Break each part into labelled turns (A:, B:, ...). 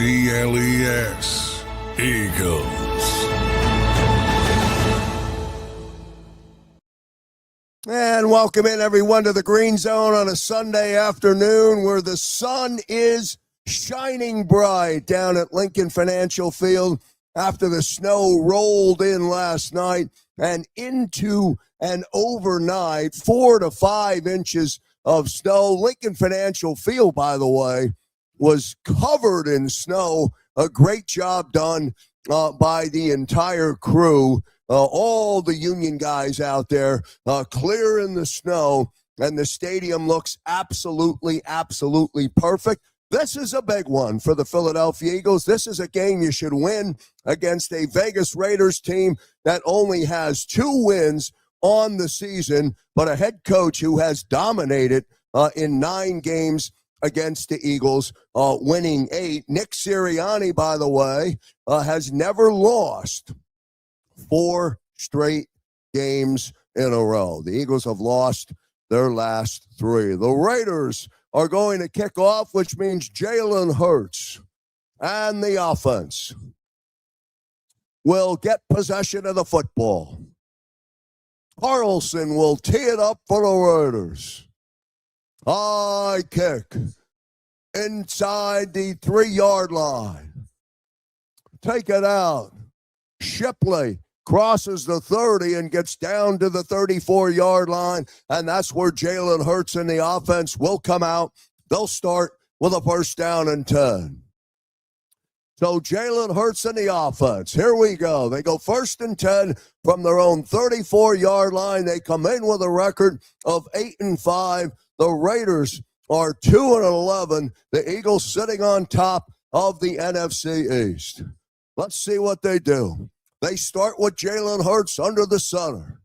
A: EAGLES, Eagles.
B: And welcome in, everyone, to the Green Zone on a Sunday afternoon where the sun is shining bright down at Lincoln Financial Field after the snow rolled in last night and into an overnight 4 to 5 inches of snow. Lincoln Financial Field, by the way, was covered in snow. A great job done by the entire crew. All the Union guys out there clearing the snow, and the stadium looks absolutely perfect. This is a big one for the Philadelphia Eagles. This is a game you should win against a Vegas Raiders team that only has 2 wins on the season, but a head coach who has dominated in 9 games against the Eagles, winning 8. Nick Sirianni, by the way, has never lost 4 straight games in a row. The Eagles have lost their last 3. The Raiders are going to kick off, which means Jalen Hurts and the offense will get possession of the football. Carlson will tee it up for the Raiders. High kick inside the 3-yard line. Take it out. Shipley crosses the 30 and gets down to the 34-yard line, and that's where Jalen Hurts and the offense will come out. They'll start with a first down and 10. So Jalen Hurts and the offense, here we go. They go first and 10 from their own 34-yard line. They come in with a record of 8-5. The Raiders are 2-11. The Eagles sitting on top of the NFC East. Let's see what they do. They start with Jalen Hurts under the center.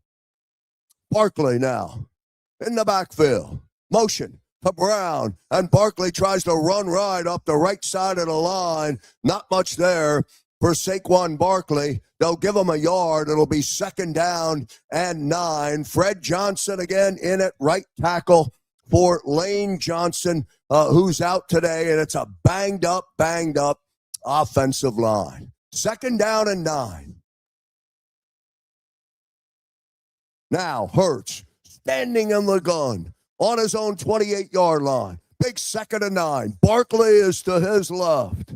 B: Barkley now in the backfield. Motion to Brown, and Barkley tries to run right up the right side of the line. Not much there for Saquon Barkley. They'll give him a yard. It'll be 2nd down and 9. Fred Johnson again in at right tackle for Lane Johnson, who's out today, and it's a banged up offensive line. 2nd down and 9. Now Hurts standing in the gun on his own 28-yard line. Big 2nd and 9. Barkley is to his left.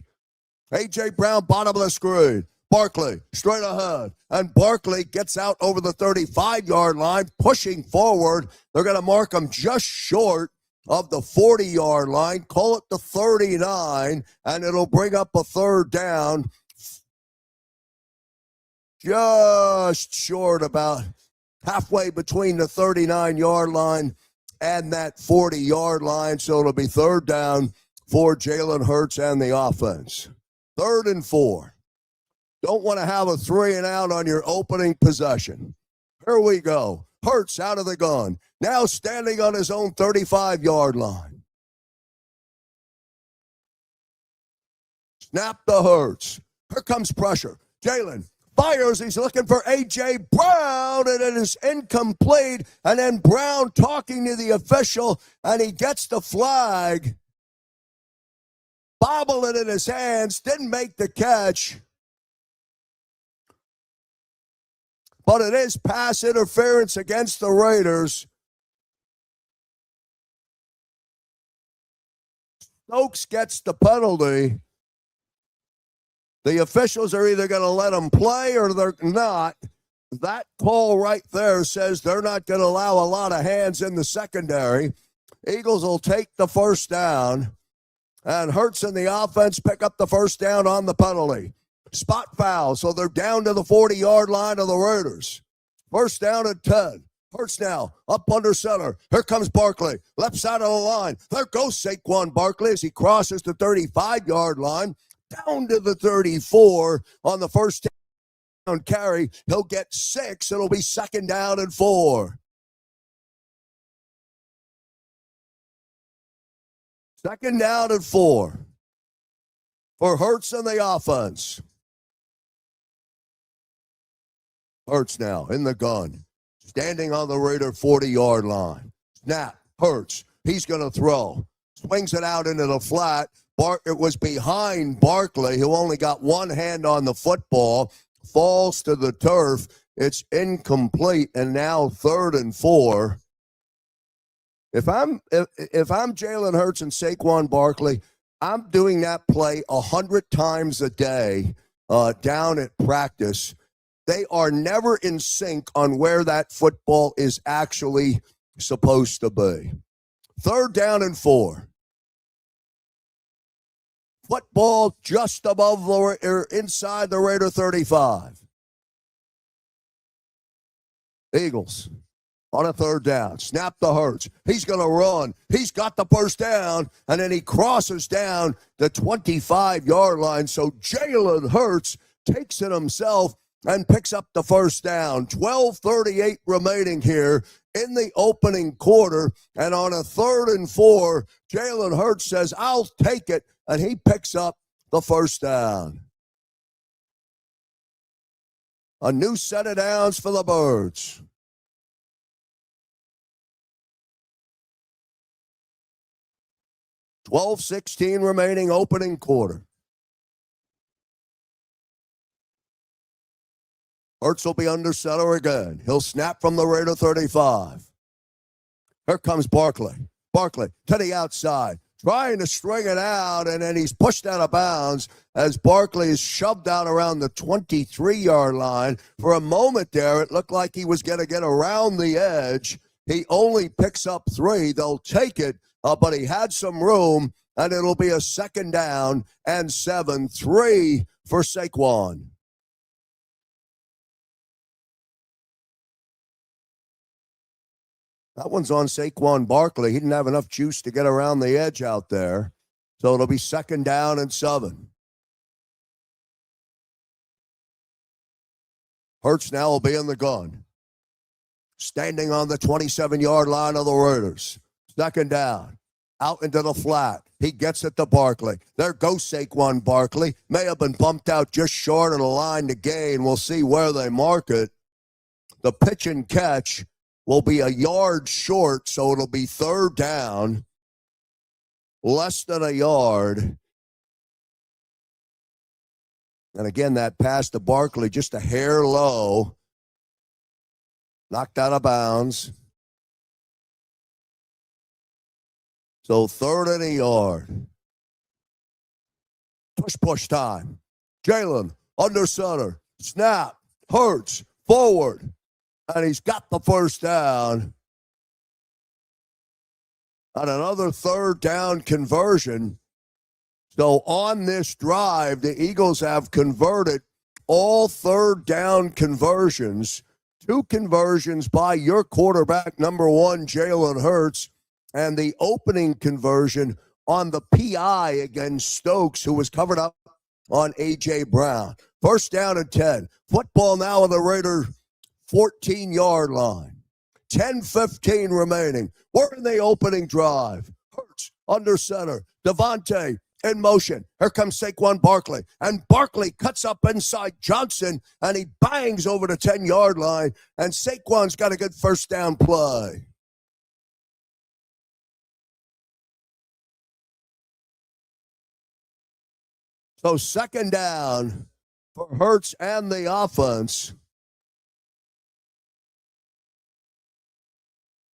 B: A.J. Brown, bottom of the screen. Barkley straight ahead. And Barkley gets out over the 35-yard line, pushing forward. They're going to mark him just short of the 40-yard line. Call it the 39, and it'll bring up a 3rd down. Just short, about halfway between the 39-yard line and that 40-yard line. So it'll be 3rd down for Jalen Hurts and the offense. 3rd and 4. Don't want to have a 3 and out on your opening possession. Here we go. Hurts out of the gun. Now standing on his own 35-yard line. Snap the Hurts. Here comes pressure. Jalen fires. He's looking for A.J. Brown, and it is incomplete. And then Brown talking to the official, and he gets the flag. Bobbled it in his hands. Didn't make the catch. But it is pass interference against the Raiders. Stokes gets the penalty. The officials are either going to let him play or they're not. That call right there says they're not going to allow a lot of hands in the secondary. Eagles will take the first down, and Hurts and the offense pick up the first down on the penalty. Spot foul, so they're down to the 40-yard line of the Raiders. First down at 10. Hurts now, up under center. Here comes Barkley, left side of the line. There goes Saquon Barkley as he crosses the 35-yard line, down to the 34 on the first down carry. He'll get 6. It'll be 2nd down and 4. 2nd down and 4 for Hurts and the offense. Hurts now in the gun, standing on the Raider 40-yard line. Snap, Hurts. He's going to throw. Swings it out into the flat. It was behind Barkley, who only got one hand on the football, falls to the turf. It's incomplete, and now 3rd and 4. If I'm Jalen Hurts and Saquon Barkley, I'm doing that play 100 times a day down at practice. They are never in sync on where that football is actually supposed to be. 3rd down and 4. Football just above or inside the Raider 35. Eagles on a 3rd down. Snap to Hurts. He's going to run. He's got the first down, and then he crosses down the 25-yard line. So Jalen Hurts takes it himself and picks up the first down. 12:38 remaining here in the opening quarter. And on a 3rd and 4, Jalen Hurts says, I'll take it, and he picks up the first down. A new set of downs for the Birds. 12:16 remaining opening quarter. Hurts will be under center again. He'll snap from the Raider 35. Here comes Barkley. Barkley to the outside, trying to string it out, and then he's pushed out of bounds as Barkley is shoved out around the 23-yard line. For a moment there, it looked like he was going to get around the edge. He only picks up 3. They'll take it, but he had some room, and it'll be a 2nd down and 7. 3 for Saquon. That one's on Saquon Barkley. He didn't have enough juice to get around the edge out there. So it'll be 2nd down and 7. Hurts now will be in the gun. Standing on the 27-yard line of the Raiders. 2nd down. Out into the flat. He gets it to Barkley. There goes Saquon Barkley. May have been bumped out just short of the line to gain. We'll see where they mark it. The pitch and catch will be a yard short, so it'll be 3rd down, less than a yard. And again, that pass to Barkley, just a hair low, knocked out of bounds. So 3rd and a yard. Push time. Jalen under center. Snap. Hurts. Forward. And he's got the first down. And another 3rd down conversion. So on this drive, the Eagles have converted all 3rd down conversions. 2 conversions by your quarterback, number 1, Jalen Hurts, and the opening conversion on the PI against Stokes, who was covered up on A.J. Brown. 1st down and 10. Football now on the Raider 14-yard line. 10:15 remaining. We're in the opening drive. Hurts under center. Devontae in motion. Here comes Saquon Barkley. And Barkley cuts up inside Johnson, and he bangs over the 10-yard line. And Saquon's got a good first down play. So 2nd down for Hurts and the offense.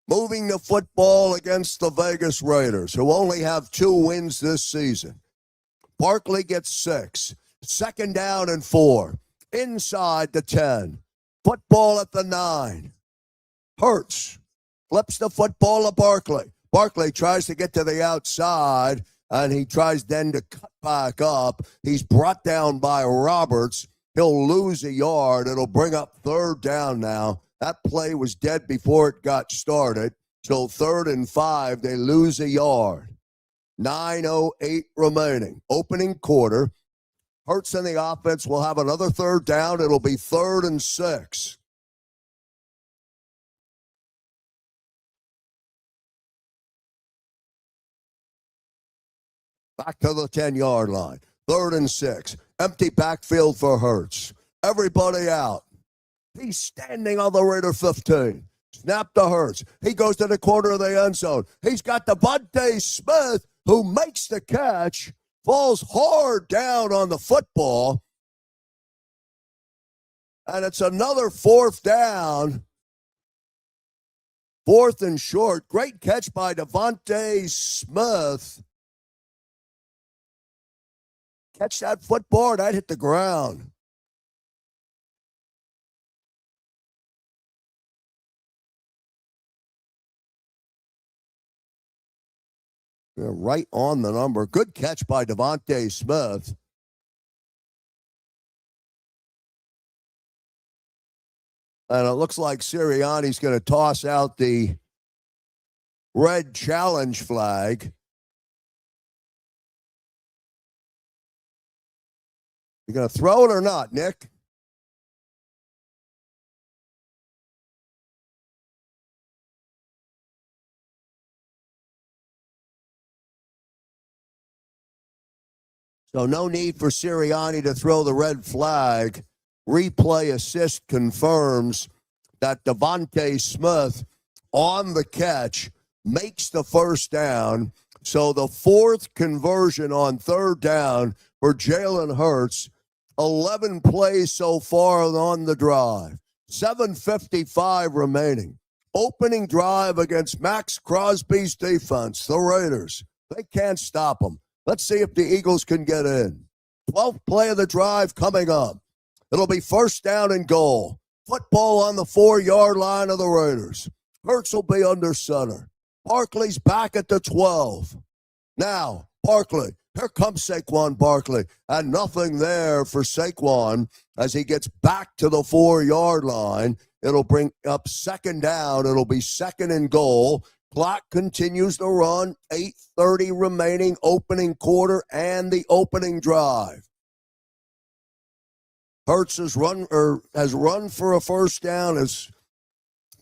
B: Moving the football against the Vegas Raiders, who only have 2 wins this season. Barkley gets 6. 2nd down and 4. Inside the 10. Football at the 9. Hurts flips the football to Barkley. Barkley tries to get to the outside, and he tries then to cut back up. He's brought down by Roberts. He'll lose a yard. It'll bring up 3rd down now. That play was dead before it got started. So 3rd and 5, they lose a yard. 9:08 remaining. Opening quarter. Hurts and the offense will have another 3rd down. It'll be 3rd and 6. Back to the 10-yard line. 3rd and 6. Empty backfield for Hurts. Everybody out. He's standing on the Raider 15. Snap to Hurts. He goes to the corner of the end zone. He's got Devontae Smith, who makes the catch. falls hard down on the football. And it's another 4th down. 4th and short. Great catch by Devontae Smith. Catch that football, that hit the ground. Yeah, right on the number. Good catch by Devontae Smith. And it looks like Sirianni's going to toss out the red challenge flag. You going to throw it or not, Nick? So no need for Sirianni to throw the red flag. Replay assist confirms that Devontae Smith on the catch makes the 1st down. So the 4th conversion on 3rd down for Jalen Hurts. 11 plays so far on the drive. 7:55 remaining. Opening drive against Max Crosby's defense, the Raiders. They can't stop them. Let's see if the Eagles can get in. 12th play of the drive coming up. It'll be 1st down and goal. Football on the 4-yard line of the Raiders. Hurts will be under center. Barkley's back at the 12. Now, Barkley. Here comes Saquon Barkley. And nothing there for Saquon as he gets back to the 4-yard line. It'll bring up 2nd down. It'll be 2nd and goal. Clock continues to run. 8:30 remaining, opening quarter and the opening drive. Hurts has run for a 1st down, has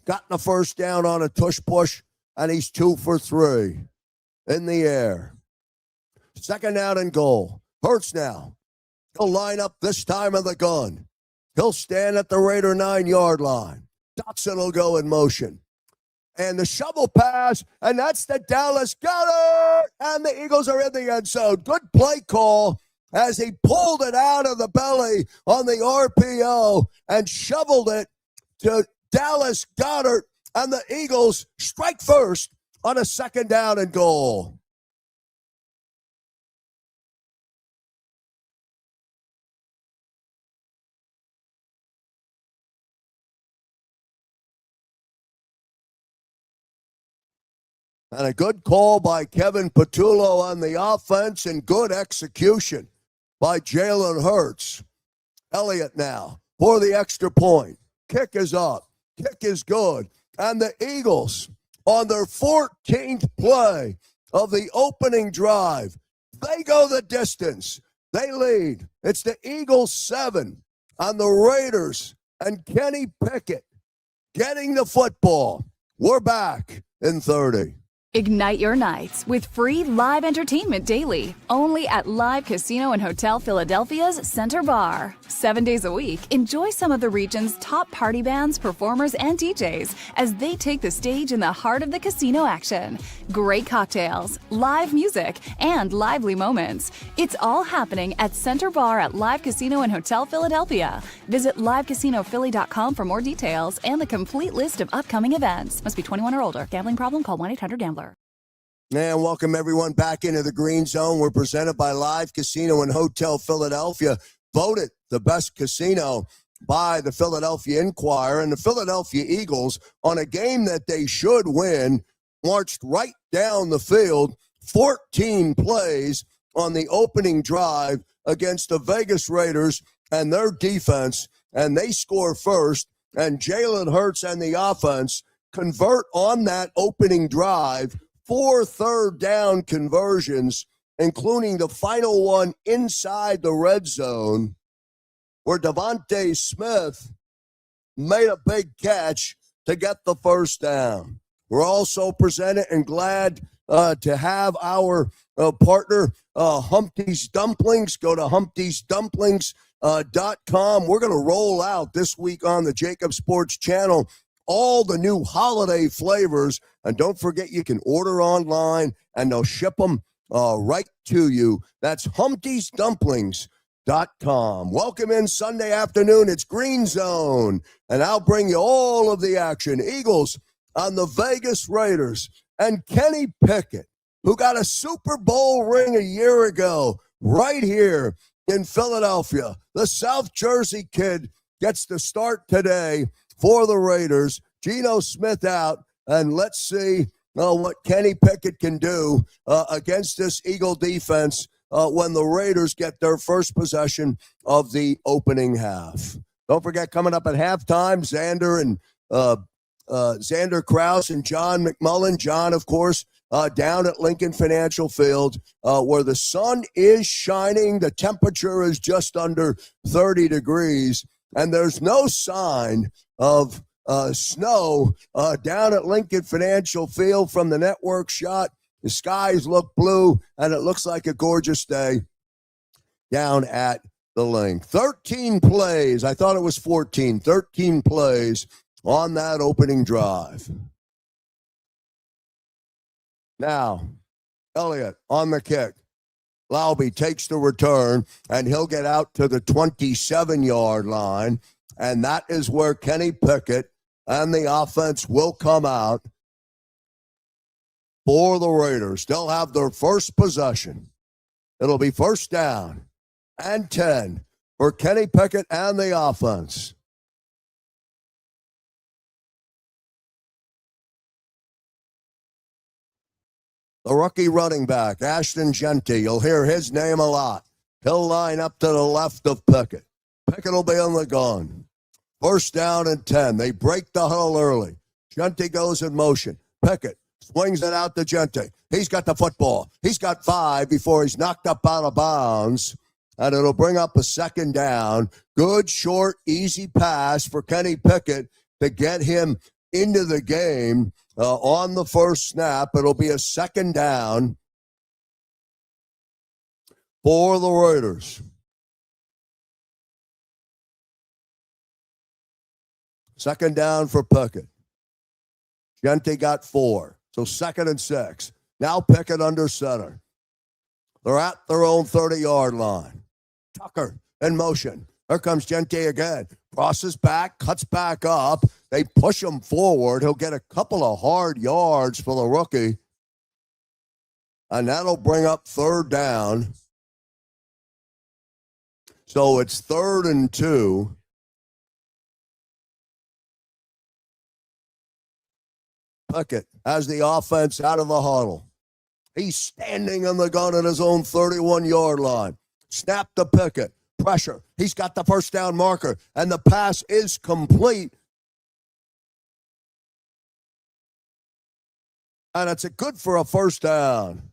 B: gotten a 1st down on a tush push, and he's 2 for 3 in the air. 2nd down and goal. Hurts now. He'll line up this time of the gun. He'll stand at the Raider 9-yard line. Dotson will go in motion. And the shovel pass, and that's the Dallas Goedert, and the Eagles are in the end zone. Good play call as he pulled it out of the belly on the RPO and shoveled it to Dallas Goedert, and the Eagles strike first on a 2nd down and goal. And a good call by Kevin Patullo on the offense and good execution by Jalen Hurts. Elliott now for the extra point. Kick is up. Kick is good. And the Eagles on their 14th play of the opening drive. They go the distance. They lead. It's the Eagles 7 on the Raiders and Kenny Pickett getting the football. We're back in 30.
C: Ignite your nights with free live entertainment daily, only at Live Casino and Hotel Philadelphia's Center Bar. 7 days a week, enjoy some of the region's top party bands, performers, and DJs as they take the stage in the heart of the casino action. Great cocktails, live music, and lively moments. It's all happening at Center Bar at Live Casino and Hotel Philadelphia. Visit livecasinophilly.com for more details and the complete list of upcoming events. Must be 21 or older. Gambling problem? Call 1-800-GAMBLER.
B: And welcome everyone back into the Green Zone. We're presented by Live Casino and Hotel Philadelphia, voted the best casino by the Philadelphia Inquirer. And the Philadelphia Eagles, on a game that they should win, marched right down the field, 14 plays on the opening drive against the Vegas Raiders and their defense, and they score first. And Jalen Hurts and the offense convert on that opening drive, 4 third-down conversions, including the final one inside the red zone, where Devontae Smith made a big catch to get the first down. We're also presented and glad to have our partner, Humpty's Dumplings. Go to humpty'sdumplings.com. We're going to roll out this week on the JAKIB Sports channel all the new holiday flavors. And don't forget, you can order online, and they'll ship them right to you. That's Humpty'sDumplings.com. Welcome in Sunday afternoon. It's Green Zone, and I'll bring you all of the action. Eagles on the Vegas Raiders, and Kenny Pickett, who got a Super Bowl ring a year ago right here in Philadelphia. The South Jersey kid gets the start today for the Raiders. Geno Smith out, and let's see what Kenny Pickett can do against this Eagle defense when the Raiders get their first possession of the opening half. Don't forget, coming up at halftime, Xander Krause and John McMullen. John, of course, down at Lincoln Financial Field, where the sun is shining. The temperature is just under 30 degrees, and there's no sign of snow down at Lincoln Financial Field from the network shot. The skies look blue, and it looks like a gorgeous day down at the Linc. 13 plays. I thought it was 14. 13 plays on that opening drive. Now, Elliott on the kick. Laube takes the return, and he'll get out to the 27-yard line, and that is where Kenny Pickett and the offense will come out for the Raiders. They'll have their first possession. It'll be first down and 10 for Kenny Pickett and the offense. The rookie running back, Ashton Jeanty, you'll hear his name a lot. He'll line up to the left of Pickett. Pickett will be on the gun. First down and 10. They break the huddle early. Jeanty goes in motion. Pickett swings it out to Jeanty. He's got the football. He's got 5 before he's knocked up out of bounds. And it'll bring up a second down. Good, short, easy pass for Kenny Pickett to get him into the game on the first snap. It'll be a second down for the Raiders. Second down for Pickett. Jeanty got 4. So second and 6. Now Pickett under center. They're at their own 30-yard line. Tucker in motion. Here comes Jeanty again. Crosses back, cuts back up. They push him forward. He'll get a couple of hard yards for the rookie. And that'll bring up third down. So it's 3rd and 2. Pickett has the offense out of the huddle. He's standing in the gun at his own 31-yard line. Snap to Pickett. Pressure. He's got the first down marker, and the pass is complete. And it's good for a first down.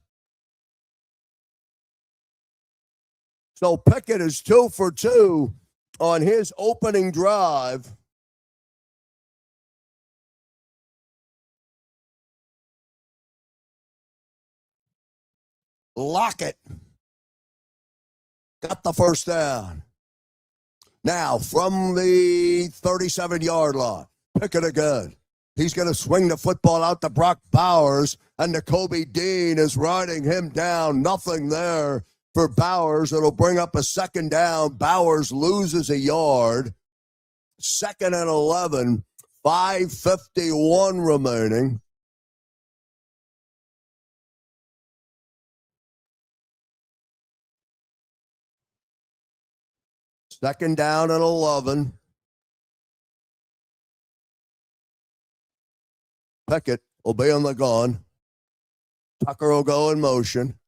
B: So Pickett is 2 for 2 on his opening drive. Lockett got the first down. Now, from the 37-yard line, Pickett again. He's going to swing the football out to Brock Bowers, and Nakobe Dean is riding him down. Nothing there for Bowers. It'll bring up a second down. Bowers loses a yard. 2nd and 11, 5:51 remaining. Second down and 11. Pickett will be on the gun. Tucker will go in motion.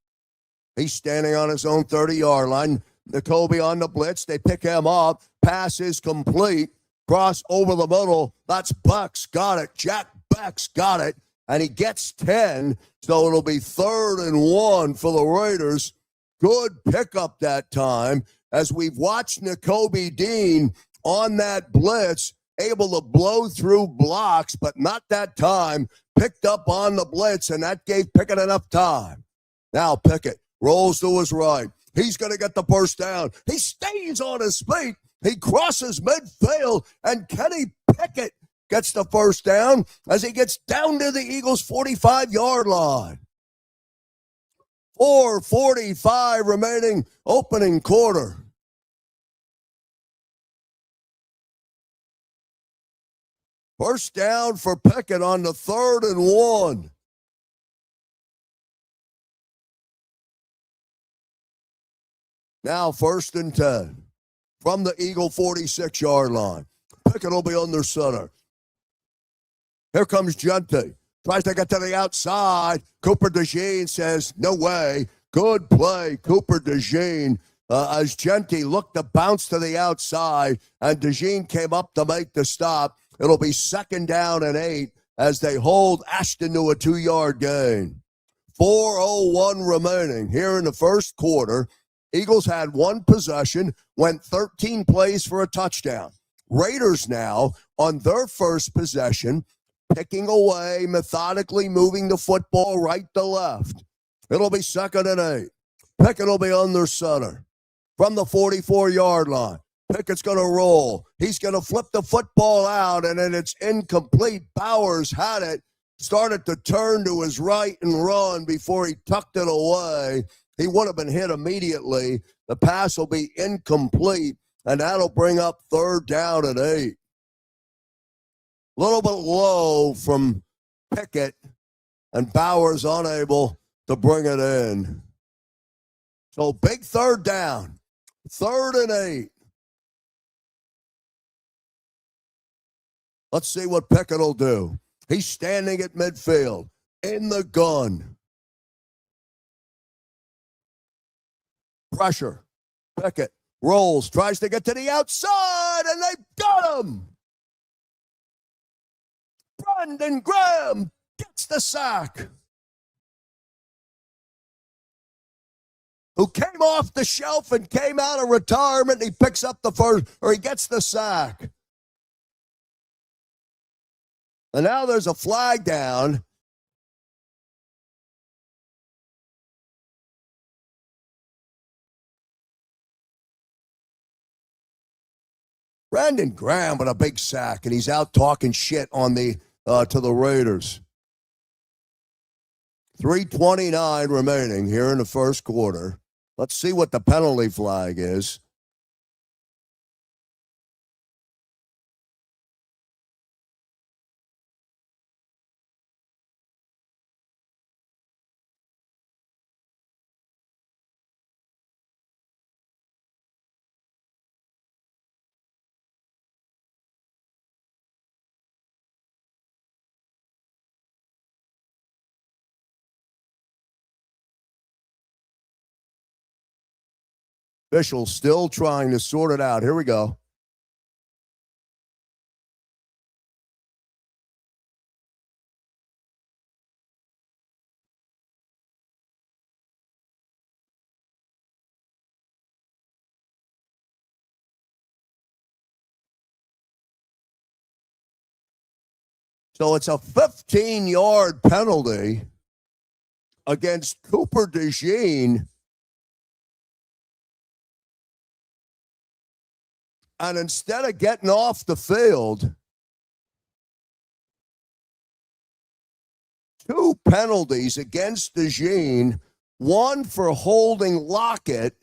B: He's standing on his own 30-yard line. Nakobe on the blitz. They pick him up. Pass is complete. Cross over the middle. That's Bucks. Got it. Jack Bucks got it. And he gets 10. So it'll be 3rd and 1 for the Raiders. Good pickup that time, as we've watched Nakobe Dean on that blitz, able to blow through blocks, but not that time. Picked up on the blitz, and that gave Pickett enough time. Now Pickett rolls to his right. He's going to get the first down. He stays on his feet. He crosses midfield, and Kenny Pickett gets the first down as he gets down to the Eagles' 45-yard line. 4:45 remaining, opening quarter. First down for Pickett on the 3rd and 1. Now 1st and 10 from the Eagle 46-yard line. Pickett will be under center. Here comes Gente. Tries to get to the outside. Cooper DeJean says, no way. Good play, Cooper DeJean. As Gente looked to bounce to the outside, and DeJean came up to make the stop. It'll be 2nd down and 8 as they hold Ashton to a 2-yard gain. 4:01 remaining here in the first quarter. Eagles had one possession, went 13 plays for a touchdown. Raiders now on their first possession, picking away, methodically moving the football right to left. It'll be 2nd and 8. Pickett will be under center from the 44-yard line. Pickett's going to roll. He's going to flip the football out, and then it's incomplete. Bowers had it, started to turn to his right and run before he tucked it away. He would have been hit immediately. The pass will be incomplete, and that'll bring up 3rd down and 8. A little bit low from Pickett, and Bowers unable to bring it in. So big 3rd down, 3rd and 8. Let's see what Pickett will do. He's standing at midfield, in the gun. Pressure. Pickett rolls, tries to get to the outside, and they got him. Brandon Graham gets the sack. Who came off the shelf and came out of retirement, and he picks up the first, or he gets the sack. And now there's a flag down. Brandon Graham with a big sack, and he's out talking shit on the to the Raiders. 3:29 remaining here in the first quarter. Let's see what the penalty flag is. Officials still trying to sort it out. Here we go. So it's a 15-yard penalty against Cooper DeJean. And instead of getting off the field, 2 penalties against DeJean, one for holding Lockett,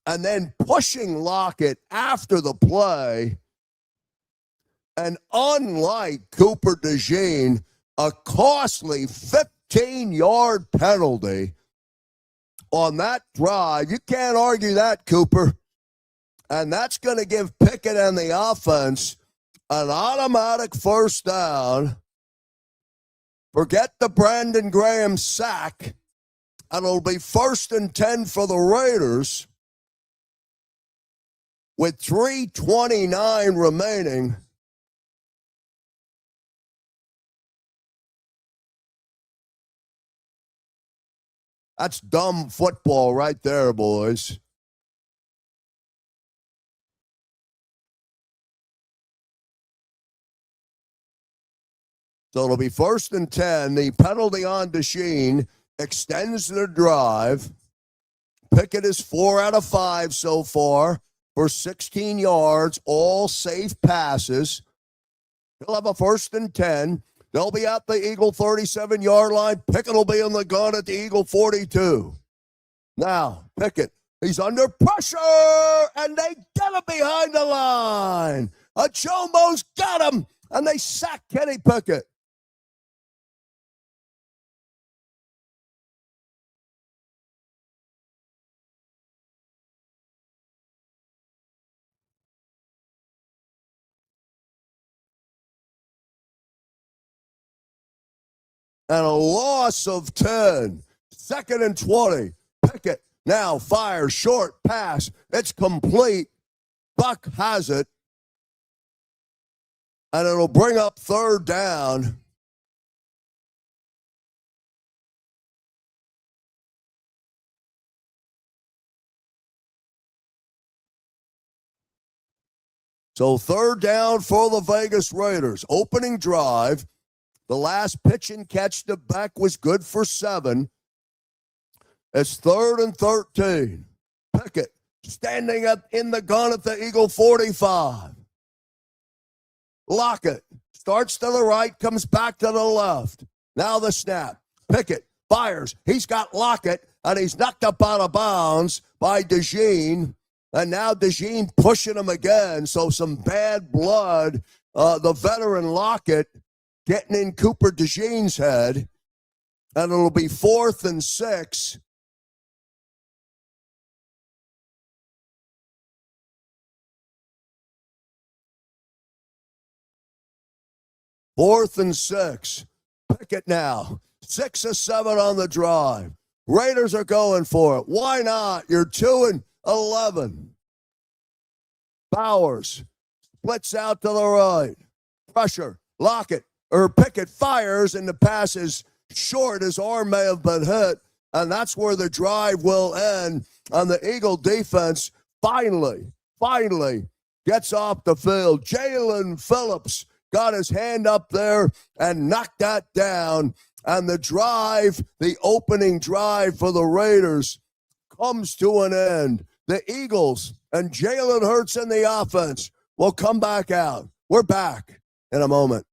B: and then pushing Lockett after the play. And unlike Cooper DeJean, a costly 15-yard penalty on that drive. You can't argue that, Cooper. And that's going to give Pickett and the offense an automatic first down. Forget the Brandon Graham sack. And it'll be 1st and 10 for the Raiders with 3:29 remaining. That's dumb football right there, boys. So it'll be 1st and 10. The penalty on DeJean extends the drive. Pickett is 4 out of 5 so far for 16 yards, all safe passes. He'll have a 1st and 10. They'll be at the Eagle 37-yard line. Pickett will be in the gun at the Eagle 42. Now, Pickett, he's under pressure, and they get him behind the line. Achomo's got him, and they sack Kenny Pickett. And a loss of 10. 2nd and 20. Pickett now fires short pass. It's complete. Buck has it. And it'll bring up 3rd down. So 3rd down for the Vegas Raiders. Opening drive. The last pitch and catch to Beck was good for 7. It's 3rd and 13. Pickett standing up in the gun at the Eagle 45. Lockett starts to the right, comes back to the left. Now the snap. Pickett fires. He's got Lockett, and he's knocked up out of bounds by DeJean. And now DeJean pushing him again, so some bad blood. The veteran Lockett getting in Cooper DeJean's head, and it'll be 4th and 6. Fourth and 6. Pickett now. 6 of 7 on the drive. Raiders are going for it. Why not? You're 2 and 11. Bowers splits out to the right. Pressure. Lockett. Pickett fires, and the pass is short. His arm may have been hit, and that's where the drive will end. And the Eagle defense finally gets off the field. Jalen Phillips got his hand up there and knocked that down. And the drive, the opening drive for the Raiders, comes to an end. The Eagles and Jalen Hurts in the offense will come back out. We're back in a moment.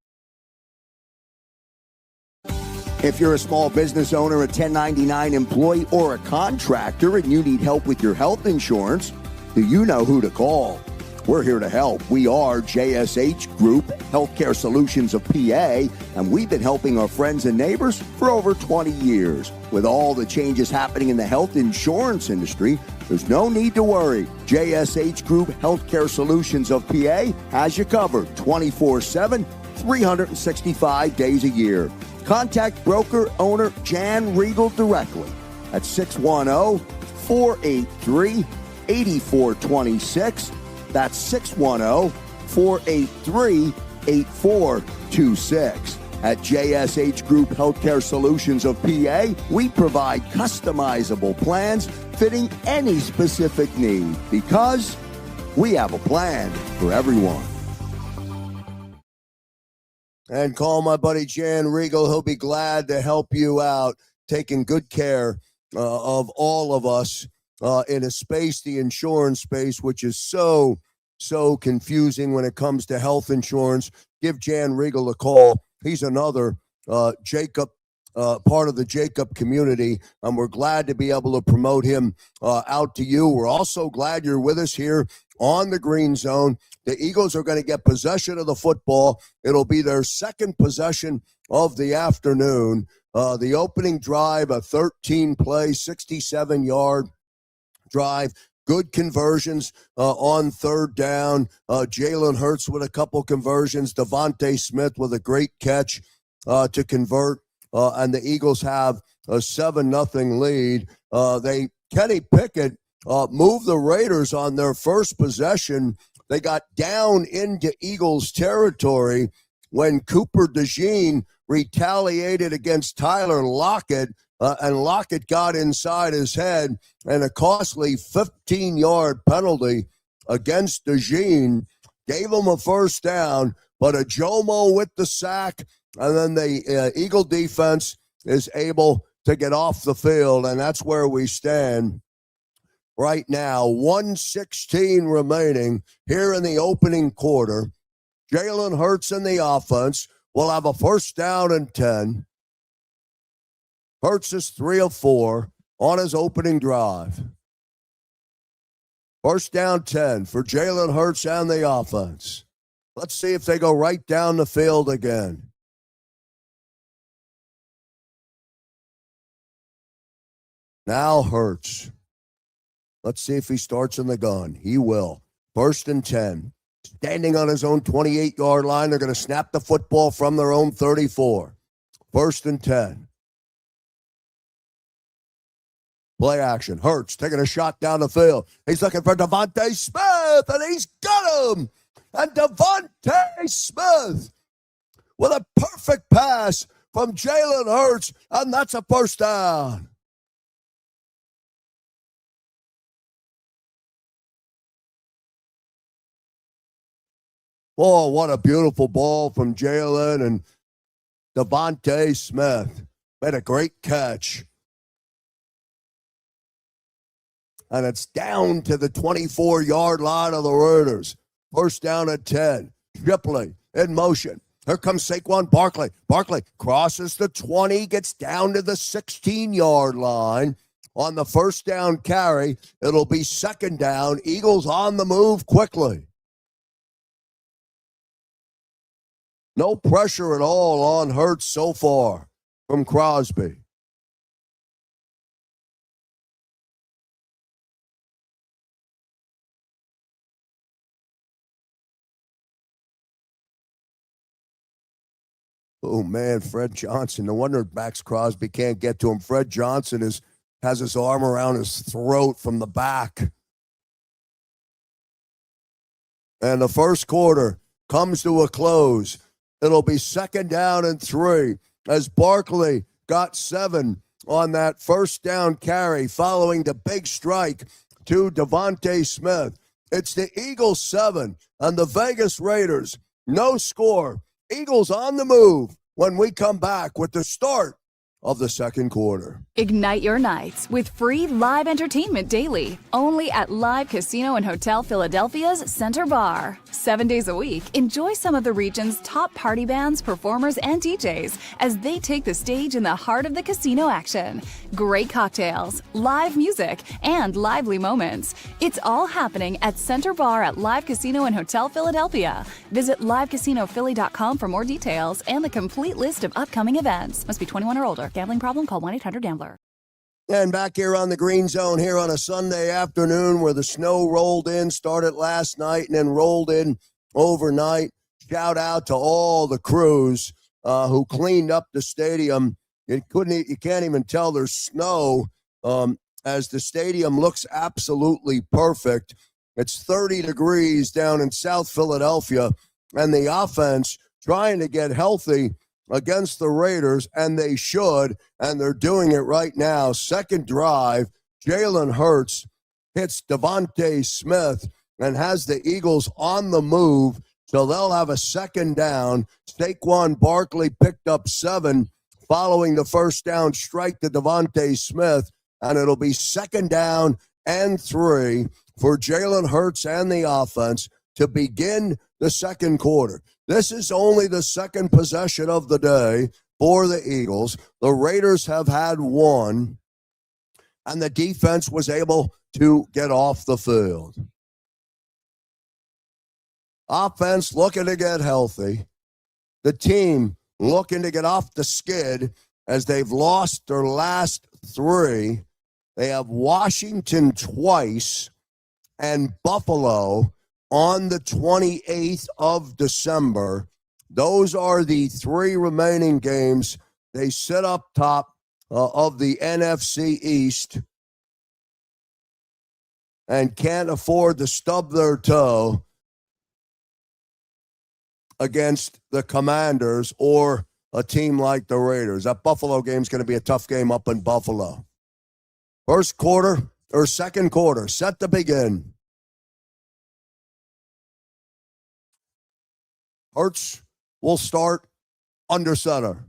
D: If you're a small business owner, a 1099 employee, or a contractor and you need help with your health insurance, do you know who to call? We're here to help. We are JSH Group Healthcare Solutions of PA, and we've been helping our friends and neighbors for over 20 years. With all the changes happening in the health insurance industry, there's no need to worry. JSH Group Healthcare Solutions of PA has you covered 24/7, 365 days a year. Contact broker owner Jan Riegel directly at 610-483-8426. That's 610-483-8426. At JSH Group Healthcare Solutions of PA, we provide customizable plans fitting any specific need because we have a plan for everyone.
B: And call my buddy Jan Riegel. He'll be glad to help you out, taking good care of all of us in a space, the insurance space, which is so confusing when it comes to health insurance. Give Jan Riegel a call. He's another JAKIB, part of the JAKIB community, and we're glad to be able to promote him out to you. We're also glad you're with us here on the Green Zone. The Eagles are going to get possession of the football. It'll be their second possession of the afternoon. The opening drive, a 13-play, 67-yard drive. Good conversions on 3rd down. Jalen Hurts with a couple conversions. Devontae Smith with a great catch to convert. And the Eagles have a 7-0 lead. Kenny Pickett moved the Raiders on their first possession. They got down into Eagles territory when Cooper DeJean retaliated against Tyler Lockett, and Lockett got inside his head, and a costly 15-yard penalty against DeJean gave him a 1st down, but Ajomo with the sack, and then the Eagle defense is able to get off the field, and that's where we stand right now. 1:16 remaining here in the opening quarter. Jalen Hurts in the offense will have a first down and 10. Hurts is 3 of 4 on his opening drive. First down 10 for Jalen Hurts and the offense. Let's see if they go right down the field again. Now Hurts. Let's see if he starts in the gun. He will. First and 10. Standing on his own 28-yard line. They're going to snap the football from their own 34. First and 10. Play action. Hurts taking a shot down the field. He's looking for Devontae Smith, and he's got him. And Devontae Smith with a perfect pass from Jalen Hurts, and that's a first down. Oh, what a beautiful ball from Jalen, and Devontae Smith made a great catch. And it's down to the 24-yard line of the Raiders. First down at 10. Shipley in motion. Here comes Saquon Barkley. Barkley crosses the 20, gets down to the 16-yard line. On the first down carry, it'll be second down. Eagles on the move quickly. No pressure at all on Hurts so far from Crosby. Oh, man, Fred Johnson. No wonder Max Crosby can't get to him. Fred Johnson has his arm around his throat from the back. And the first quarter comes to a close. It'll be second down and 3 as Barkley got 7 on that first down carry following the big strike to Devontae Smith. It's the Eagles 7 and the Vegas Raiders. No score. Eagles on the move when we come back with the start of the second quarter.
C: Ignite your nights with free live entertainment daily, only at Live Casino and Hotel Philadelphia's Center Bar. 7 days a week, enjoy some of the region's top party bands, performers, and DJs as they take the stage in the heart of the casino action. Great cocktails, live music, and lively moments. It's all happening at Center Bar at Live Casino and Hotel Philadelphia. Visit livecasinophilly.com for more details and the complete list of upcoming events. Must be 21 or older. Gambling problem? Call 1-800-GAMBLER.
B: And back here on the Green Zone here on a Sunday afternoon where the snow rolled in, started last night and then rolled in overnight. Shout out to all the crews who cleaned up the stadium. You can't even tell there's snow as the stadium looks absolutely perfect. It's 30 degrees down in South Philadelphia, and the offense trying to get healthy against the Raiders, and they should, and they're doing it right now. Second drive, Jalen Hurts hits Devontae Smith and has the Eagles on the move, so they'll have a second down. Saquon Barkley picked up 7 following the first down strike to Devontae Smith, and it'll be second down and 3 for Jalen Hurts and the offense to begin the second quarter. This is only the second possession of the day for the Eagles. The Raiders have had 1, and the defense was able to get off the field. Offense looking to get healthy. The team looking to get off the skid as they've lost their last 3. They have Washington twice and Buffalo on the 28th of December. Those are the 3 remaining games. They sit up top of the NFC East and can't afford to stub their toe against the Commanders or a team like the Raiders. That Buffalo game is going to be a tough game up in Buffalo. Second quarter, set to begin. Hurts will start under center.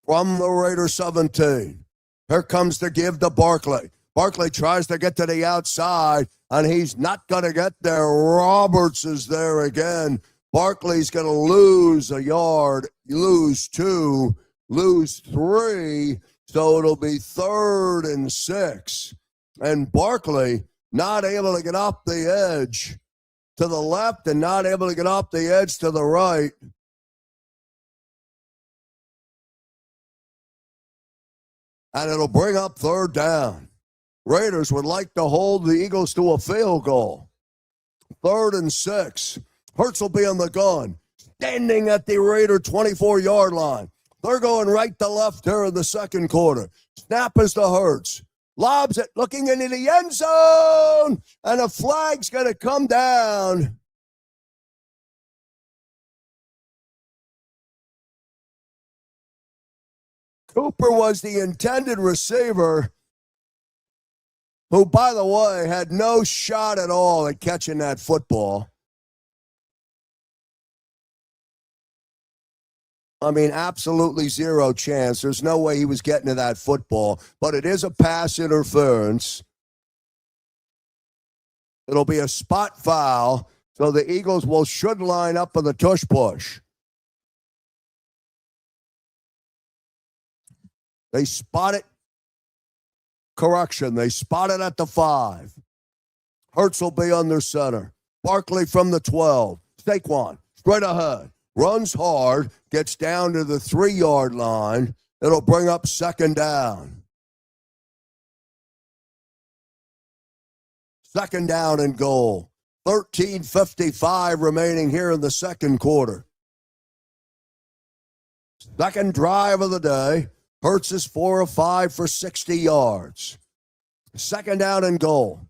B: From the Raiders 17. Here comes the give to Barkley. Barkley tries to get to the outside, and he's not going to get there. Roberts is there again Barkley's going to lose a yard, lose 2, lose 3, so it'll be 3rd and 6. And Barkley not able to get off the edge to the left and not able to get off the edge to the right. And it'll bring up 3rd down. Raiders would like to hold the Eagles to a field goal. 3rd and 6. Hurts will be on the gun, standing at the Raider 24-yard line. They're going right to left here in the second quarter. Snap is to Hurts. Lobs it, looking into the end zone, and a flag's going to come down. Cooper was the intended receiver, who, by the way, had no shot at all at catching that football. I mean, absolutely zero chance. There's no way he was getting to that football. But it is a pass interference. It'll be a spot foul, so the Eagles should line up for the tush push. They spot it. Correction, they spot it at the 5. Hurts will be under center. Barkley from the 12. Saquon, straight ahead. Runs hard, gets down to the 3-yard line. It'll bring up 2nd down. 2nd down and goal. 13:55 remaining here in the second quarter. Second drive of the day. Hurts is 4 of 5 for 60 yards. 2nd down and goal.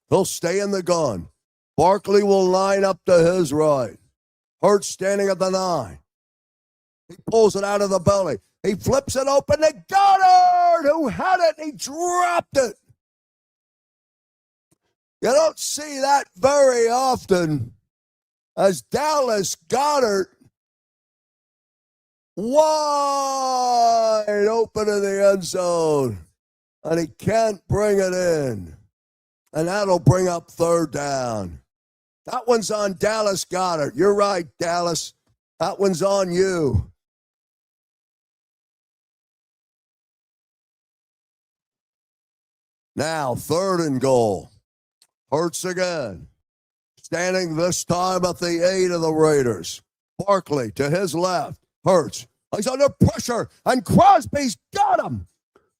B: He'll stay in the gun. Barkley will line up to his right. Hurts standing at the 9. He pulls it out of the belly. He flips it open to Goedert, who had it, and he dropped it. You don't see that very often, as Dallas Goedert wide open in the end zone, and he can't bring it in. And that'll bring up 3rd down. That one's on Dallas Goedert. You're right, Dallas. That one's on you. Now, 3rd and goal. Hurts again. Standing this time at the 8 of the Raiders. Barkley to his left. Hurts. He's under pressure, and Crosby's got him.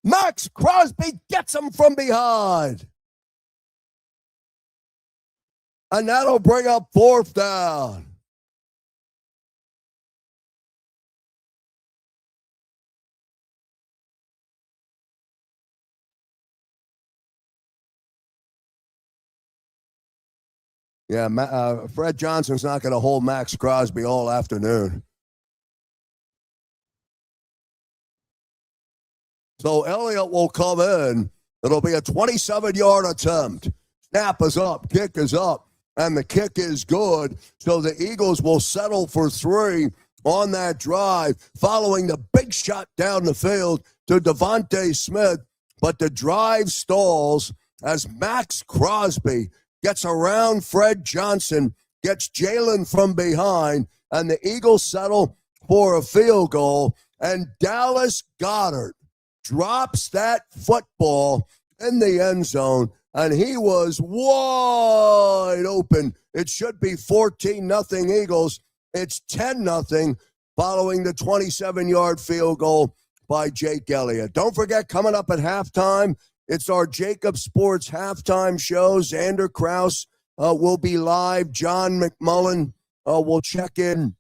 B: Max Crosby gets him from behind. And that'll bring up 4th down. Yeah, Fred Johnson's not going to hold Max Crosby all afternoon. So Elliott will come in. It'll be a 27-yard attempt. Snap is up, kick is up, and the kick is good. So the Eagles will settle for 3 on that drive, following the big shot down the field to Devontae Smith. But the drive stalls as Max Crosby gets around Fred Johnson, gets Jalen from behind, and the Eagles settle for a field goal. And Dallas Goedert drops that football in the end zone, and he was wide open. It should be 14-0 Eagles. It's 10-0 following the 27-yard field goal by Jake Elliott. Don't forget, coming up at halftime, it's our JAKIB Sports halftime show. Xander Krause will be live. John McMullen will check in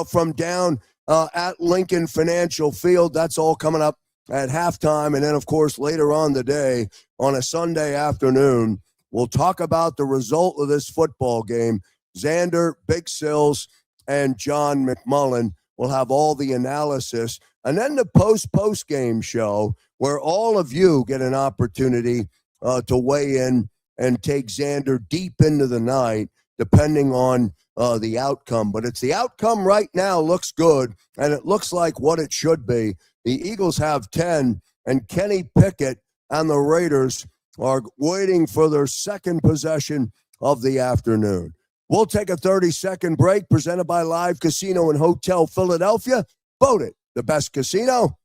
B: from down at Lincoln Financial Field. That's all coming up at halftime. And then, of course, later on the day, on a Sunday afternoon, we'll talk about the result of this football game. Xander, Big Sills, and John McMullen will have all the analysis. And then the post-game show, where all of you get an opportunity to weigh in and take Xander deep into the night, depending on the outcome. But it's the outcome right now looks good, and it looks like what it should be. The Eagles have 10, and Kenny Pickett and the Raiders are waiting for their second possession of the afternoon. We'll take a 30-second break presented by Live Casino and Hotel Philadelphia. Voted the best casino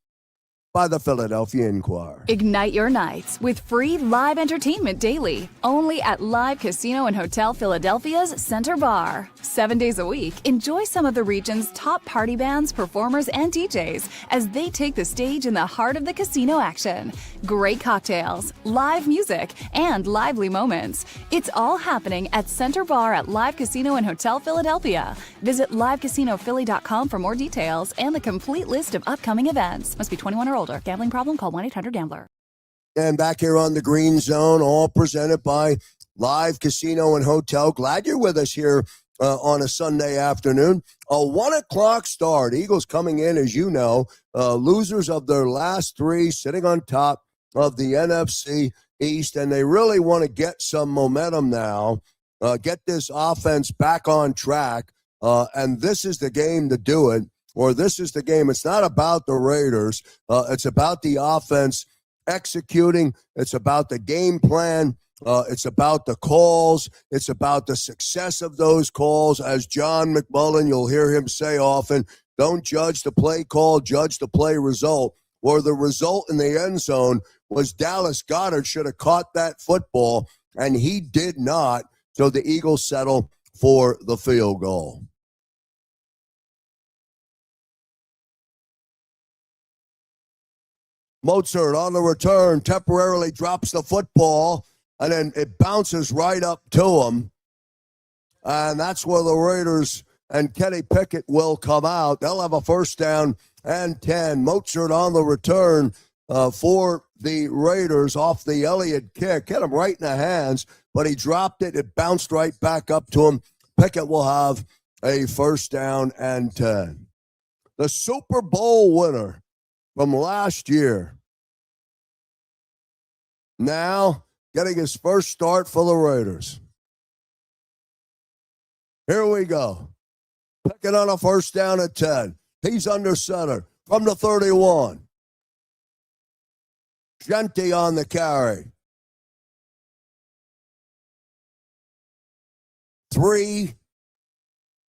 B: by the Philadelphia Inquirer.
C: Ignite your nights with free live entertainment daily, only at Live Casino and Hotel Philadelphia's Center Bar. 7 days a week, enjoy some of the region's top party bands, performers, and DJs as they take the stage in the heart of the casino action. Great cocktails, live music, and lively moments. It's all happening at Center Bar at Live Casino and Hotel Philadelphia. Visit livecasinophilly.com for more details and the complete list of upcoming events. Must be 21 or older. Gambling problem? Call 1-800-GAMBLER.
B: And back here on the Green Zone, all presented by Live Casino and Hotel. Glad you're with us here on a Sunday afternoon. A 1 o'clock start. Eagles coming in, as you know, losers of their last three, sitting on top of the NFC East, and they really want to get some momentum now, get this offense back on track, and this is the game to do it. Or this is the game. It's not about the Raiders. It's about the offense executing. It's about the game plan. It's about the calls. It's about the success of those calls. As John McMullen, you'll hear him say often, don't judge the play call, judge the play result. Or the result in the end zone was Dallas Goedert should have caught that football, and he did not. So the Eagles settle for the field goal. Mozart on the return temporarily drops the football, and then it bounces right up to him. And that's where the Raiders and Kenny Pickett will come out. They'll have a first down and 10. Mozart on the return for the Raiders off the Elliott kick. Hit him right in the hands, but he dropped it. It bounced right back up to him. Pickett will have a first down and 10. The Super Bowl winner from last year, now getting his first start for the Raiders. Here we go. Pickett on a first down at 10. He's under center from the 31. Genty on the carry. 3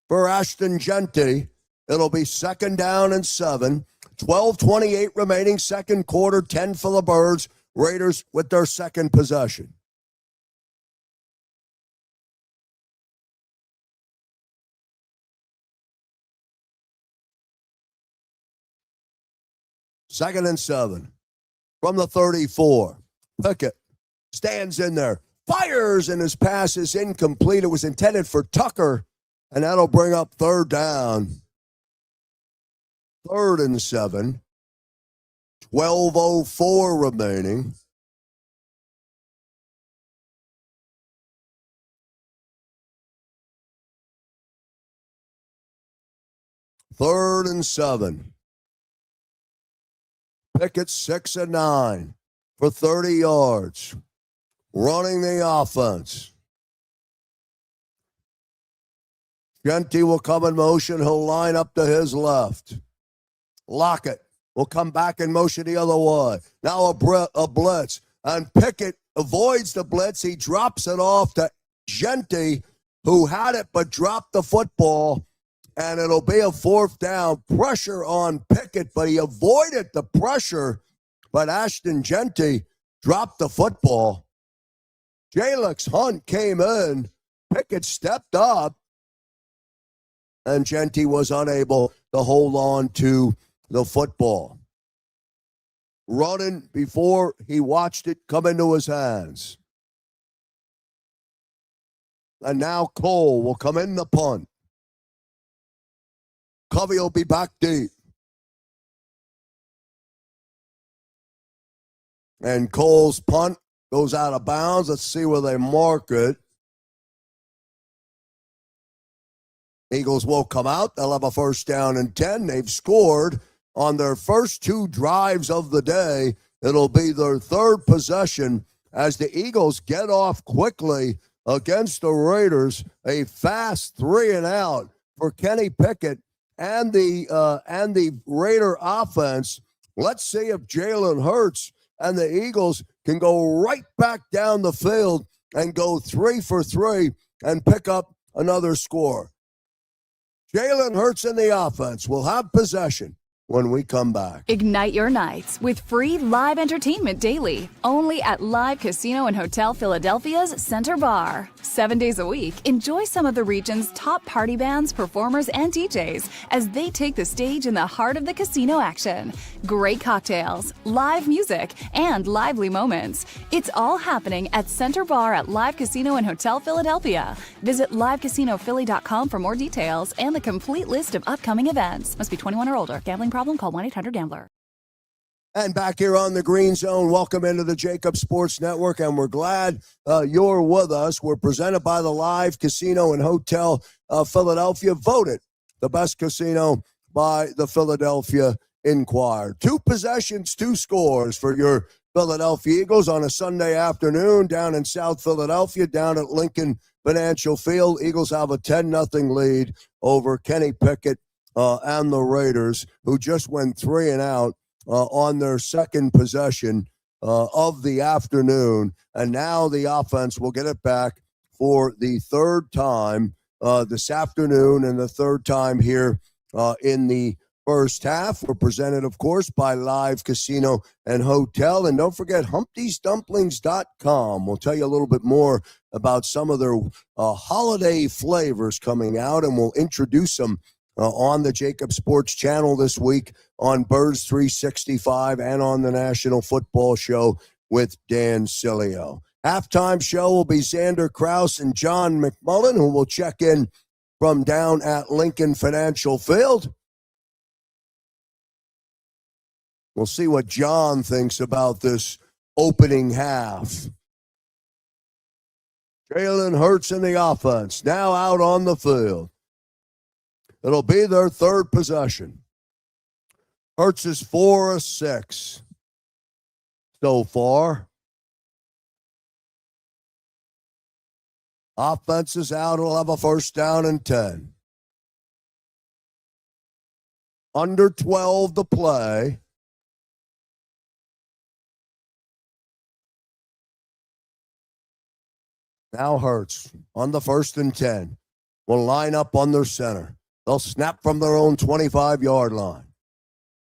B: for Ashton Genty. It'll be second down and 7. 12:28 remaining, second quarter, 10 for the Birds. Raiders with their second possession. Second and 7 from the 34. Pickett stands in there, fires, and his pass is incomplete. It was intended for Tucker, and that'll bring up third down. 3rd and 7. 12:04 remaining. Third and 7. Pickett 6 and 9 for 30 yards. Running the offense. Genty will come in motion. He'll line up to his left. Lockett will come back in motion the other way. Now a blitz. And Pickett avoids the blitz. He drops it off to Genty, who had it but dropped the football. And it'll be a fourth down. Pressure on Pickett, but he avoided the pressure. But Ashton Genty dropped the football. Jalix Hunt came in. Pickett stepped up. And Genty was unable to hold on to the football. Running before he watched it come into his hands. And now Cole will come in the punt. Covey will be back deep. And Cole's punt goes out of bounds. Let's see where they mark it. Eagles will come out. They'll have a first down and 10. They've scored on their first 2 drives of the day. It'll be their third possession as the Eagles get off quickly against the Raiders. A fast 3 and out for Kenny Pickett and the Raider offense. Let's see if Jalen Hurts and the Eagles can go right back down the field and go 3 for 3 and pick up another score. Jalen Hurts in the offense will have possession when we come back.
C: Ignite your nights with free live entertainment daily, only at Live Casino and Hotel Philadelphia's Center Bar. 7 days a week, enjoy some of the region's top party bands, performers, and DJs as they take the stage in the heart of the casino action. Great cocktails, live music, and lively moments. It's all happening at Center Bar at Live Casino and Hotel Philadelphia. Visit livecasinophilly.com for more details and the complete list of upcoming events. Must be 21 or older. Gambling problem? Call 1-800-GAMBLER.
B: And back here on the Green Zone, welcome into the JAKIB Sports Network, and we're glad you're with us. We're presented by the Live Casino and Hotel Philadelphia, voted the best casino by the Philadelphia Inquirer. 2 possessions, 2 scores for your Philadelphia Eagles on a Sunday afternoon down in South Philadelphia, down at Lincoln Financial Field. Eagles have a 10-0 lead over Kenny Pickett and the Raiders, who just went 3 and out on their second possession of the afternoon. And now the offense will get it back for the third time this afternoon and the third time here in the first half. We're presented, of course, by Live Casino and Hotel. And don't forget, Humpty'sDumplings.com. We'll tell you a little bit more about some of their holiday flavors coming out, and we'll introduce them on the JAKIB Sports channel this week on Birds 365 and on the National Football Show with Dan Cilio. Halftime show will be Xander Krause and John McMullen, who will check in from down at Lincoln Financial Field. We'll see what John thinks about this opening half. Jalen Hurts in the offense, now out on the field. It'll be their third possession. Hurts is 4 of 6 so far. Offense is out. It'll have a first down and 10. Under 12 to play. Now Hurts on the 1st and 10 will line up on their center. They'll snap from their own 25-yard line.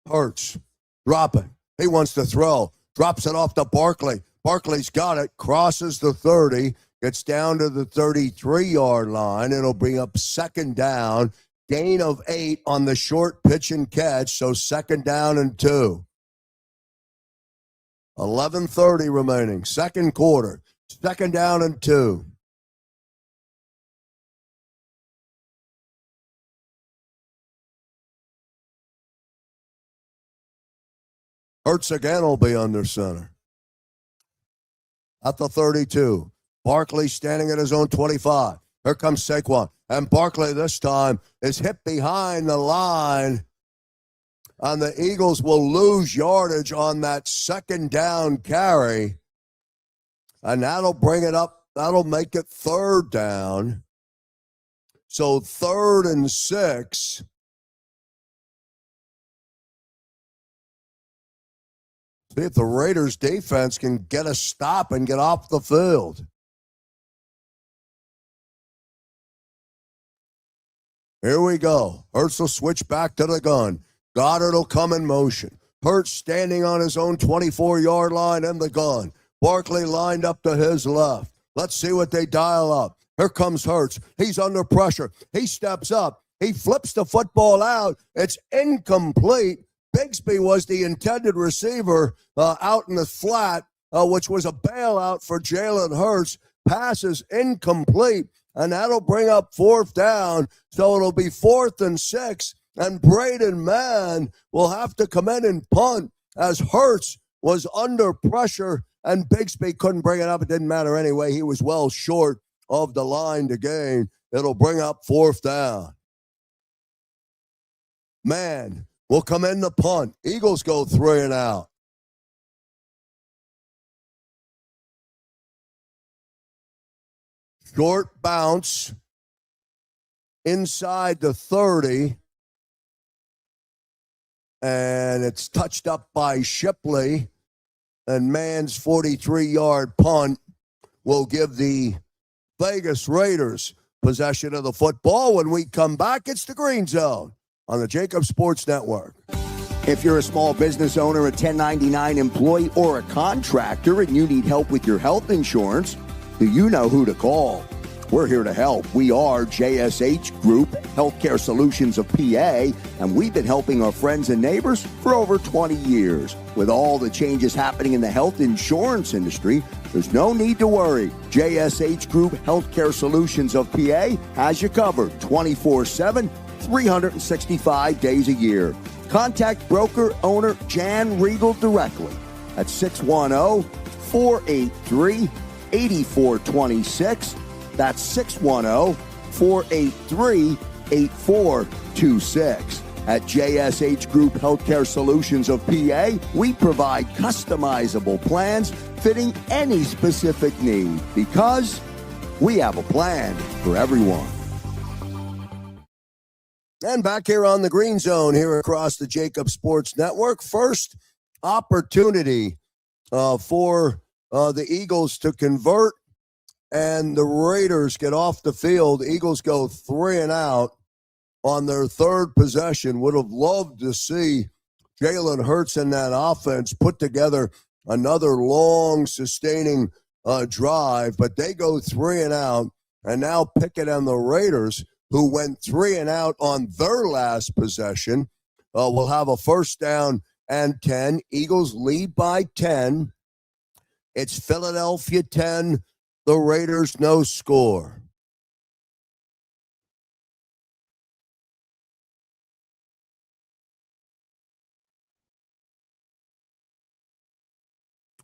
B: Hurts dropping. He wants to throw. Drops it off to Barkley. Barkley's got it. Crosses the 30. Gets down to the 33-yard line. It'll bring up second down. Gain of 8 on the short pitch and catch. So second down and 2. 11:30 remaining. Second quarter. Second down and 2. Hurts again will be under center. At the 32. Barkley standing at his own 25. Here comes Saquon. And Barkley this time is hit behind the line. And the Eagles will lose yardage on that second down carry. And that'll bring it up. That'll make it third down. So 3rd and 6. See if the Raiders defense can get a stop and get off the field. Here we go. Hurts will switch back to the gun. Goedert will come in motion. Hurts standing on his own 24-yard line and the gun. Barkley lined up to his left. Let's see what they dial up. Here comes Hurts. He's under pressure. He steps up. He flips the football out. It's incomplete. Bigsby was the intended receiver out in the flat, which was a bailout for Jalen Hurts. Passes incomplete, and that'll bring up 4th down. So it'll be 4th and 6, and Braden Mann will have to come in and punt as Hurts was under pressure, and Bigsby couldn't bring it up. It didn't matter anyway. He was well short of the line to gain. It'll bring up 4th down. Mann will come in the punt. Eagles go 3 and out. Short bounce inside the 30. And it's touched up by Shipley. And Mann's 43-yard punt will give the Vegas Raiders possession of the football. When we come back, it's the Green Zone on the JAKIB Sports Network.
D: If you're a small business owner, a 1099 employee, or a contractor and you need help with your health insurance, do you know who to call? We're here to help. We are JSH Group Healthcare Solutions of PA, and we've been helping our friends and neighbors for over 20 years. With all the changes happening in the health insurance industry, there's no need to worry. JSH Group Healthcare Solutions of PA has you covered 24/7, 365 days a year. Contact broker owner Jan Riegel directly at 610-483-8426. That's 610-483-8426. At JSH Group Healthcare Solutions of PA, we provide customizable plans fitting any specific need because we have a plan for everyone.
B: And back here on the Green Zone here across the JAKIB Sports Network. First opportunity for the Eagles to convert and the Raiders get off the field. Eagles go 3 and out on their third possession. Would have loved to see Jalen Hurts and that offense put together another long, sustaining drive, but they go 3 and out, and now Pickett and the Raiders, who went 3 and out on their last possession, will have a first down and 10. Eagles lead by 10. It's Philadelphia 10, the Raiders no score.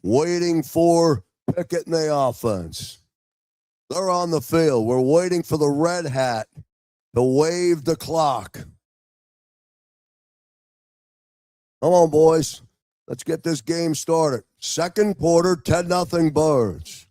B: Waiting for Pickett and the offense. They're on the field. We're waiting for the red hat to wave the clock. Come on, boys. Let's get this game started. Second quarter, 10-0 Birds.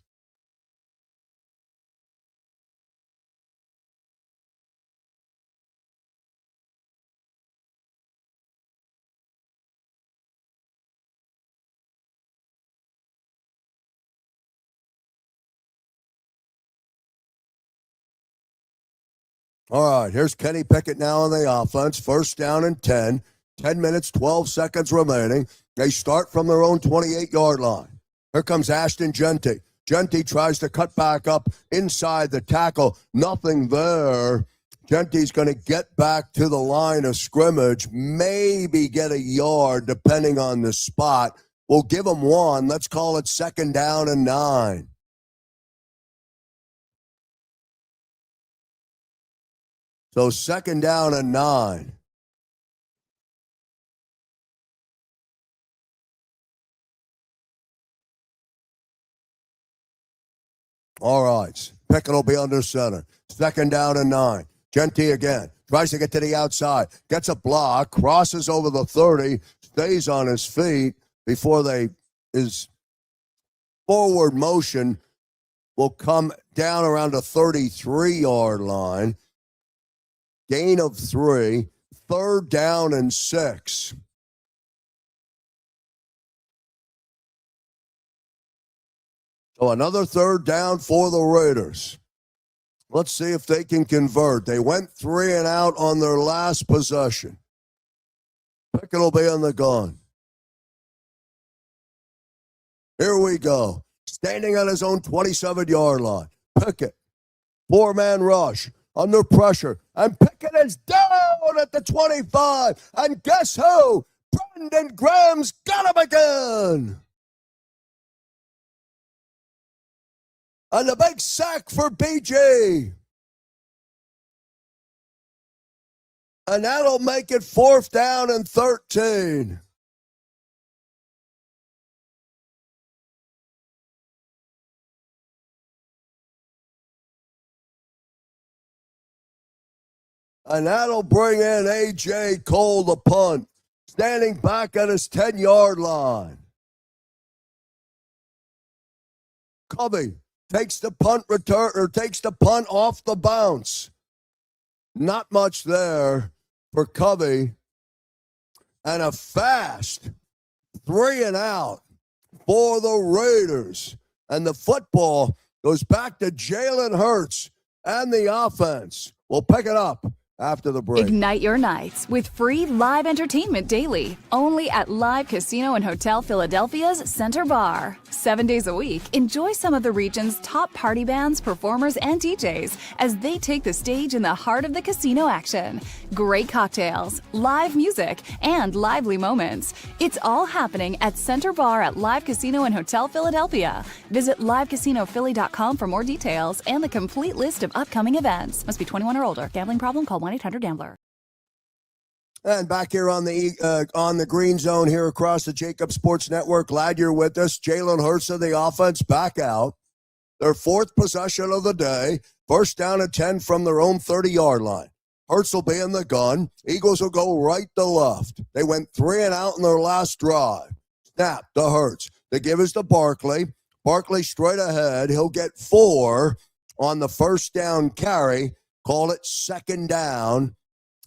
B: All right, here's Kenny Pickett now on the offense. First down and 10. 10 minutes, 12 seconds remaining. They start from their own 28-yard line. Here comes Ashton Genty. Genty tries to cut back up inside the tackle. Nothing there. Genty's going to get back to the line of scrimmage, maybe get a yard depending on the spot. We'll give him 1. Let's call it second down and 9. So second down and 9. All right. Pickett will be under center. Second down and 9. Genty again. Tries to get to the outside. Gets a block. Crosses over the 30. Stays on his feet before his forward motion will come down around the 33-yard line. Gain of 3, third down and 6. So another third down for the Raiders. Let's see if they can convert. They went 3 and out on their last possession. Pickett will be on the gun. Here we go. Standing on his own 27-yard line. Pickett, 4-man rush. Under pressure, and Pickett is down at the 25. And guess who? Brendan Graham's got him again. And the big sack for BG. And that'll make it 4th down and 13. And that'll bring in A.J. Cole, the punt, standing back at his 10-yard line. Covey takes the punt return, or takes the punt off the bounce. Not much there for Covey. And a fast 3 and out for the Raiders. And the football goes back to Jalen Hurts. and the offense. We'll pick it up after the break.
C: Ignite your nights with free live entertainment daily, only at Live Casino and Hotel Philadelphia's Center Bar. 7 days a week, enjoy some of the region's top party bands, performers, and DJs as they take the stage in the heart of the casino action. Great cocktails, live music, and lively moments. It's all happening at Center Bar at Live Casino and Hotel Philadelphia. Visit livecasinophilly.com for more details and the complete list of upcoming events. Must be 21 or older. Gambling problem? Call 1-800-GAMBLER.
B: And back here on the Green Zone here across the JAKIB Sports Network. Glad you're with us. Jalen Hurts of the offense back out. Their fourth possession of the day. First down and 10 from their own 30-yard line. Hurts will be in the gun. Eagles will go right to left. They went 3 and out in their last drive. Snap to Hurts. The give is to Barkley. Barkley straight ahead. He'll get 4 on the first down carry. Call it second down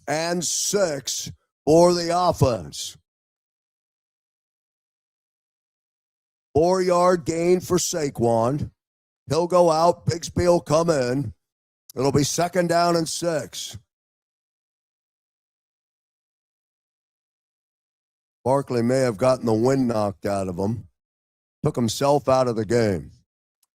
B: and 6 for the offense. 4-yard gain for Saquon. He'll go out. Bigsby will come in. It'll be second down and 6. Barkley may have gotten the wind knocked out of him. Took himself out of the game.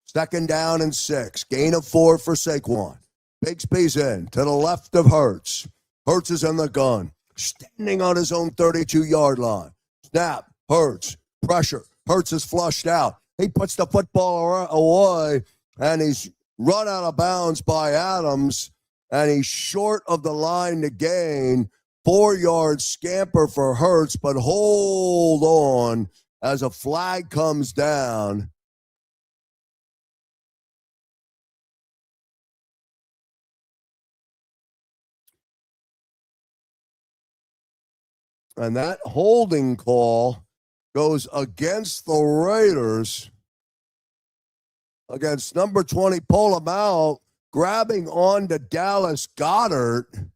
B: Second down and 6. Gain of 4 for Saquon. Bigsby's in to the left of Hurts. Hurts is in the gun, standing on his own 32-yard line. Snap, Hurts, pressure. Hurts is flushed out. He puts the football away, and he's run out of bounds by Adams, and he's short of the line to gain. 4-yard scamper for Hurts, but hold on as a flag comes down. And that holding call goes against the Raiders, against number 20, Polamalu, grabbing on to Dallas Goedert.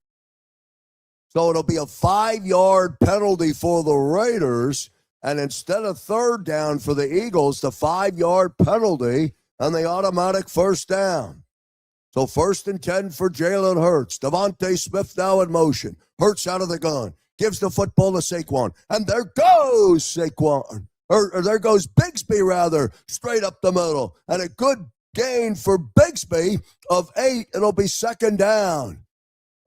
B: So it'll be a 5-yard penalty for the Raiders. And instead of third down for the Eagles, the 5-yard penalty and the automatic first down. So first and 10 for Jalen Hurts. Devontae Smith now in motion. Hurts out of the gun. Gives the football to Saquon. And there goes Saquon. Or there goes Bigsby, rather, straight up the middle. And a good gain for Bigsby of 8. It'll be second down.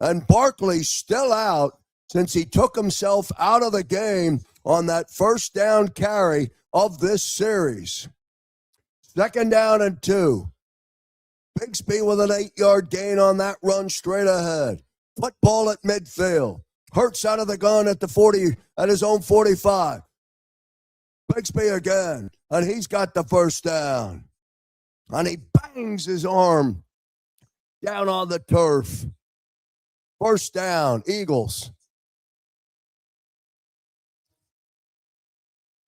B: And Barkley's still out since he took himself out of the game on that first down carry of this series. Second down and 2. Bigsby with an 8-yard gain on that run straight ahead. Football at midfield. Hurts out of the gun at the 40, at his own 45. Bigsby again, and he's got the first down. And he bangs his arm down on the turf. First down, Eagles.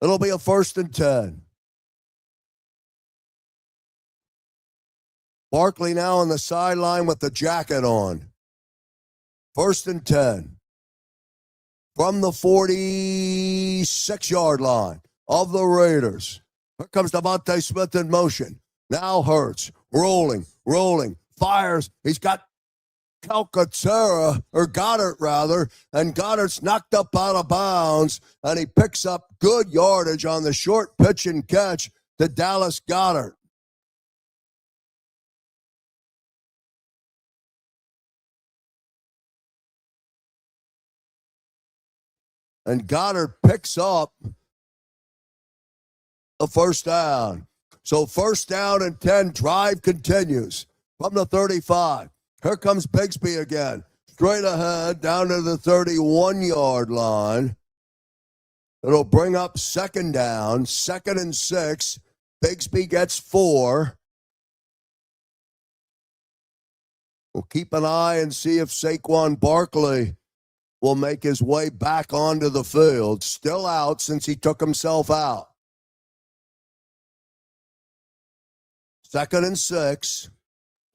B: It'll be a first and 10. Barkley now on the sideline with the jacket on. First and 10. From the 46-yard line of the Raiders. Here comes Devontae Smith in motion. Now Hurts, rolling, fires. He's got Goedert, and Goedert's knocked up out of bounds, and he picks up good yardage on the short pitch and catch to Dallas Goedert. And Goedert picks up the first down. So first down and 10, drive continues from the 35. Here comes Bigsby again. Straight ahead down to the 31-yard line. It'll bring up second down, second and 6. Bigsby gets 4. We'll keep an eye and see if Saquon Barkley will make his way back onto the field. Still out since he took himself out. Second and 6.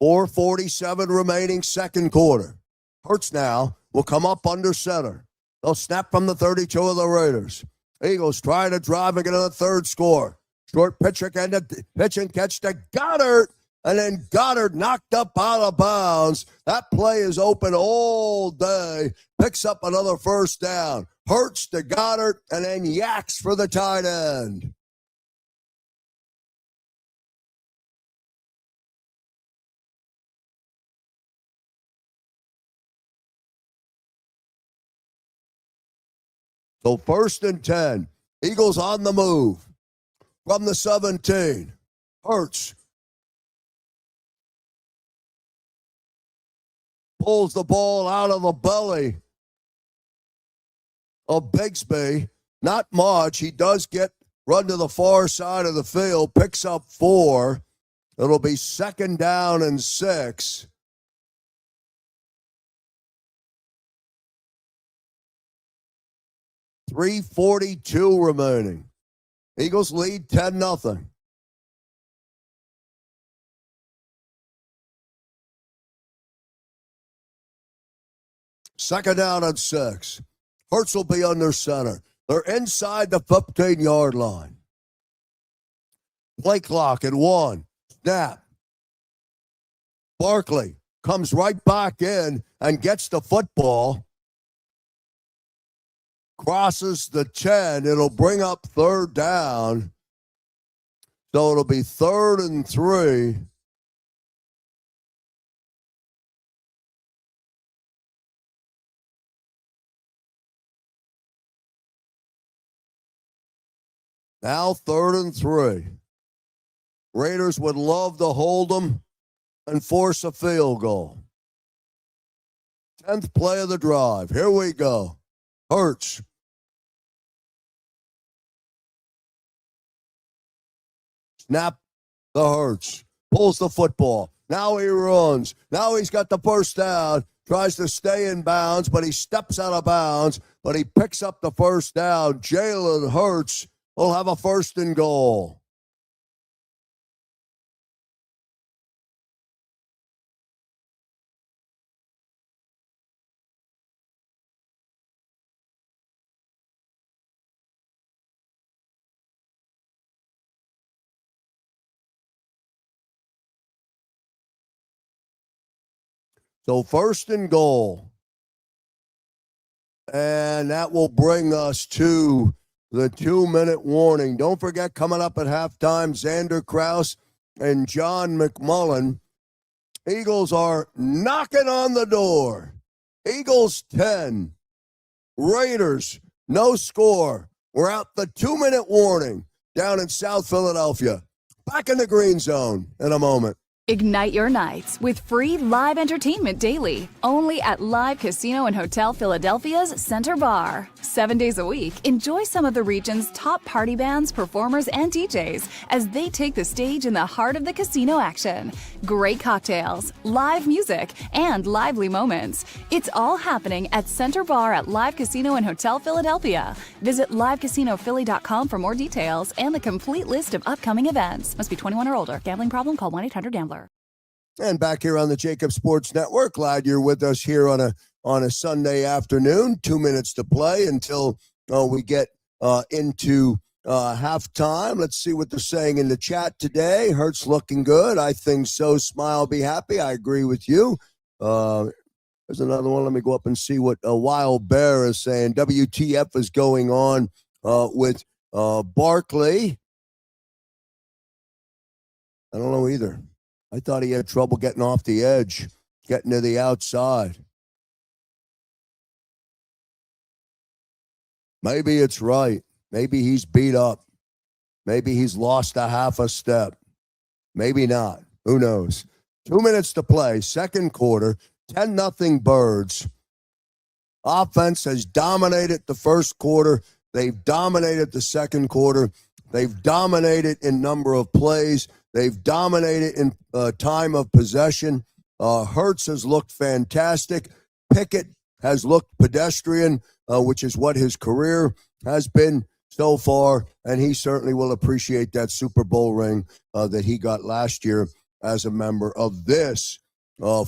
B: 4:47 remaining second quarter. Hurts now will come up under center. They'll snap from the 32 of the Raiders. Eagles try to drive and get a third score. Short pitch again to pitch and catch to Goedert. and then Goedert knocked up out of bounds. That play is open all day. Picks up another first down. Hurts to Goedert, and then yaks for the tight end. So 1st and 10. Eagles on the move. From the 17. Hurts. Pulls the ball out of the belly of Bigsby. Not much. He does run to the far side of the field. Picks up 4. It'll be 2nd down and 6. .342 remaining. Eagles lead 10-0. Second down and 6. Hurts will be under center. They're inside the 15-yard line. Play clock at 1. Snap. Barkley comes right back in and gets the football. Crosses the 10. It'll bring up 3rd down. So it'll be 3rd and 3. Now 3rd and 3. Raiders would love to hold them and force a field goal. 10th play of the drive. Here we go. Hurts. Snap the Hurts. Pulls the football. Now he runs. Now he's got the first down. Tries to stay in bounds, but he steps out of bounds. But he picks up the first down. Jalen Hurts will have a 1st and goal. So 1st and goal. And that will bring us to the 2-minute warning. Don't forget, coming up at halftime, Xander Krause and John McMullen. Eagles are knocking on the door. Eagles 10. Raiders, no score. We're out the 2-minute warning down in South Philadelphia. Back in the green zone in a moment.
C: Ignite your nights with free live entertainment daily, only at Live Casino and Hotel Philadelphia's Center Bar. 7 days a week, enjoy some of the region's top party bands, performers, and DJs as they take the stage in the heart of the casino action. Great cocktails, live music, and lively moments. It's all happening at Center Bar at Live Casino and Hotel Philadelphia. Visit livecasinophilly.com for more details and the complete list of upcoming events. Must be 21 or older. Gambling problem? Call 1-800-GAMBLER.
B: And back here on the JAKIB Sports Network, glad you're with us here on a Sunday afternoon. 2 minutes to play until we get into halftime. Let's see what they're saying in the chat today. Hurts looking good. I think so. Smile, be happy. I agree with you. There's another one. Let me go up and see what Wild Bear is saying. WTF is going on with Barkley. I don't know either. I thought he had trouble getting off the edge, getting to the outside. Maybe it's right. Maybe he's beat up. Maybe he's lost a half a step. Maybe not. Who knows? 2 minutes to play. Second quarter. 10-0 Birds. Offense has dominated the first quarter. They've dominated the second quarter. They've dominated in number of plays. They've dominated in time of possession. Hurts has looked fantastic. Pickett has looked pedestrian, which is what his career has been so far, and he certainly will appreciate that Super Bowl ring that he got last year as a member of this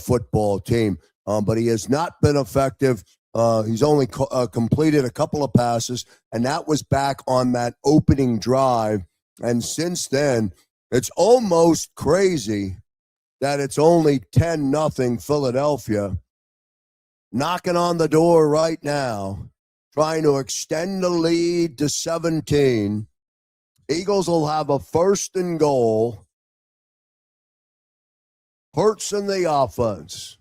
B: football team. But he has not been effective. He's only completed a couple of passes, and that was back on that opening drive. And since then, it's almost crazy that it's only 10-0 Philadelphia. Knocking on the door right now, trying to extend the lead to 17. Eagles will have a 1st and goal. Hurts in the offense.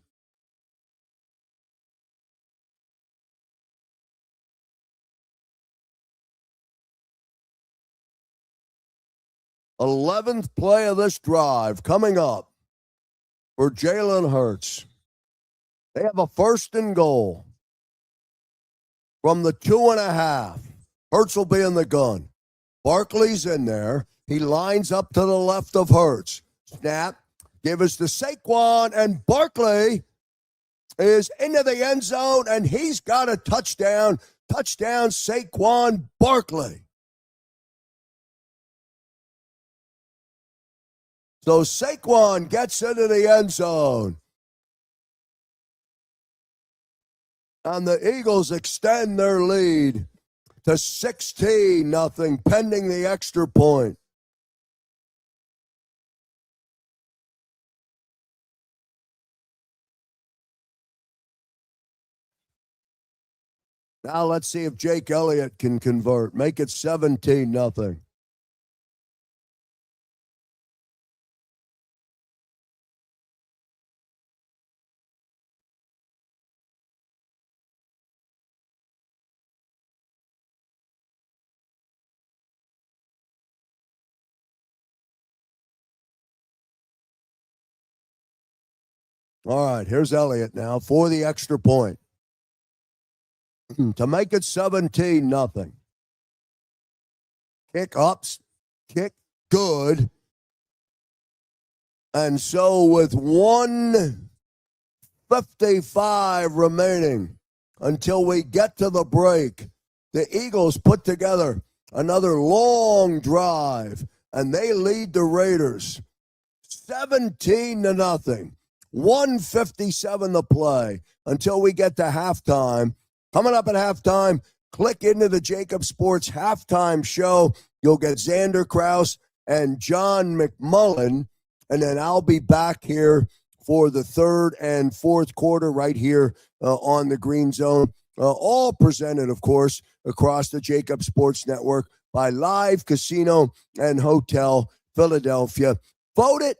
B: Eleventh play of this drive coming up for Jalen Hurts. They have a 1st and goal from the 2.5. Hurts will be in the gun. Barkley's in there. He lines up to the left of Hurts. Snap. Give us to Saquon, and Barkley is into the end zone, and he's got a touchdown. Touchdown, Saquon Barkley. So Saquon gets into the end zone. And the Eagles extend their lead to 16-0, pending the extra point. Now let's see if Jake Elliott can convert. Make it 17-0. All right, here's Elliott now for the extra point. To make it 17-0. Kick ups, kick good. And so with 1:55 remaining until we get to the break, the Eagles put together another long drive, and they lead the Raiders 17-0. 1:57 to play until we get to halftime. Coming up at halftime, click into the JAKIB Sports halftime show. You'll get Xander Krause and John McMullen, and then I'll be back here for the 3rd and 4th quarter right here on the GreenZone. All presented, of course, across the JAKIB Sports Network by Live Casino and Hotel Philadelphia. Voted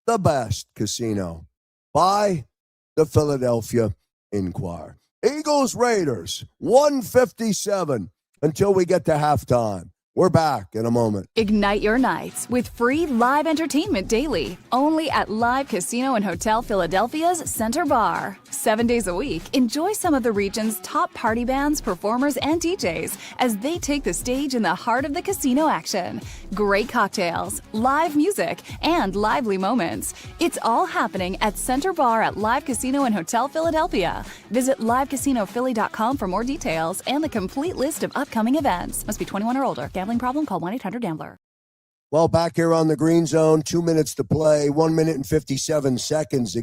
B: the best casino by the Philadelphia Inquirer. Eagles Raiders 1:57 until we get to halftime. We're back in a moment.
C: Ignite your nights with free live entertainment daily, only at Live Casino and Hotel Philadelphia's Center Bar. 7 days a week, enjoy some of the region's top party bands, performers, and DJs as they take the stage in the heart of the casino action. Great cocktails, live music, and lively moments. It's all happening at Center Bar at Live Casino and Hotel Philadelphia. Visit livecasinophilly.com for more details and the complete list of upcoming events. Must be 21 or older. Gambling problem? Call 1-800-GAMBLER.
B: Well, back here on the Green Zone, 2 minutes to play, 1 minute and 57 seconds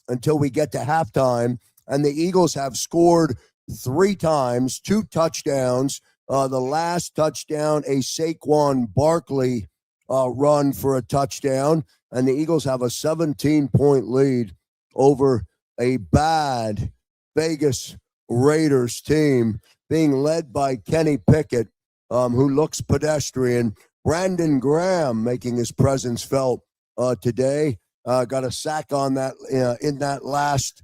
B: until we get to halftime. And the Eagles have scored 3 times, 2 touchdowns. The last touchdown, a Saquon Barkley run for a touchdown. And the Eagles have a 17-point lead over a bad Vegas Raiders team being led by Kenny Pickett, who looks pedestrian. Brandon Graham making his presence felt today. Got a sack on that in that last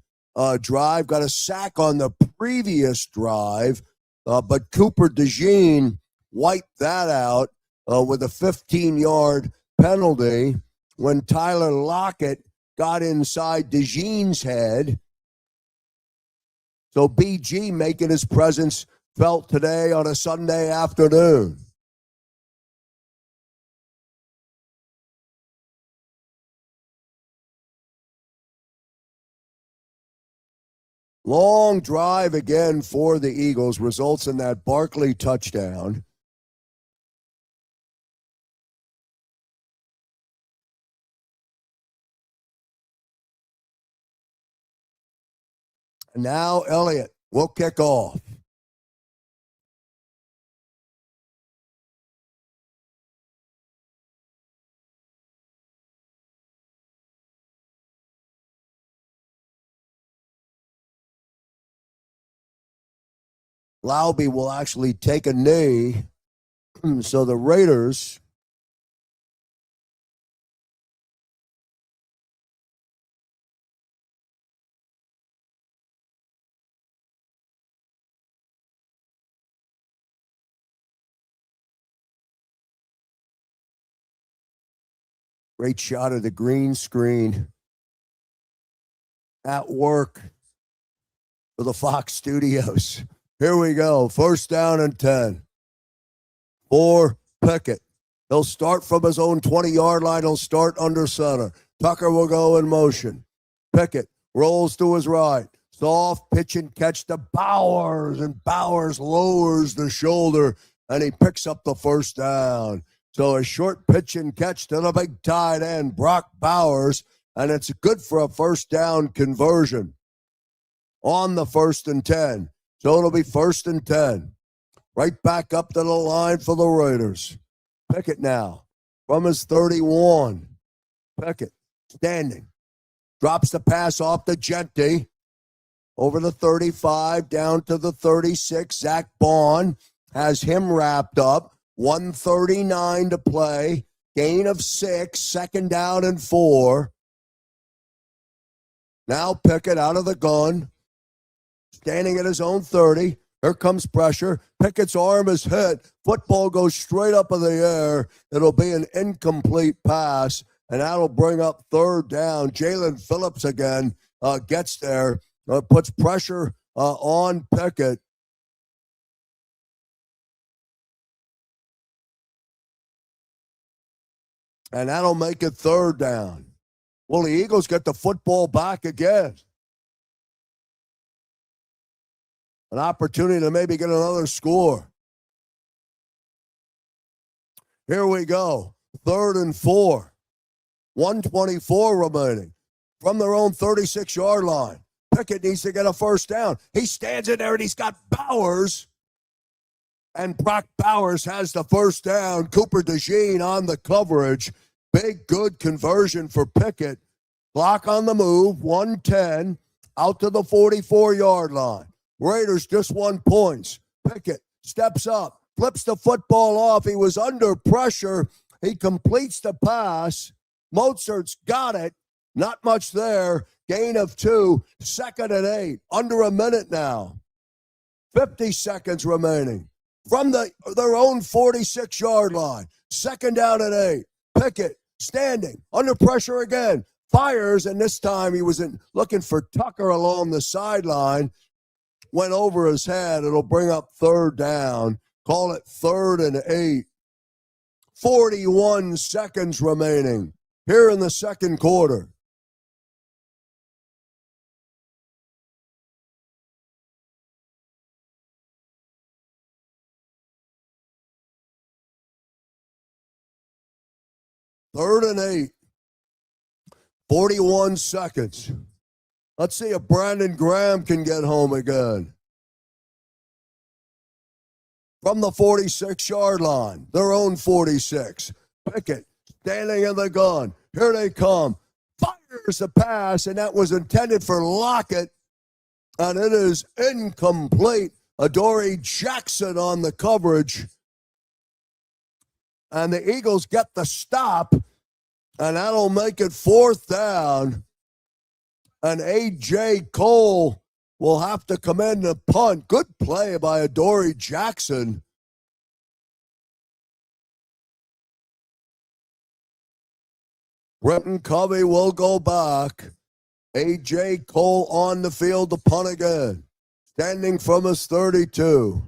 B: drive. Got a sack on the previous drive, but Cooper DeJean wiped that out with a 15-yard penalty when Tyler Lockett got inside DeJean's head. So BG making his presence felt today on a Sunday afternoon. Long drive again for the Eagles results in that Barkley touchdown. And now Elliott will kick off. Laube will actually take a knee. So the Raiders great shot of the green screen at work for the Fox Studios. Here we go. First down and 10 for Pickett. He'll start from his own 20-yard line. He'll start under center. Tucker will go in motion. Pickett rolls to his right. Soft pitch and catch to Bowers, and Bowers lowers the shoulder, and he picks up the first down. So a short pitch and catch to the big tight end, Brock Bowers, and it's good for a first down conversion on the 1st and 10. So it'll be 1st and 10. Right back up to the line for the Raiders. Pickett now from his 31. Pickett standing. Drops the pass off to Genti. Over the 35, down to the 36. Zach Bond has him wrapped up. 1:39 to play. Gain of 6. 2nd down and 4. Now Pickett out of the gun. Standing at his own 30. Here comes pressure. Pickett's arm is hit. Football goes straight up in the air. It'll be an incomplete pass, and that'll bring up 3rd down. Jalen Phillips again gets there, puts pressure on Pickett. And that'll make it 3rd down. Well, the Eagles get the football back again. An opportunity to maybe get another score. Here we go. 3rd and 4. 1:24 remaining. From their own 36-yard line. Pickett needs to get a first down. He stands in there and he's got Bowers. And Brock Bowers has the first down. Cooper DeJean on the coverage. Big, good conversion for Pickett. Clock on the move. 1:10. Out to the 44-yard line. Raiders just 1 point. Pickett steps up, flips the football off. He was under pressure. He completes the pass. Mozart's got it. Not much there. Gain of 2. 2nd and 8. Under a minute now. 50 seconds remaining. From their own 46-yard line. 2nd down and 8. Pickett standing. Under pressure again. Fires, and this time he was looking for Tucker along the sideline. Went over his head. It'll bring up 3rd down. Call it 3rd and 8. 41 seconds remaining here in the 2nd quarter. Third and 8. 41 seconds. Let's see if Brandon Graham can get home again. From the 46-yard line, their own 46. Pickett standing in the gun. Here they come. Fires the pass, and that was intended for Lockett, and it is incomplete. Adoree Jackson on the coverage. And the Eagles get the stop, and that'll make it 4th down. And A.J. Cole will have to come in to punt. Good play by Adoree Jackson. Brenton Covey will go back. A.J. Cole on the field to punt again. Standing from his 32.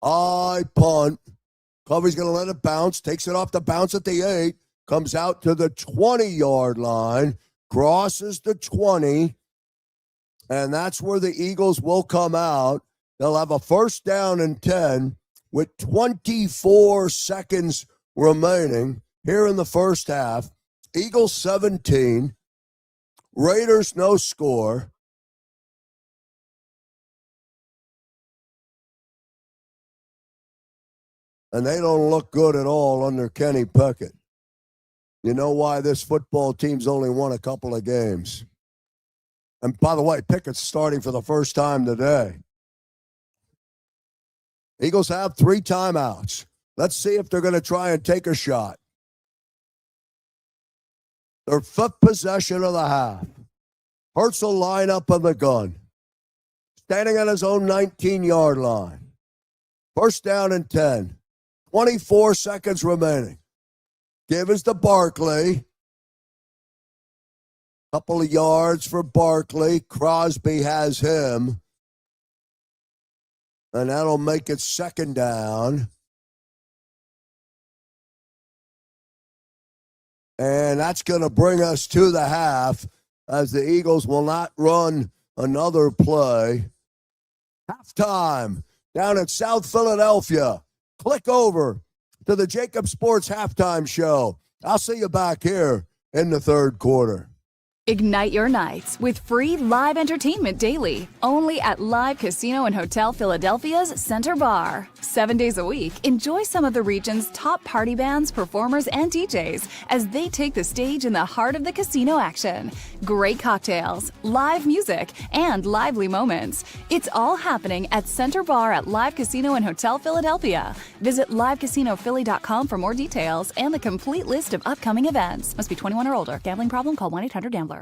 B: I punt. Covey's going to let it bounce. Takes it off the bounce at the 8. Comes out to the 20-yard line. Crosses the 20. And that's where the Eagles will come out. They'll have a first down and 10 with 24 seconds remaining here in the first half. Eagles 17. Raiders no score. And they don't look good at all under Kenny Pickett. You know why this football team's only won a couple of games. And by the way, Pickett's starting for the first time today. Eagles have 3 timeouts. Let's see if they're going to try and take a shot. Their 5th possession of the half. Hurts will line up in the gun. Standing on his own 19-yard line. First down and 10. 24 seconds remaining. Give us to Barkley. Couple of yards for Barkley. Crosby has him. And that'll make it second down. And that's going to bring us to the half as the Eagles will not run another play. Halftime down at South Philadelphia. Click over to the JAKIB Sports halftime show. I'll see you back here in the third quarter.
C: Ignite your nights with free live entertainment daily, only at Live Casino and Hotel Philadelphia's Center Bar. 7 days a week, enjoy some of the region's top party bands, performers, and DJs as they take the stage in the heart of the casino action. Great cocktails, live music, and lively moments. It's all happening at Center Bar at Live Casino and Hotel Philadelphia. Visit livecasinophilly.com for more details and the complete list of upcoming events. Must be 21 or older. Gambling problem? Call 1-800-GAMBLER.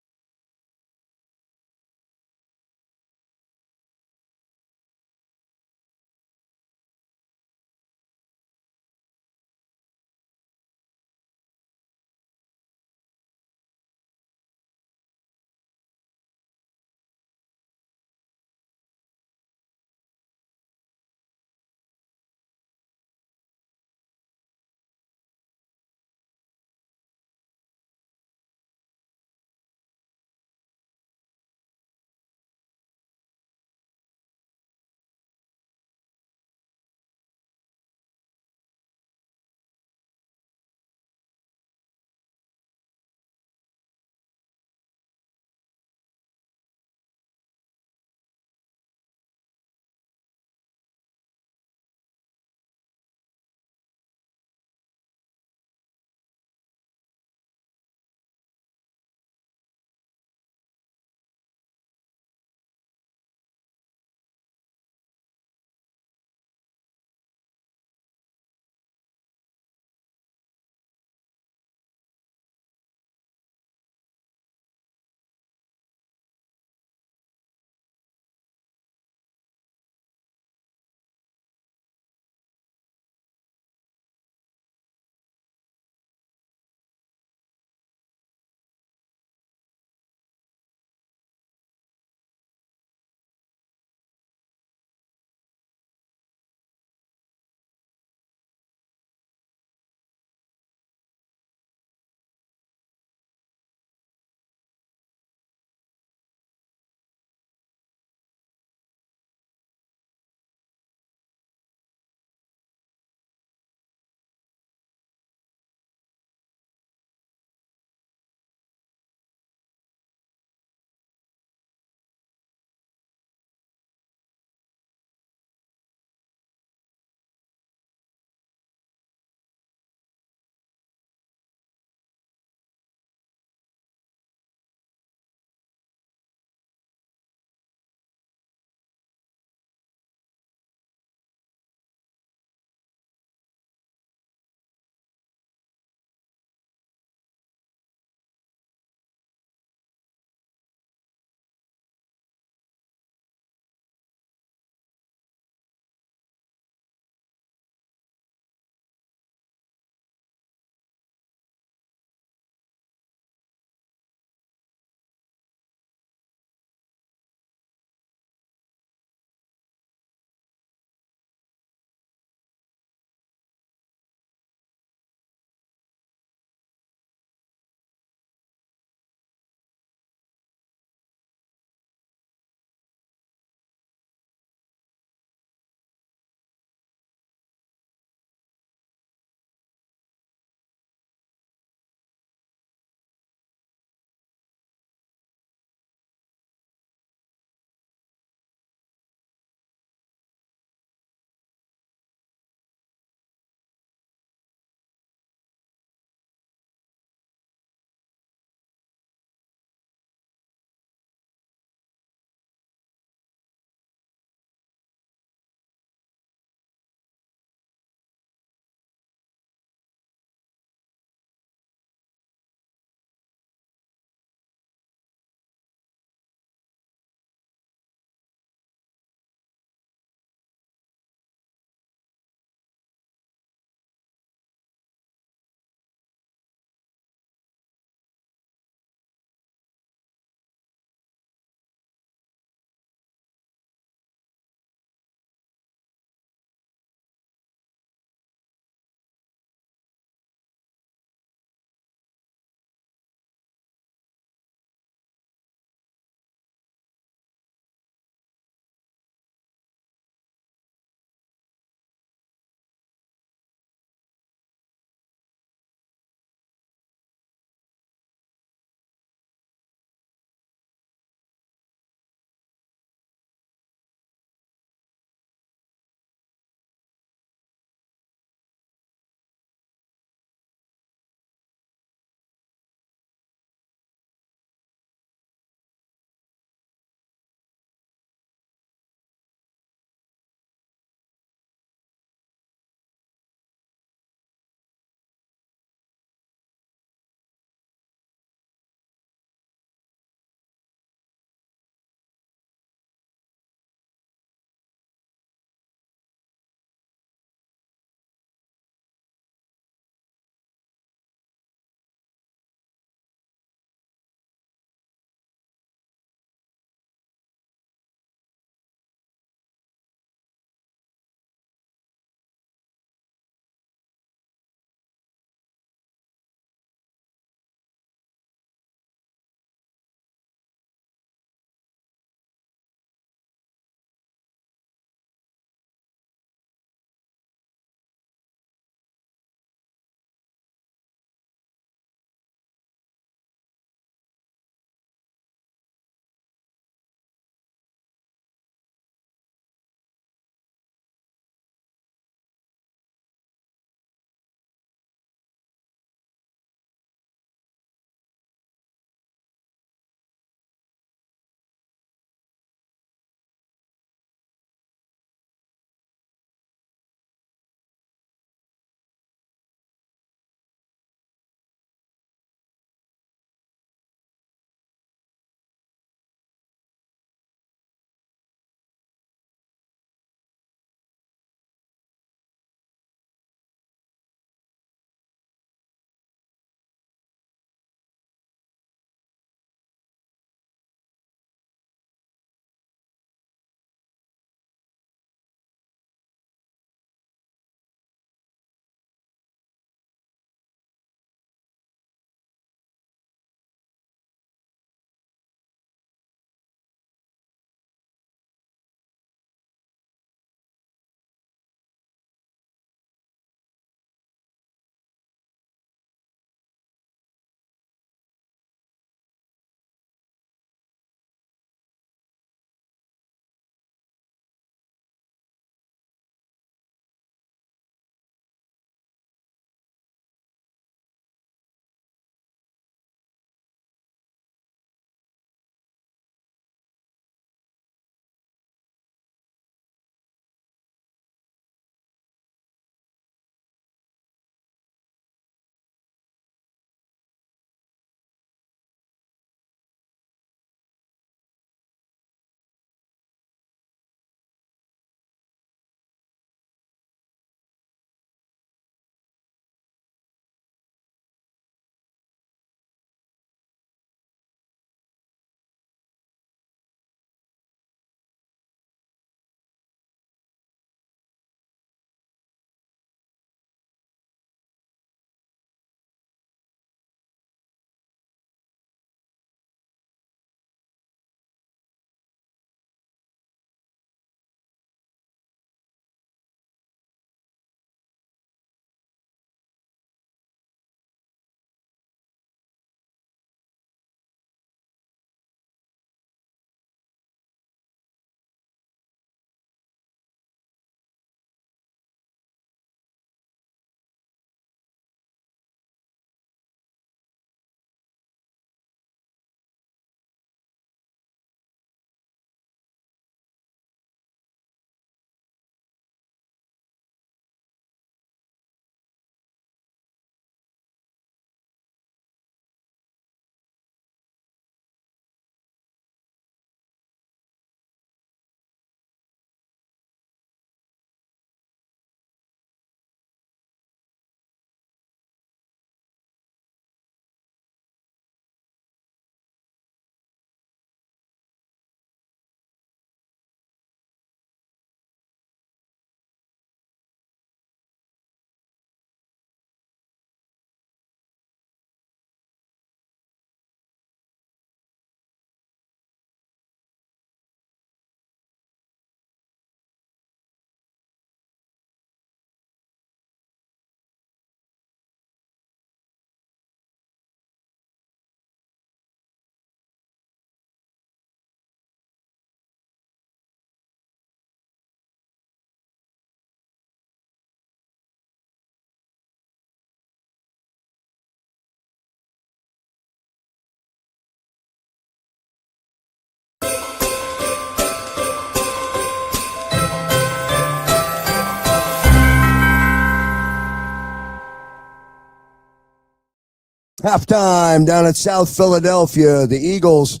B: Halftime down at South Philadelphia, the Eagles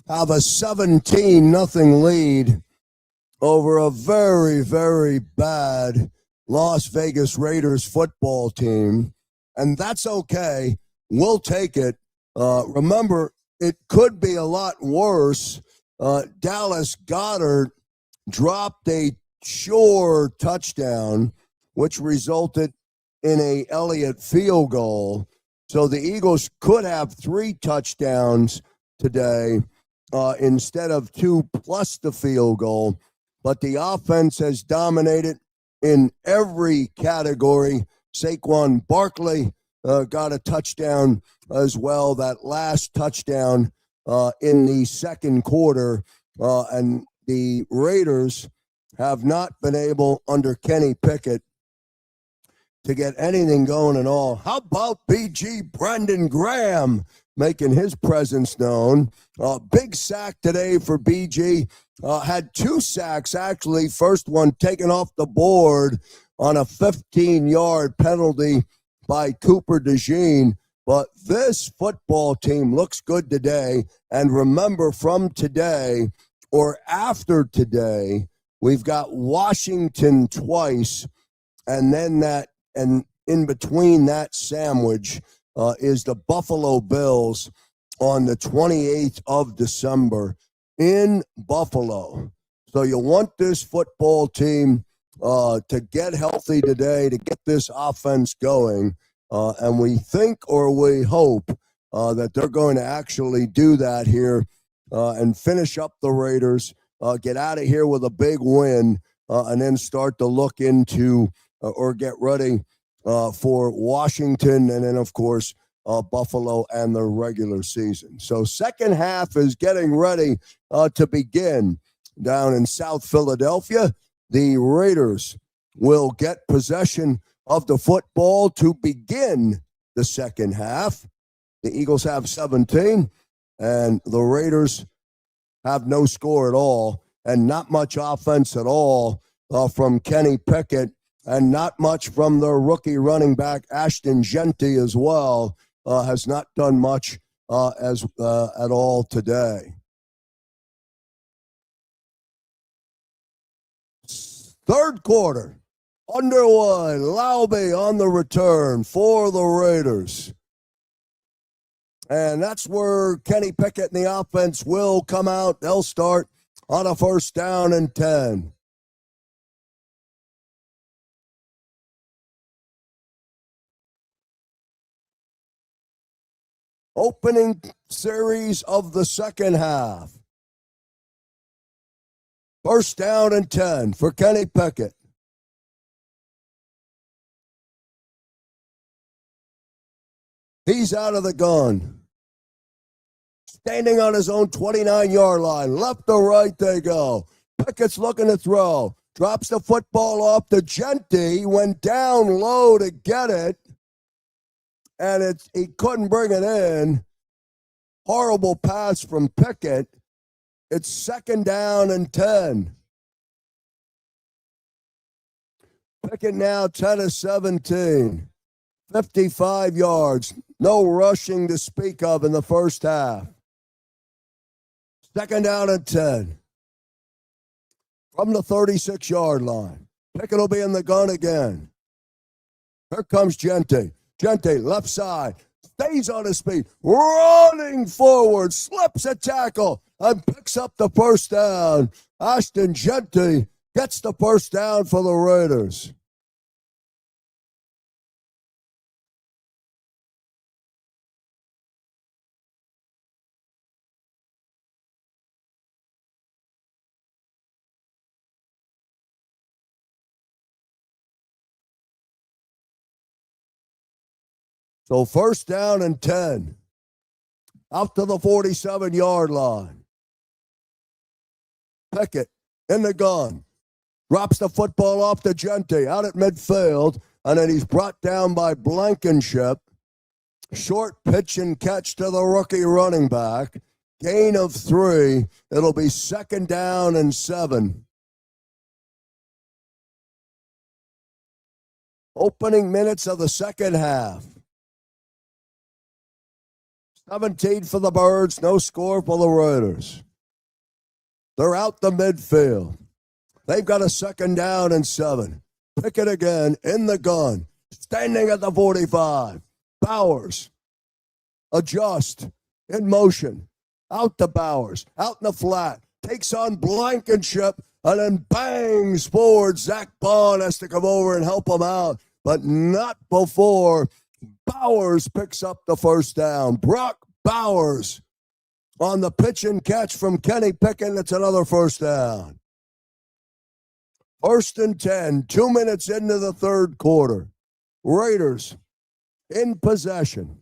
B: have a 17-0 lead over a very, very bad Las Vegas Raiders football team. And that's okay. We'll take it. Remember, it could be a lot worse. Dallas Goedert dropped a sure touchdown, which resulted in a Elliott field goal. So the Eagles could have 3 touchdowns today instead of 2 plus the field goal. But the offense has dominated in every category. Saquon Barkley got a touchdown as well, that last touchdown in the second quarter. And the Raiders have not been able, under Kenny Pickett, to get anything going at all. How about BG Brendan Graham making his presence known? Big sack today for BG. Had 2 sacks, actually. First one taken off the board on a 15-yard penalty by Cooper DeJean. But this football team looks good today. And remember, from today or after today, we've got Washington twice, and then and in between that sandwich is the Buffalo Bills on the 28th of December in Buffalo. So you want this football team to get healthy today, to get this offense going. And we think, or we hope, that they're going to actually do that here and finish up the Raiders, get out of here with a big win, and then start to look into or get ready for Washington, and then, of course, Buffalo and the regular season. So second half is getting ready to begin down in South Philadelphia. The Raiders will get possession of the football to begin the second half. The Eagles have 17, and the Raiders have no score at all, and not much offense at all from Kenny Pickett, and not much from their rookie running back, Ashton Jeanty, as well. Has not done much at all today. Third quarter underway. Laube on the return for the Raiders. And that's where Kenny Pickett and the offense will come out. They'll start on a 1st down and 10. Opening series of the second half. 1st down and 10 for Kenny Pickett. He's out of the gun. Standing on his own 29-yard line. Left to right they go. Pickett's looking to throw. Drops the football off to Jeanty. Went down low to get it. And he couldn't bring it in. Horrible pass from Pickett. It's 2nd down and 10. Pickett now 10 of 17. 55 yards. No rushing to speak of in the first half. 2nd down and 10. From the 36-yard line. Pickett will be in the gun again. Here comes Jeanty. Jeanty, left side, stays on his feet, running forward, slips a tackle, and picks up the 1st down. Ashton Jeanty gets the 1st down for the Raiders. So 1st down and 10. Out to the 47-yard line. Pickett in the gun. Drops the football off to Jeanty out at midfield. And then he's brought down by Blankenship. Short pitch and catch to the rookie running back. Gain of 3. It'll be 2nd down and 7. Opening minutes of the second half. 17 for the Birds, no score for the Raiders. They're out the midfield. They've got a 2nd down and 7. Pick it again in the gun. Standing at the 45. Bowers. Adjust. In motion. Out to Bowers. Out in the flat. Takes on Blankenship and then bangs forward. Zach Bond has to come over and help him out, but not before Bowers picks up the 1st down. Brock Bowers on the pitch and catch from Kenny Pickett. It's another 1st down. 1st and 10, 2 minutes into the 3rd quarter. Raiders in possession.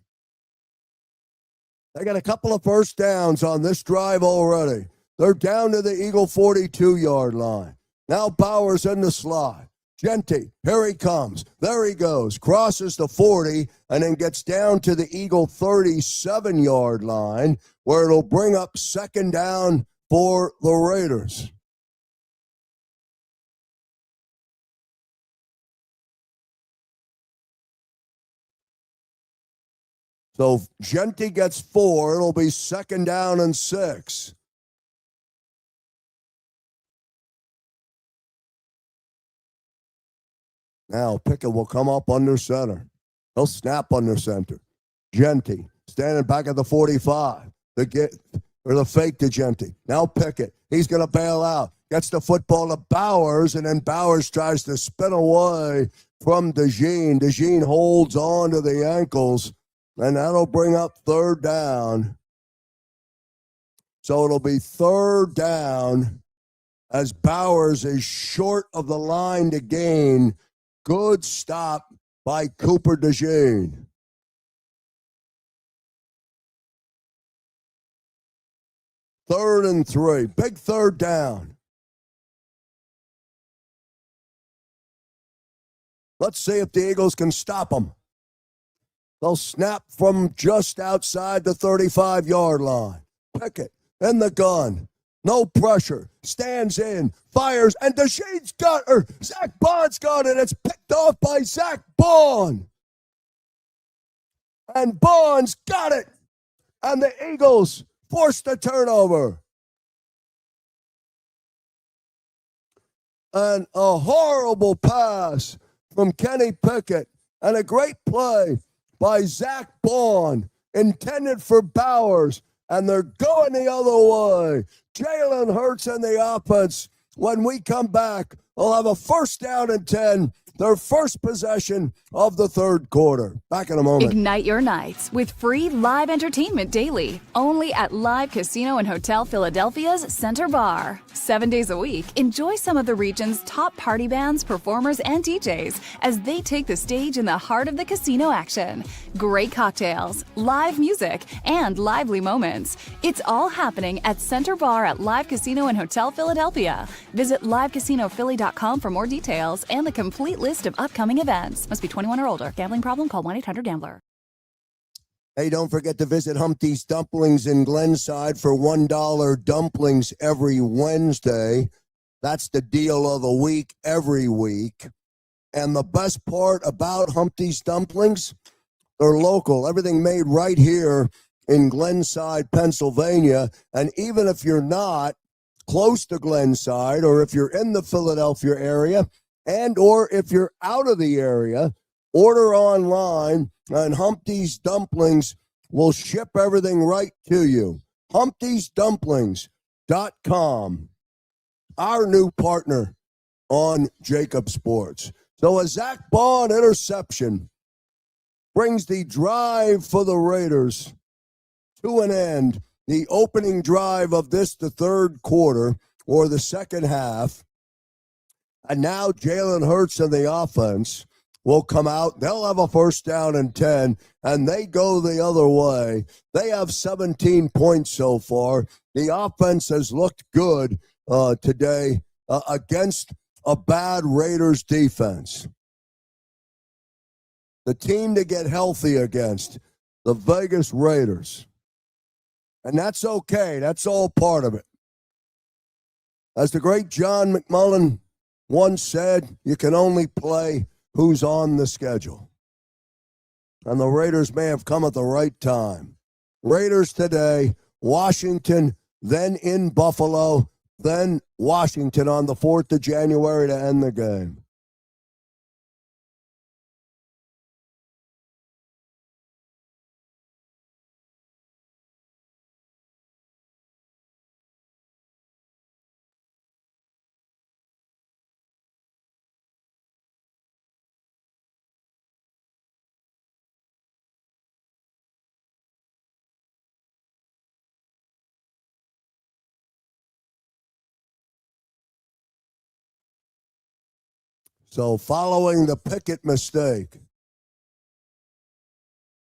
B: They got a couple of 1st downs on this drive already. They're down to the Eagle 42-yard line. Now Bowers in the slot. Genty, here he comes. There he goes. Crosses the 40 and then gets down to the Eagle 37-yard line where it'll bring up 2nd down for the Raiders. So Genty gets 4. It'll be 2nd down and 6. Now Pickett will come up under center. He'll snap under center. Genty standing back at the 45. The fake to Genty. Now Pickett. He's going to bail out. Gets the football to Bowers, and then Bowers tries to spin away from DeJean. DeJean holds on to the ankles, and that'll bring up 3rd down. So it'll be 3rd down as Bowers is short of the line to gain. Good stop by Cooper DeJean. Third and 3. Big 3rd down. Let's see if the Eagles can stop them. They'll snap from just outside the 35-yard line. Pickett in the gun. No pressure. Stands in. Fires. And DeJean's got her. Zach Bond's got it. It's picked off by Zach Bond. And Bond's got it. And the Eagles forced the turnover. And a horrible pass from Kenny Pickett. And a great play by Zach Bond, intended for Bowers, and they're going the other way. Jalen Hurts in the offense. When we come back, they'll have a 1st down and 10, their first possession of the 3rd quarter. Back in a moment.
C: Ignite your nights with free live entertainment daily, only at Live Casino and Hotel Philadelphia's Center Bar. 7 days a week, enjoy some of the region's top party bands, performers, and DJs as they take the stage in the heart of the casino action. Great cocktails, live music, and lively moments. It's all happening at Center Bar at Live Casino and Hotel Philadelphia. Visit livecasinophilly.com for more details and the complete list of upcoming events. Must be 21 or older. Gambling problem? Call 1-800-GAMBLER.
B: Hey, don't forget to visit Humpty's Dumplings in Glenside for $1 dumplings every Wednesday. That's the deal of the week every week. And the best part about Humpty's Dumplings, they're local. Everything made right here in Glenside, Pennsylvania. And even if you're not close to Glenside, or if you're in the Philadelphia area, and or if you're out of the area, order online, and Humpty's Dumplings will ship everything right to you. Humpty'sDumplings.com, our new partner on JAKIB Sports. So a Zach Bond interception brings the drive for the Raiders to an end. The opening drive of the 3rd quarter, or the second half. And now Jalen Hurts and the offense will come out. They'll have a 1st down and 10, and they go the other way. They have 17 points so far. The offense has looked good today against a bad Raiders defense. The team to get healthy against, the Vegas Raiders. And that's okay. That's all part of it. As the great John McMullen once said, you can only play who's on the schedule. And the Raiders may have come at the right time. Raiders today, Washington, then in Buffalo, then Washington on the 4th of January to end the game. So following the Pickett mistake,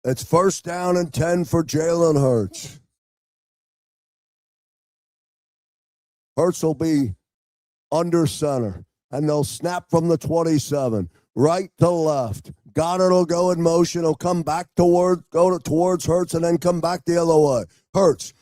B: it's 1st down and 10 for Jalen Hurts. Hurts will be under center, and they'll snap from the 27, right to left. Goedert will go in motion. He'll come back towards Hurts, and then come back the other way. Hurts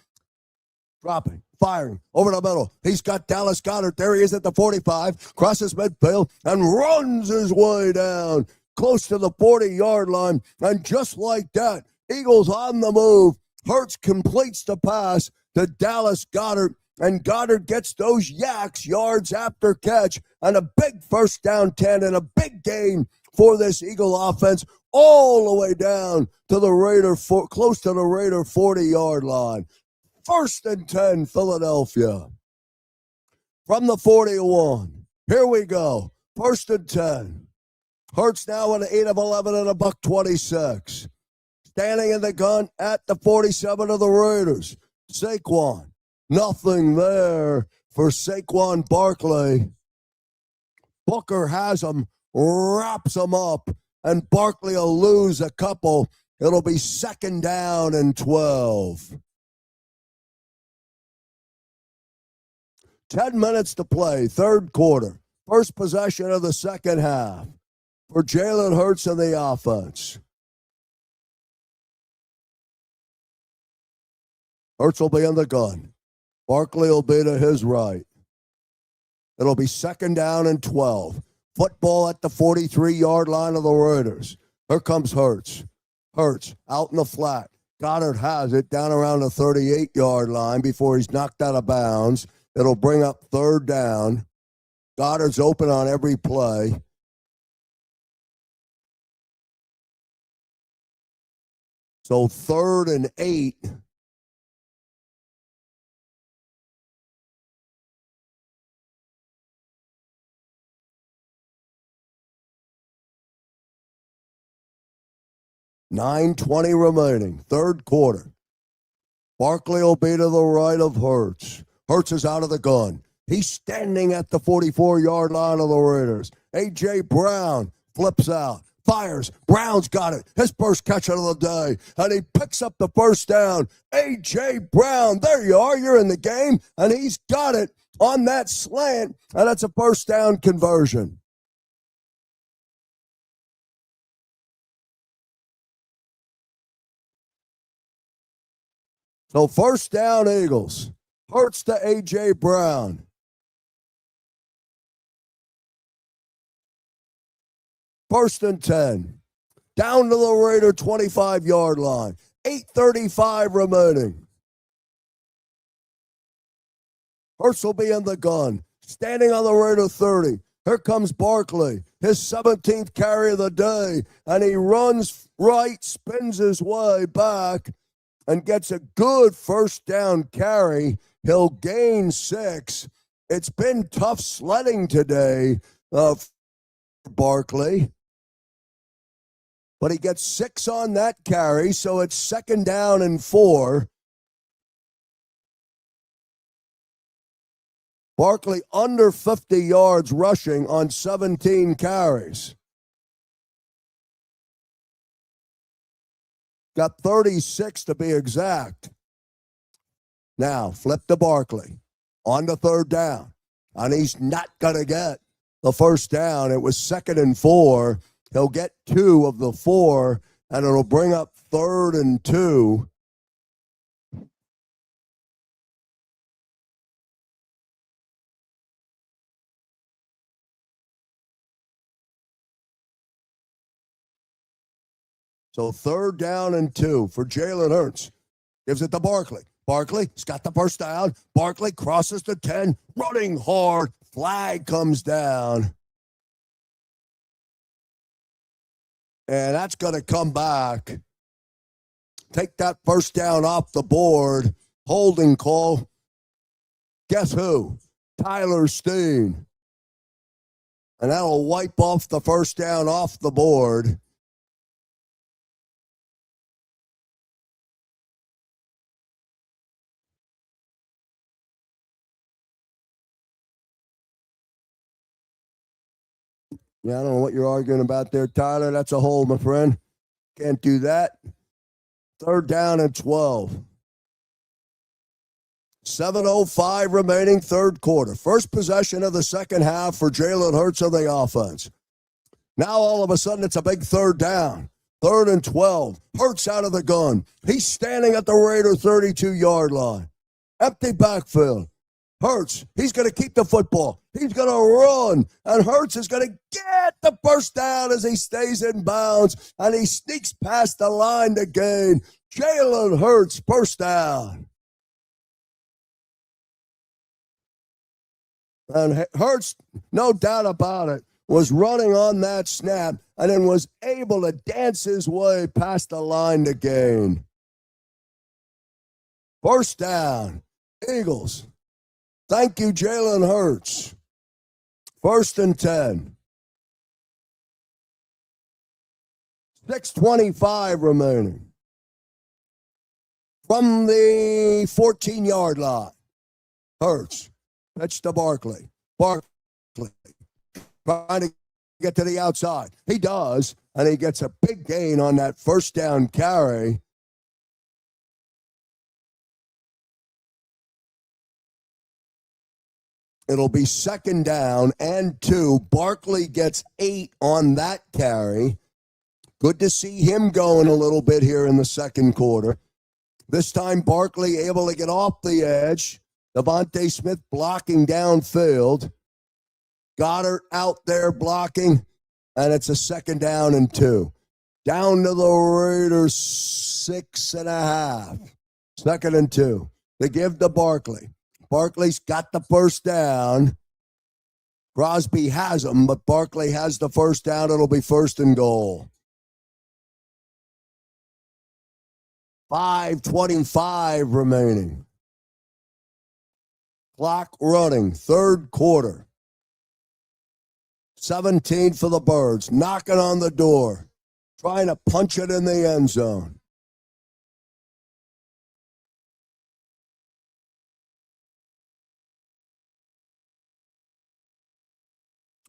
B: dropping, firing, over the middle. He's got Dallas Goedert. There he is at the 45, crosses midfield, and runs his way down close to the 40-yard line. And just like that, Eagles on the move. Hurts completes the pass to Dallas Goedert, and Goedert gets those yards after catch, and a big 1st down 10 and a big gain for this Eagle offense all the way down to the close to the Raider 40-yard line. 1st and 10, Philadelphia. From the 41. Here we go. 1st and 10. Hurts now at 8 of 11 and a $126. Standing in the gun at the 47 of the Raiders. Saquon. Nothing there for Saquon Barkley. Booker has him, wraps him up, and Barkley will lose a couple. It'll be 2nd down and 12. 10 minutes to play, 3rd quarter. First possession of the 2nd half for Jalen Hurts and the offense. Hurts will be in the gun. Barkley will be to his right. It'll be 2nd down and 12. Football at the 43-yard line of the Raiders. Here comes Hurts. Hurts out in the flat. Goedert has it down around the 38-yard line before he's knocked out of bounds. It'll bring up 3rd down. Goddard's open on every play. So 3rd and 8. $9:20 remaining, 3rd quarter. Barkley will be to the right of Hurts. Hurts is out of the gun. He's standing at the 44-yard line of the Raiders. A.J. Brown flips out, fires. Brown's got it. His first catch of the day. And he picks up the 1st down. A.J. Brown, there you are. You're in the game. And he's got it on that slant. And that's a 1st down conversion. So 1st down, Eagles. Hurts to A.J. Brown. First and 10. Down to the Raider 25-yard line. 8:35 remaining. Hurts will be in the gun. Standing on the Raider 30. Here comes Barkley. His 17th carry of the day. And he runs right, spins his way back, and gets a good 1st down carry. He'll gain 6. It's been tough sledding today for Barkley. But he gets 6 on that carry, so it's 2nd down and 4. Barkley under 50 yards rushing on 17 carries. Got 36 to be exact. Now, flip to Barkley on the 3rd down. And he's not going to get the 1st down. It was 2nd and 4. He'll get 2 of the 4, and it'll bring up 3rd and 2. So 3rd down and 2 for Jalen Hurts. Gives it to Barkley. Barkley's got the first down. Barkley crosses the 10, running hard. Flag comes down. And that's going to come back. Take that first down off the board. Holding call. Guess who? Tyler Steen. And that'll wipe off the first down off the board. Yeah, I don't know what you're arguing about there, Tyler. That's a hold, my friend. Can't do that. 3rd down and 12. 7:05 remaining, 3rd quarter. First possession of the second half for Jalen Hurts of the offense. Now all of a sudden it's a big 3rd down. 3rd and 12. Hurts out of the gun. He's standing at the Raider 32-yard line. Empty backfield. Hurts, he's going to keep the football. He's going to run, and Hurts is going to get the first down as he stays in bounds, and he sneaks past the line to gain. Jalen Hurts, first down. And Hurts, no doubt about it, was running on that snap and then was able to dance his way past the line to gain. First down, Eagles. Thank you, Jalen Hurts. 1st and 10. 6:25 remaining. From the 14-yard line, Hurts. Pitch to Barkley. Barkley trying to get to the outside. He does, and he gets a big gain on that first down carry. It'll be 2nd down and 2. Barkley gets 8 on that carry. Good to see him going a little bit here in the 2nd quarter. This time, Barkley able to get off the edge. Devontae Smith blocking downfield. Goedert out there blocking, and it's a 2nd down and 2. Down to the Raiders, 6.5. 2nd and 2. They give to Barkley. Barkley's got the first down. Crosby has him, but Barkley has the first down. It'll be 1st and goal. 5:25 remaining. Clock running, 3rd quarter. 17 for the Birds, knocking on the door, trying to punch it in the end zone.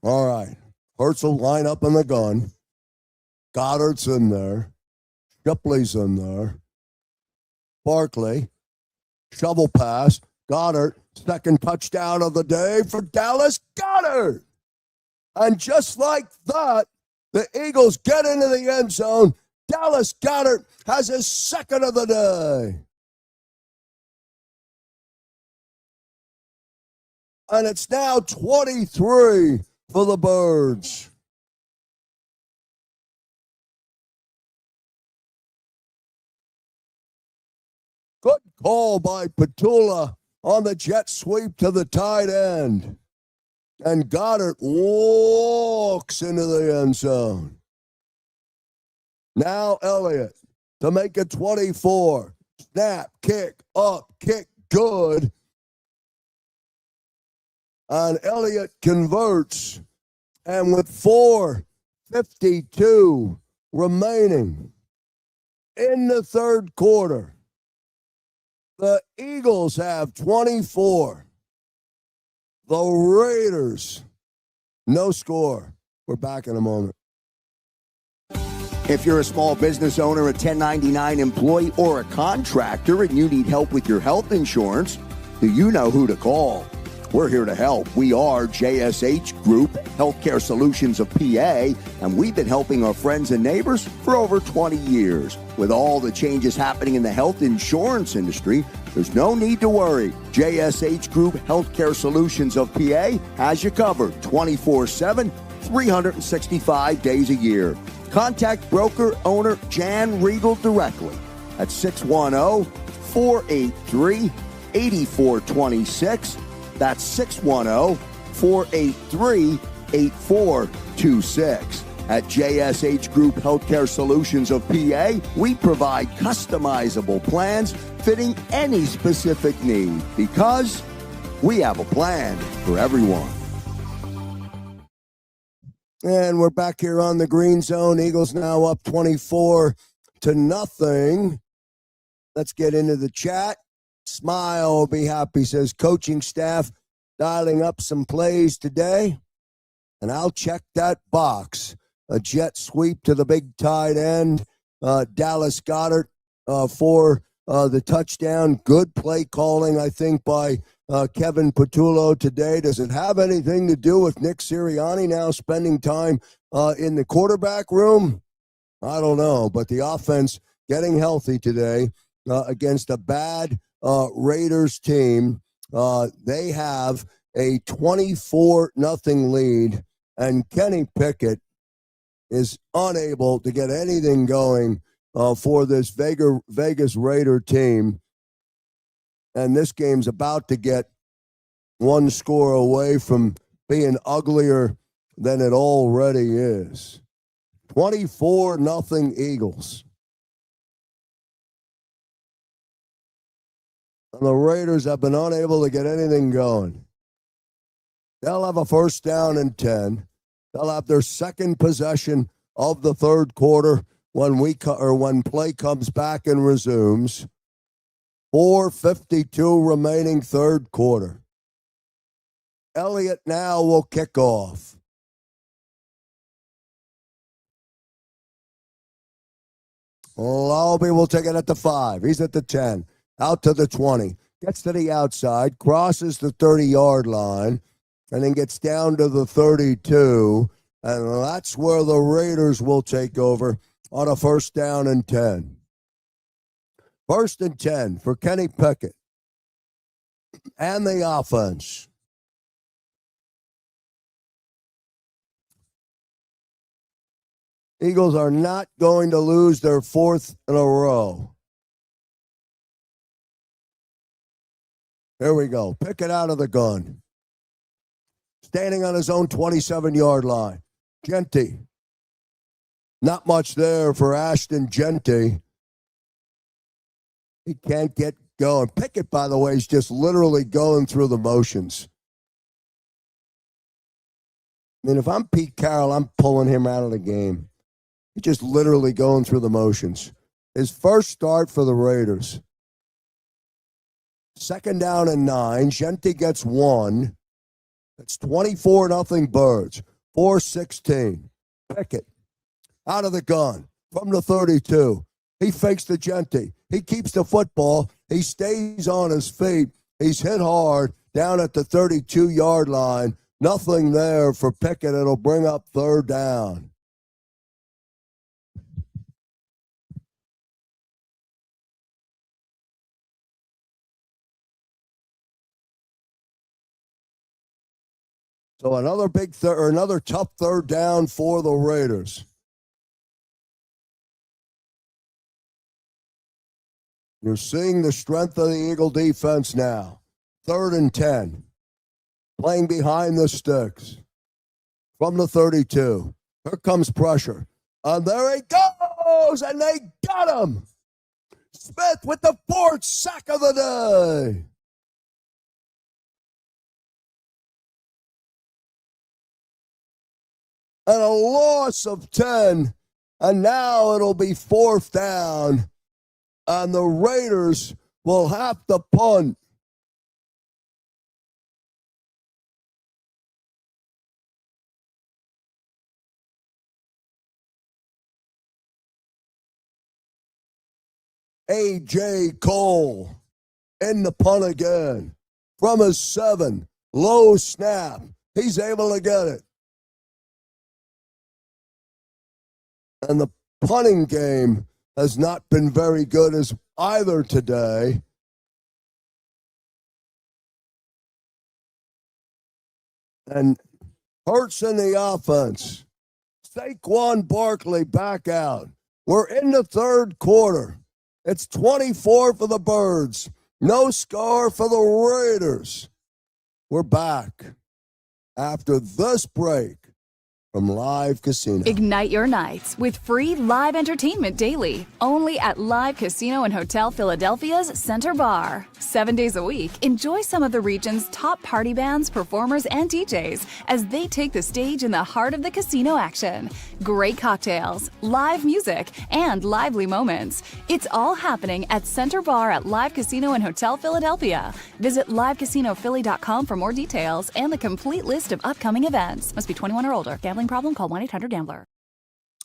B: All right, Hurts will line up in the gun. Goddard's in there. Shipley's in there. Barkley, shovel pass. Goedert, 2nd touchdown of the day for Dallas Goedert. And just like that, the Eagles get into the end zone. Dallas Goedert has his 2nd of the day. And it's now 23 for the Birds. Good call by Petula on the jet sweep to the tight end. And Goedert walks into the end zone. Now Elliott to make it 24. Snap, kick, up, kick, good. And Elliott converts. And with 4:52 remaining in the 3rd quarter, the Eagles have 24. The Raiders, no score. We're back in a moment.
D: If you're a small business owner, a 1099 employee, or a contractor and you need help with your health insurance, do you know who to call? We're here to help. We are JSH Group, Healthcare Solutions of PA, and we've been helping our friends and neighbors for over 20 years. With all the changes happening in the health insurance industry, there's no need to worry. JSH Group, Healthcare Solutions of PA has you covered 24/7, 365 days a year. Contact broker owner Jan Riegel directly at 610 610-483-8426. That's 610-483-8426. At JSH Group Healthcare Solutions of PA, we provide customizable plans fitting any specific need because we have a plan for everyone.
B: And we're back here on the Green Zone. Eagles now up 24-0. Let's get into the chat. Smile will be happy, says coaching staff dialing up some plays today. And I'll check that box. A jet sweep to the big tight end. Dallas Goedert for the touchdown. Good play calling, I think, by Kevin Patullo today. Does it have anything to do with Nick Sirianni now spending time in the quarterback room? I don't know, but the offense getting healthy today against a bad Raiders team. They have a 24-0 lead, and Kenny Pickett is unable to get anything going for this Vegas Raider team. And this game's about to get one score away from being uglier than it already is. 24-0 Eagles. And the Raiders have been unable to get anything going. They'll have a first down and 10. They'll have their second possession of the third quarter when play comes back and resumes. 4:52 remaining third quarter. Elliott now will kick off. Lobby will take it at the 5. He's at the 10. Out to the 20. Gets to the outside. Crosses the 30-yard line. And then gets down to the 32. And that's where the Raiders will take over on a first down and 10. First and 10 for Kenny Pickett and the offense. Eagles are not going to lose their fourth in a row. Here we go. Pickett out of the gun. Standing on his own 27-yard line. Genty. Not much there for Ashton Genty. He can't get going. Pickett, by the way, is just literally going through the motions. I mean, if I'm Pete Carroll, I'm pulling him out of the game. He's just literally going through the motions. His first start for the Raiders. Second down and 9. Genty gets 1. It's 24-0 Birds. 4:16. Pickett out of the gun from the 32. He fakes the Genty. He keeps the football. He stays on his feet. He's hit hard down at the 32-yard line. Nothing there for Pickett. It'll bring up third down. So another tough third down for the Raiders. You're seeing the strength of the Eagle defense now. 3rd and 10. Playing behind the sticks. From the 32. Here comes pressure. And there he goes! And they got him! Smith with the 4th sack of the day. And a loss of 10. And now it'll be 4th down. And the Raiders will have to punt. A.J. Cole in the punt again. From his 7. Low snap. He's able to get it. And the punting game has not been very good as either today. And Hurts in the offense. Saquon Barkley back out. We're in the 3rd quarter. It's 24 for the Birds. No score for the Raiders. We're back after this break from Live Casino.
C: Ignite your nights with free live entertainment daily, only at Live Casino and Hotel Philadelphia's Center Bar. 7 days a week, enjoy some of the region's top party bands, performers, and DJs as they take the stage in the heart of the casino action. Great cocktails, live music, and lively moments. It's all happening at Center Bar at Live Casino and Hotel Philadelphia. Visit livecasinophilly.com for more details and the complete list of upcoming events. Must be 21 or older. Gambling problem? Call 1-800-GAMBLER.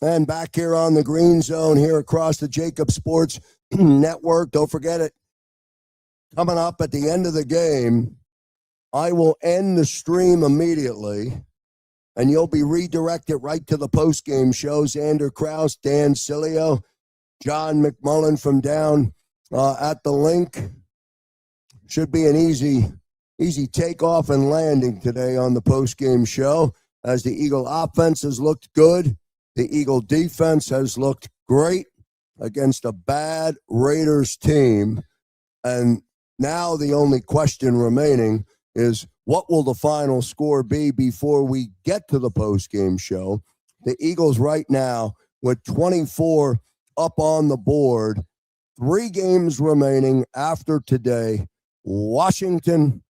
B: And back here on the Green Zone here across the JAKIB Sports Network. Don't forget it. Coming up at the end of the game, I will end the stream immediately, and you'll be redirected right to the post-game show. Xander Krause, Dan Cilio, John McMullen from down at the Linc. Should be an easy takeoff and landing today on the post-game show, as the Eagle offense has looked good. The Eagle defense has looked great against a bad Raiders team. And now the only question remaining is, what will the final score be before we get to the post-game show? The Eagles right now with 24 up on the board. 3 games remaining after today. Washington,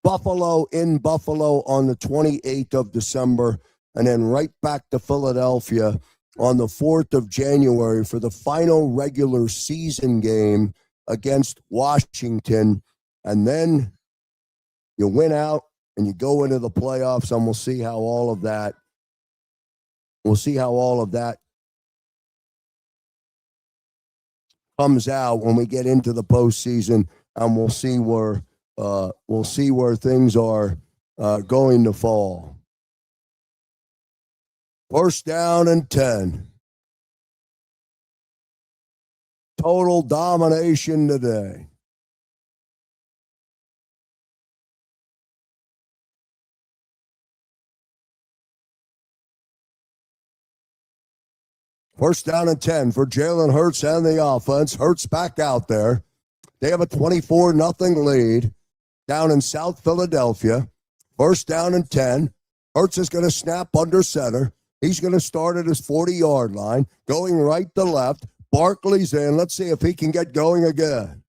B: Buffalo in Buffalo on the 28th of December, and then right back to Philadelphia on the 4th of January for the final regular season game against Washington. And then you win out and you go into the playoffs, and we'll see how all of that comes out when we get into the postseason, and we'll see where things are going to fall. First down and 10. Total domination today. First down and 10 for Jalen Hurts and the offense. Hurts back out there. They have a 24-0 lead down in South Philadelphia. First down and 10. Hurts is going to snap under center. He's going to start at his 40-yard line, going right to left. Barkley's in. Let's see if he can get going again.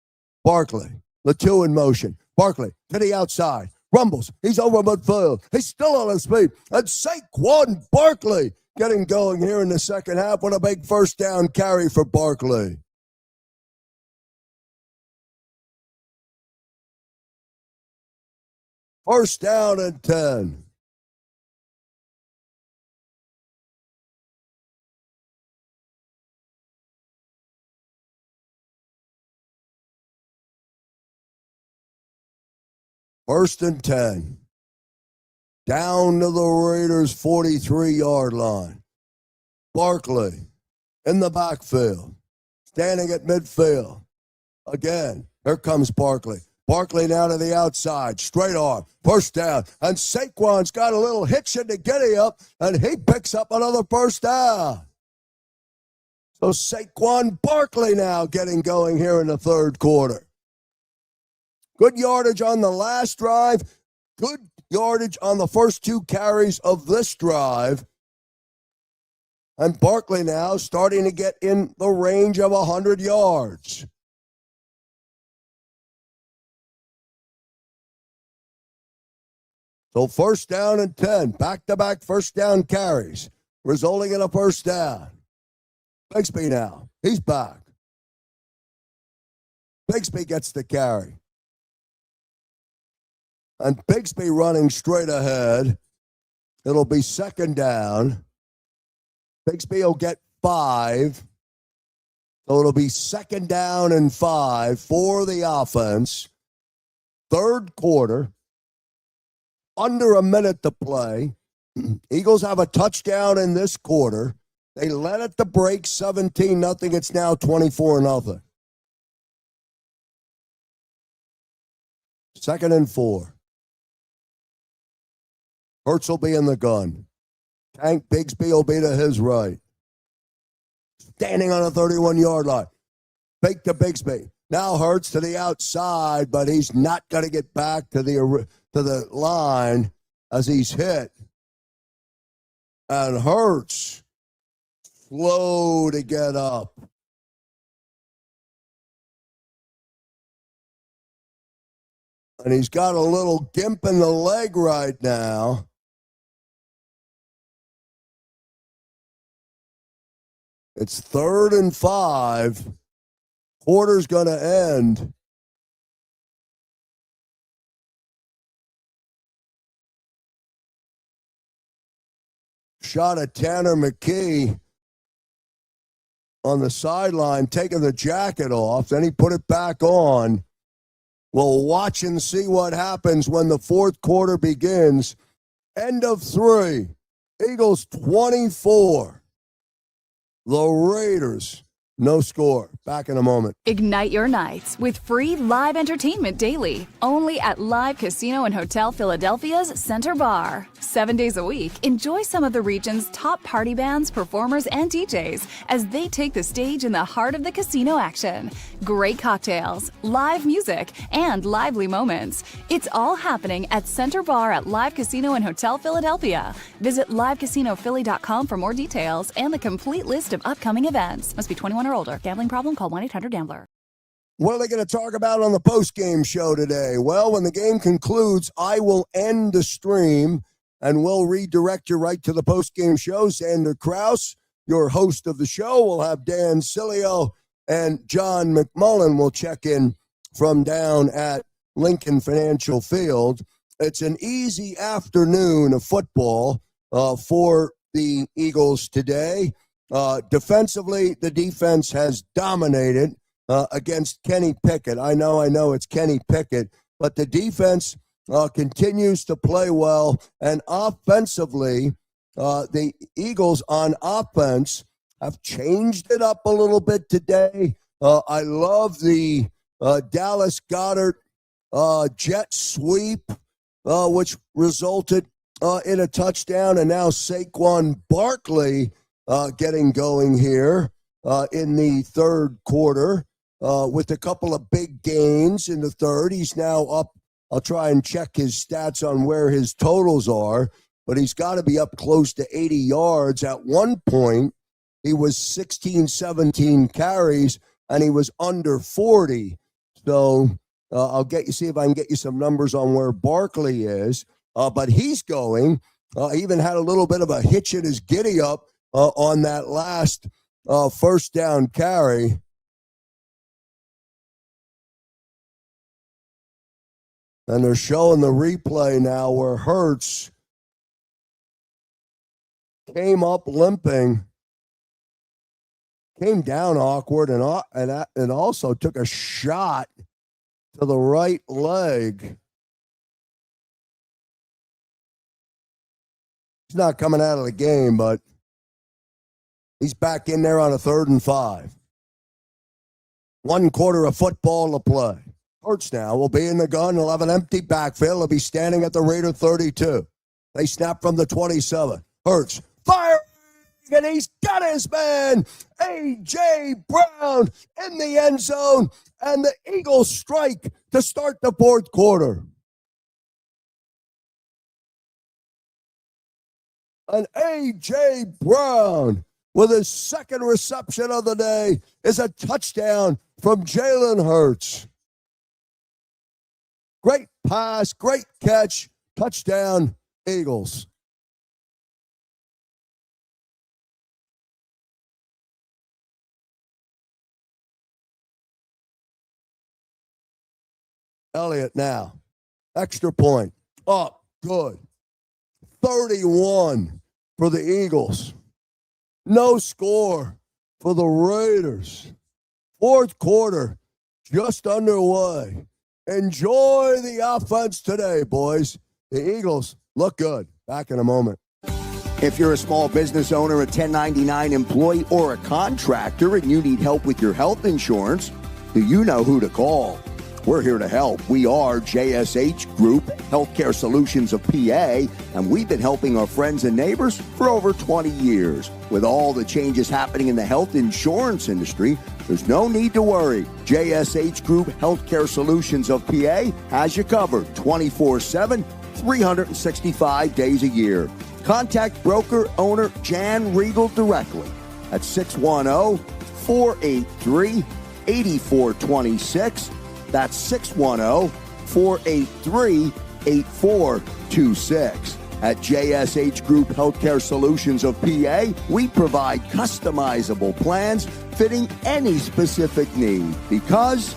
B: Barkley, the 2 in motion. Barkley to the outside. Rumbles. He's over midfield. He's still on his feet. And Saquon Barkley getting going here in the second half with a big first down carry for Barkley. First down and 10. First and 10. Down to the Raiders' 43-yard line. Barkley in the backfield. Standing at midfield. Again, here comes Barkley. Barkley now to the outside. Straight arm. First down. And Saquon's got a little hitch in the giddy up, and he picks up another first down. So Saquon Barkley now getting going here in the third quarter. Good yardage on the last drive. Good yardage on the first 2 carries of this drive. And Barkley now starting to get in the range of 100 yards. So first down and 10. Back-to-back first down carries, resulting in a first down. Bigsby now. He's back. Bigsby gets the carry. And Bigsby running straight ahead. It'll be second down. Bigsby will get 5. So it'll be second down and 5 for the offense. Third quarter. Under a minute to play. Eagles have a touchdown in this quarter. They led at the break 17-0. It's now 24-0. Second and 4. Hurts will be in the gun. Tank Bigsby will be to his right. Standing on a 31-yard line. Fake to Bigsby. Now Hurts to the outside, but he's not going to get back to the line as he's hit. And Hurts slow to get up. And he's got a little gimp in the leg right now. It's 3rd and 5. Quarter's going to end. Shot at Tanner McKee on the sideline, taking the jacket off. Then he put it back on. We'll watch and see what happens when the fourth quarter begins. End of 3. Eagles 24. The Raiders, no score. Back in a moment.
C: Ignite your nights with free live entertainment daily, only at Live Casino and Hotel Philadelphia's Center Bar. 7 days a week, enjoy some of the region's top party bands, performers, and DJs as they take the stage in the heart of the casino action. Great cocktails, live music, and lively moments. It's all happening at Center Bar at Live Casino and Hotel Philadelphia. Visit livecasinophilly.com for more details and the complete list of upcoming events. Must be 21 or older. Gambling problem? Call 1-800-GAMBLER.
B: What are they going to talk about on the post-game show today? Well, when the game concludes, I will end the stream and we'll redirect you right to the post-game show. Xander Krause, your host of the show, will have Dan Cilio and John McMullen will check in from down at Lincoln Financial Field. It's an easy afternoon of football for the Eagles today. Defensively, the defense has dominated against Kenny Pickett. I know it's Kenny Pickett, but the defense continues to play well. And offensively, the Eagles on offense have changed it up a little bit today. I love the Dallas Goedert jet sweep, which resulted in a touchdown. And now Saquon Barkley getting going here in the third quarter with a couple of big gains in the third. He's now up. I'll try and check his stats on where his totals are, but he's got to be up close to 80 yards. At one point, he was 16, 17 carries, and he was under 40. So I'll see if I can get you some numbers on where Barkley is. But he's going. He even had a little bit of a hitch in his giddy up on that last first down carry. And they're showing the replay now where Hurts came up limping, came down awkward, and also took a shot to the right leg. He's not coming out of the game, but he's back in there on a 3rd and 5. 1 quarter of football to play. Hurts now will be in the gun. He'll have an empty backfield. He'll be standing at the Raider 32. They snap from the 27. Hurts fire, and he's got his man, A.J. Brown, in the end zone, and the Eagles strike to start the fourth quarter. And A.J. Brown, with his second reception of the day, is a touchdown from Jalen Hurts. Great pass, great catch, touchdown, Eagles. Elliott now, extra point, up, good. 31 for the Eagles. No score for the Raiders. Fourth quarter just underway. Enjoy the offense today, boys. The Eagles look good. Back in a moment.
D: If you're a small business owner, a 1099 employee, or a contractor and you need help with your health insurance, do you know who to call? We're here to help. We are JSH Group Healthcare Solutions of PA, and we've been helping our friends and neighbors for over 20 years. With all the changes happening in the health insurance industry, there's no need to worry. JSH Group Healthcare Solutions of PA has you covered 24/7, 365 days a year. Contact broker owner Jan Riegel directly at 610-483-8426. That's 610-483-8426. At JSH Group Healthcare Solutions of PA, we provide customizable plans fitting any specific need because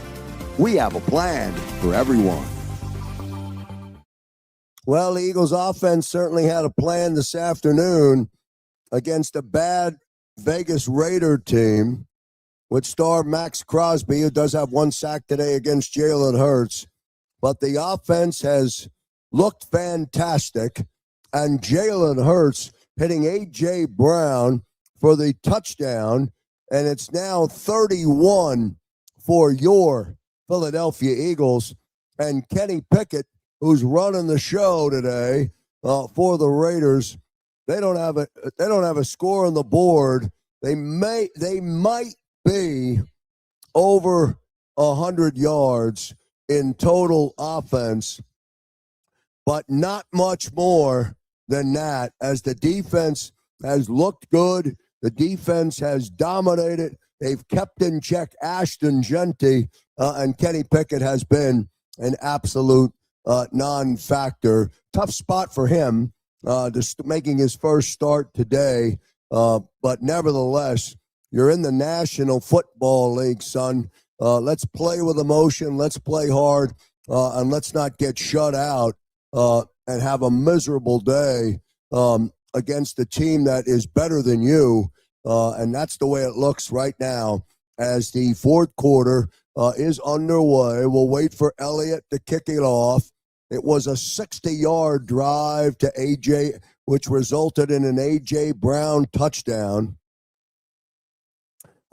D: we have a plan for everyone.
B: Well, the Eagles offense certainly had a plan this afternoon against a bad Vegas Raider team with star Max Crosby, who does have one sack today against Jalen Hurts. But the offense has looked fantastic, and Jalen Hurts hitting A.J. Brown for the touchdown, and it's now 31 for your Philadelphia Eagles. And Kenny Pickett, who's running the show today for the Raiders, they don't have a score on the board. They might be over 100 yards in total offense, but not much more than that, as the defense has looked good. The defense has dominated. They've kept in check Ashton Genty, and Kenny Pickett has been an absolute non-factor. Tough spot for him, just making his first start today. But nevertheless, you're in the National Football League, son. Let's play with emotion. Let's play hard, and let's not get shut out and have a miserable day against a team that is better than you. And that's the way it looks right now as the fourth quarter is underway. We'll wait for Elliott to kick it off. It was a 60-yard drive to A.J., which resulted in an A.J. Brown touchdown.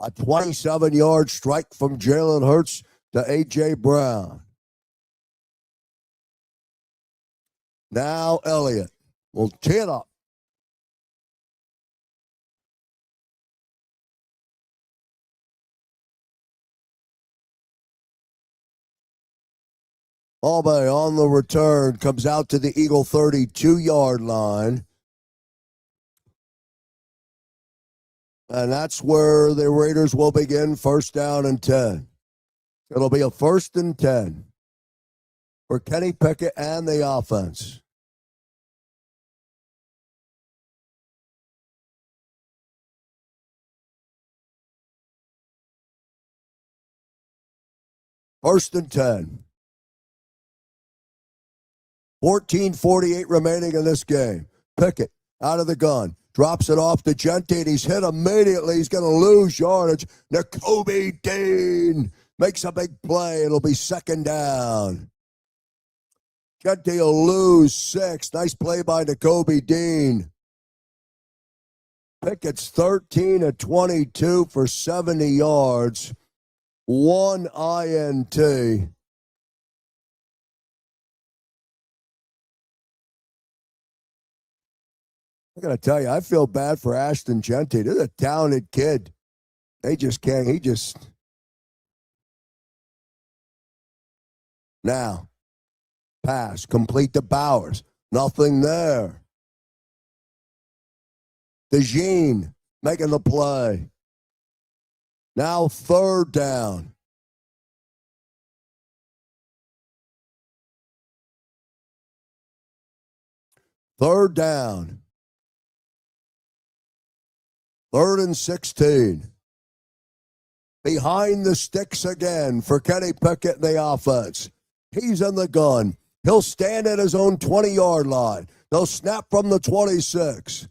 B: A 27-yard strike from Jalen Hurts to A.J. Brown. Now Elliott will tee it up. Albe on the return comes out to the Eagle 32-yard line. And that's where the Raiders will begin, first down and 10. It'll be a 1st and 10 for Kenny Pickett and the offense. First and 10. 14:48 remaining in this game. Pickett out of the gun. Drops it off to Genty, and he's hit immediately. He's going to lose yardage. Nakobe Dean makes a big play. It'll be 2nd down. Genty will lose 6. Nice play by Nakobe Dean. Pickett's 13 of 22 for 70 yards. 1 INT. I got to tell you, I feel bad for Ashton Genty. This is a talented kid. They just can't. Now, pass, complete to Bowers. Nothing there. DeJean making the play. Now 3rd down. Third down. 3rd and 16. Behind the sticks again for Kenny Pickett and the offense. He's in the gun. He'll stand at his own 20-yard line. They'll snap from the 26.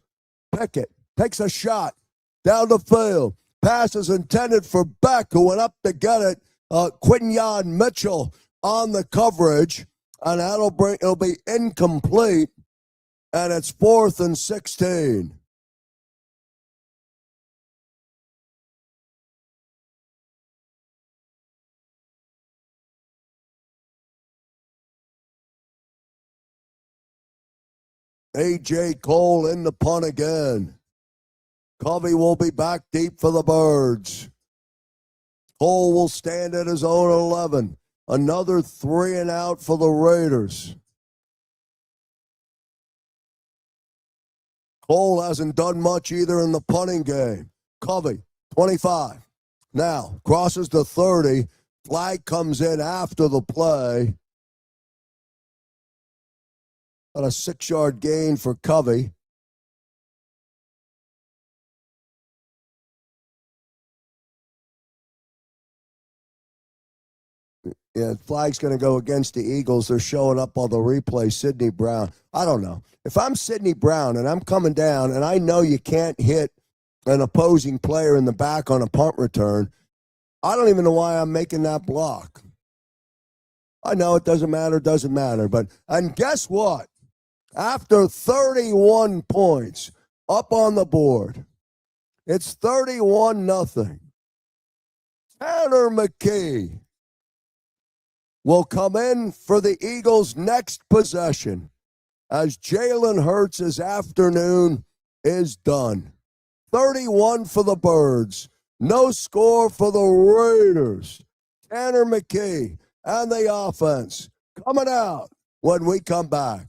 B: Pickett takes a shot down the field. Pass is intended for Beck, who went up to get it. Quinyon Mitchell on the coverage, and it'll be incomplete, and it's 4th and 16. A.J. Cole in the punt again. Covey will be back deep for the Birds. Cole will stand at his own 11. Another 3 and out for the Raiders. Cole hasn't done much either in the punting game. Covey, 25. Now, crosses the 30. Flag comes in after the play. Got a 6-yard gain for Covey. Yeah, flag's going to go against the Eagles. They're showing up on the replay. Sidney Brown. I don't know. If I'm Sidney Brown and I'm coming down and I know you can't hit an opposing player in the back on a punt return, I don't even know why I'm making that block. I know it doesn't matter. And guess what? After 31 points up on the board, it's 31-0. Tanner McKee will come in for the Eagles' next possession as Jalen Hurts' afternoon is done. 31 for the Birds. No score for the Raiders. Tanner McKee and the offense coming out when we come back.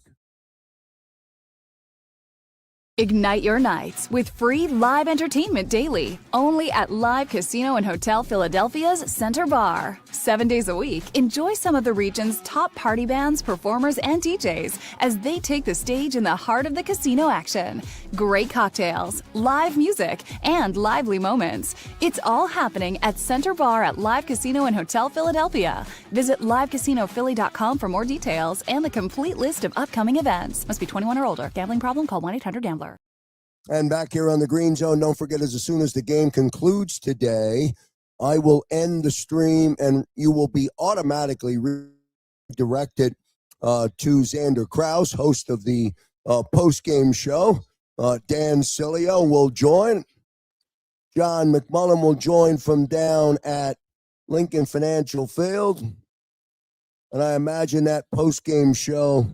C: Ignite your nights with free live entertainment daily, only at Live Casino and Hotel Philadelphia's Center Bar. 7 days a week, enjoy some of the region's top party bands, performers, and DJs as they take the stage in the heart of the casino action. Great cocktails, live music, and lively moments. It's all happening at Center Bar at Live Casino and Hotel Philadelphia. Visit livecasinophilly.com for more details and the complete list of upcoming events. Must be 21 or older. Gambling problem? Call 1-800-GAMBLER.
B: And back here on the Green Zone, don't forget, as soon as the game concludes today, I will end the stream and you will be automatically redirected to Xander Krause, host of the post-game show. Dan Cilio will join. John McMullen will join from down at Lincoln Financial Field. And I imagine that post-game show,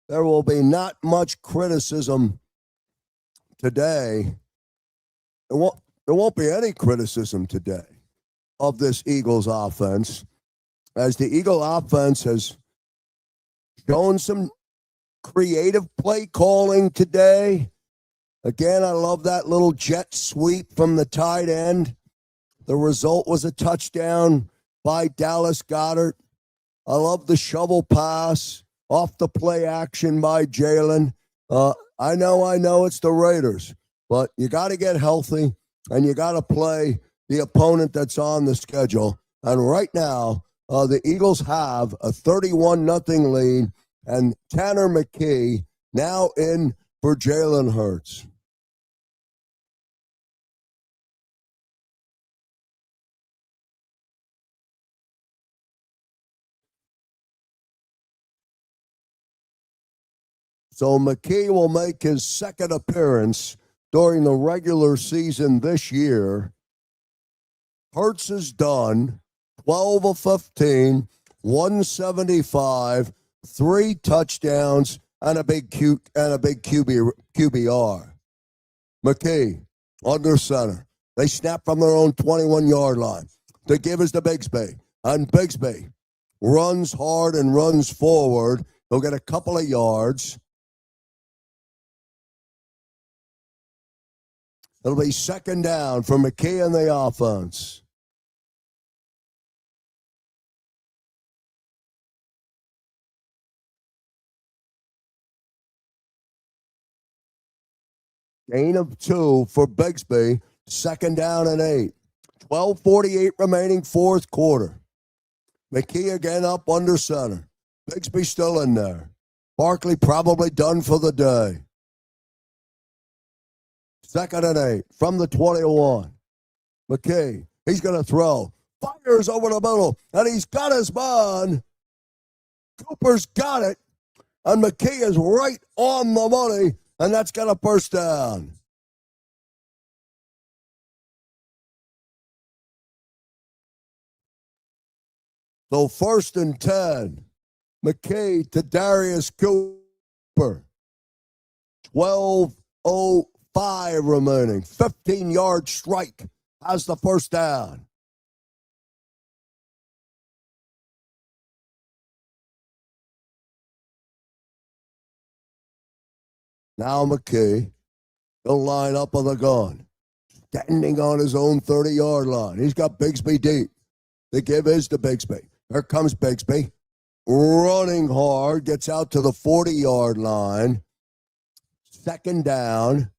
B: there will be not much criticism today. There won't be any criticism today of this Eagles offense, as the Eagle offense has shown some creative play calling today. Again, I love that little jet sweep from the tight end. The result was a touchdown by Dallas Goedert. I love the shovel pass off the play action by Jalen. I know it's the Raiders, but you got to get healthy and you got to play the opponent that's on the schedule. And right now, the Eagles have a 31-0 lead, and Tanner McKee now in for Jalen Hurts. So McKee will make his second appearance during the regular season this year. Hurts is done, 12 of 15, 175, 3 touchdowns, and a big QBR. McKee, under center. They snap from their own 21-yard line. The give is to Bigsby. And Bigsby runs hard and runs forward. He'll get a couple of yards. It'll be second down for McKee and the offense. Gain of 2 for Bigsby. Second down and 8. 12:48 remaining fourth quarter. McKee again up under center. Bigsby still in there. Barkley probably done for the day. Second and 8 from the 21. McKee, he's going to throw. Fires over the middle, and he's got his man. Cooper's got it, and McKee is right on the money, and that's got a first down. So 1st and 10 McKay to Darius Cooper. 12:05 remaining. 15-yard strike has the first down. Now McKay, he'll line up on the gun. Standing on his own 30-yard line. He's got Bigsby deep. The give is to Bigsby. Here comes Bigsby. Running hard. Gets out to the 40-yard line. Second down.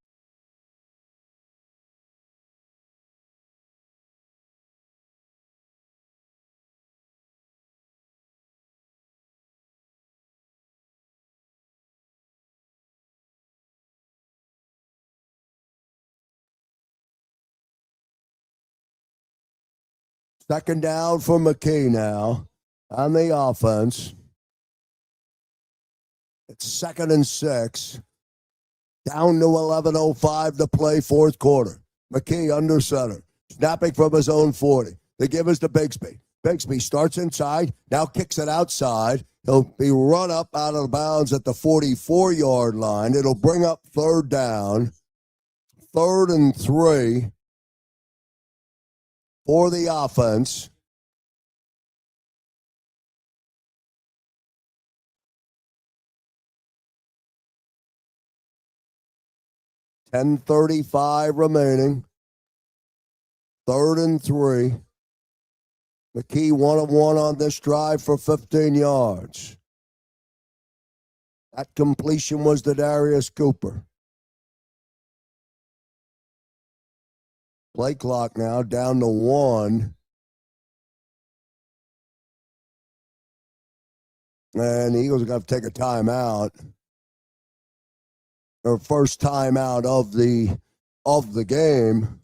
B: Second down for McKay now on the offense. It's 2nd and 6. Down to 11:05 to play, fourth quarter. McKay under center. Snapping from his own 40. The give is to Bigsby. Bigsby starts inside, now kicks it outside. He'll be run up out of bounds at the 44-yard line. It'll bring up third down. 3rd and 3 for the offense. $10:35 remaining. 3rd and 3. McKee 1 of 1 on this drive for 15 yards. That completion was to Darius Cooper. Play clock now down to 1. And the Eagles are going to take a timeout. Their first timeout of the game.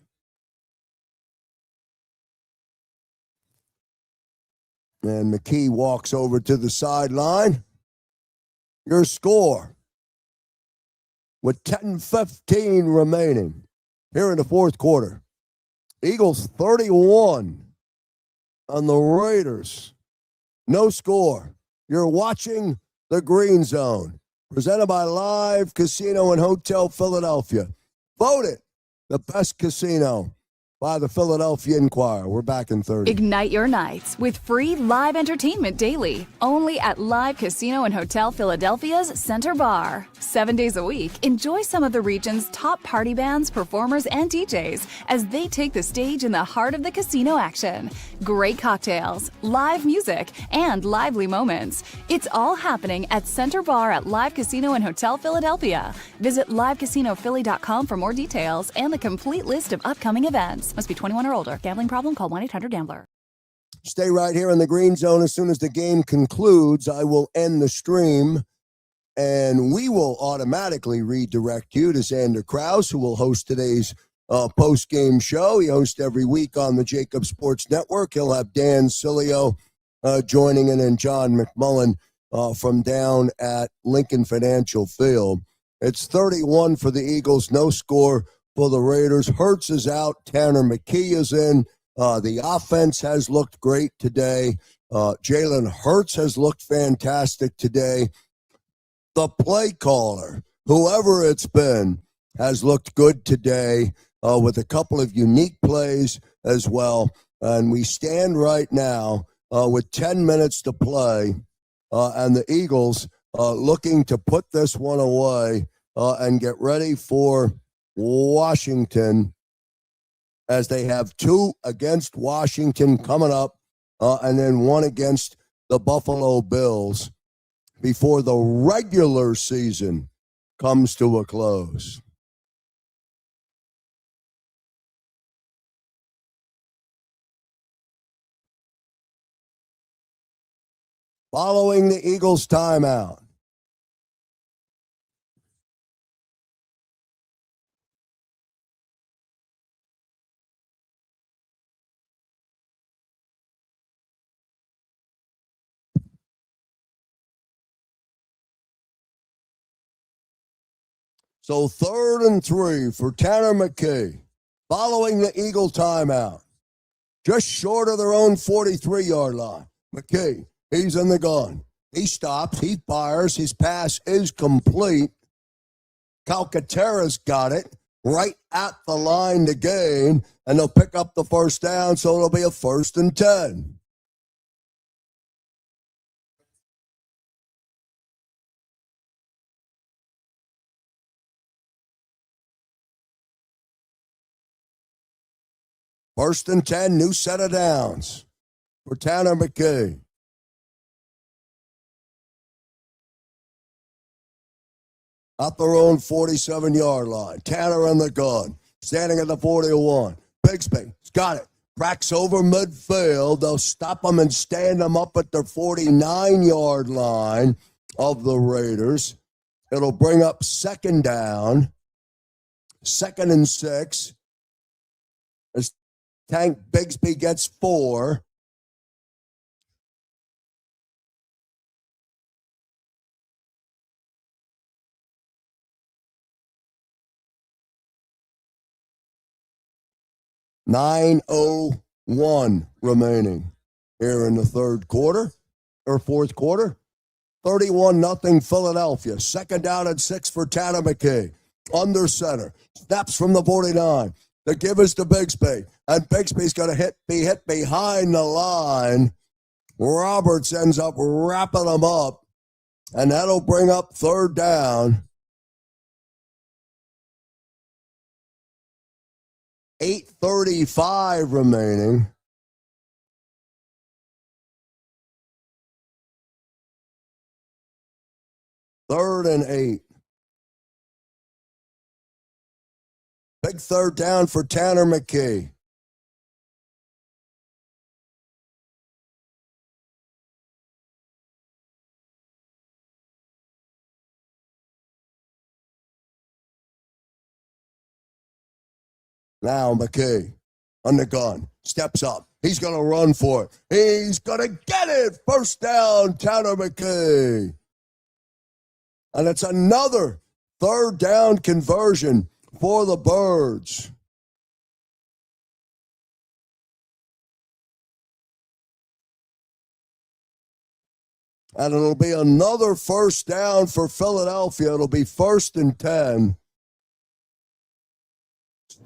B: And McKee walks over to the sideline. Your score with 10:15 remaining here in the fourth quarter. Eagles 31 on the Raiders. No score. You're watching the Green Zone, presented by Live Casino and Hotel Philadelphia. Voted the best casino by the Philadelphia Inquirer. We're back in 30.
C: Ignite your nights with free live entertainment daily, only at Live Casino and Hotel Philadelphia's Center Bar. 7 days a week, enjoy some of the region's top party bands, performers, and DJs as they take the stage in the heart of the casino action. Great cocktails, live music, and lively moments. It's all happening at Center Bar at Live Casino and Hotel Philadelphia. Visit livecasinophilly.com for more details and the complete list of upcoming events. Must be 21 or older. Gambling problem? Call 1-800-GAMBLER.
B: Stay right here in the Green Zone. As soon as the game concludes, I will end the stream, and we will automatically redirect you to Xander Krause, who will host today's post-game show. He hosts every week on the JAKIB Sports Network. He'll have Dan Cilio joining in, and John McMullen from down at Lincoln Financial Field. It's 31 for the Eagles, no score for the Raiders. Hurts is out. Tanner McKee is in. The offense has looked great today. Jalen Hurts has looked fantastic today. The play caller, whoever it's been, has looked good today with a couple of unique plays as well. And we stand right now with 10 minutes to play, and the Eagles looking to put this one away and get ready for Washington, as they have 2 against Washington coming up, and then 1 against the Buffalo Bills before the regular season comes to a close. Following the Eagles' timeout, so 3rd and 3 for Tanner McKee. Following the Eagle timeout, just short of their own 43-yard line. McKee, he's in the gun. He stops. He fires. His pass is complete. Calcaterra's got it right at the line to gain, and they'll pick up the first down, so it'll be a 1st and 10. First and 10, new set of downs for Tanner McKee. At their own 47-yard line. Tanner in the gun. Standing at the 41. Bigsby's got it. Cracks over midfield. They'll stop him and stand him up at their 49-yard line of the Raiders. It'll bring up 2nd down. 2nd and 6. As Tank Bigsby gets 4. .901 remaining here in the 3rd quarter or 4th quarter. 31-0 Philadelphia. 2nd down and 6 for Tanner McKee. Under center. Snaps from the 49. The give is to Bigsby. And Bigsby's going to be hit behind the line. Roberts ends up wrapping him up. And that'll bring up 3rd down. 8:35 remaining. Third and 8. Big 3rd down for Tanner McKee. Now McKee on the gun. Steps up. He's going to run for it. He's going to get it. 1st down, Tanner McKee. And it's another 3rd down conversion for the Birds. And it'll be another 1st down for Philadelphia. It'll be 1st and 10.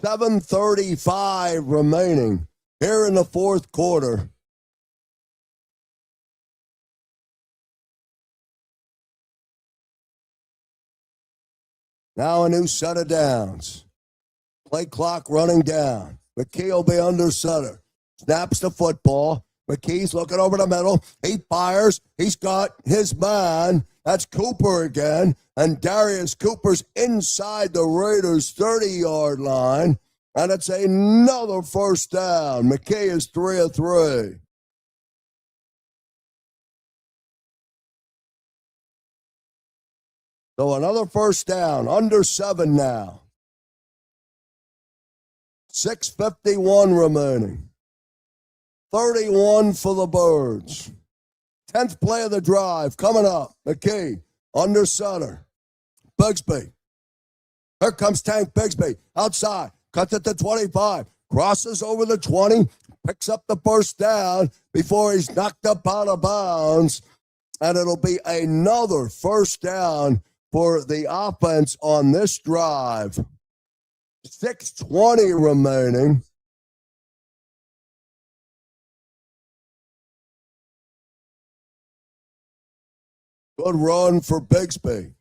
B: 7:35 remaining here in the 4th quarter. Now a new set of downs. Play clock running down. McKee will be under center. Snaps the football. McKee's looking over the middle. He fires. He's got his man. That's Cooper again. And Darius Cooper's inside the Raiders' 30-yard line. And it's another 1st down. McKee is 3 of 3. So another 1st down. Under 7 now. 6:51 remaining. 31 for the Birds. 10th play of the drive coming up. McKee under center. Bigsby. Here comes Tank Bigsby. Outside. Cuts it to 25. Crosses over the 20. Picks up the 1st down before he's knocked up out of bounds. And it'll be another 1st down for the offense on this drive. 6:20 remaining. Good run for Bigsby.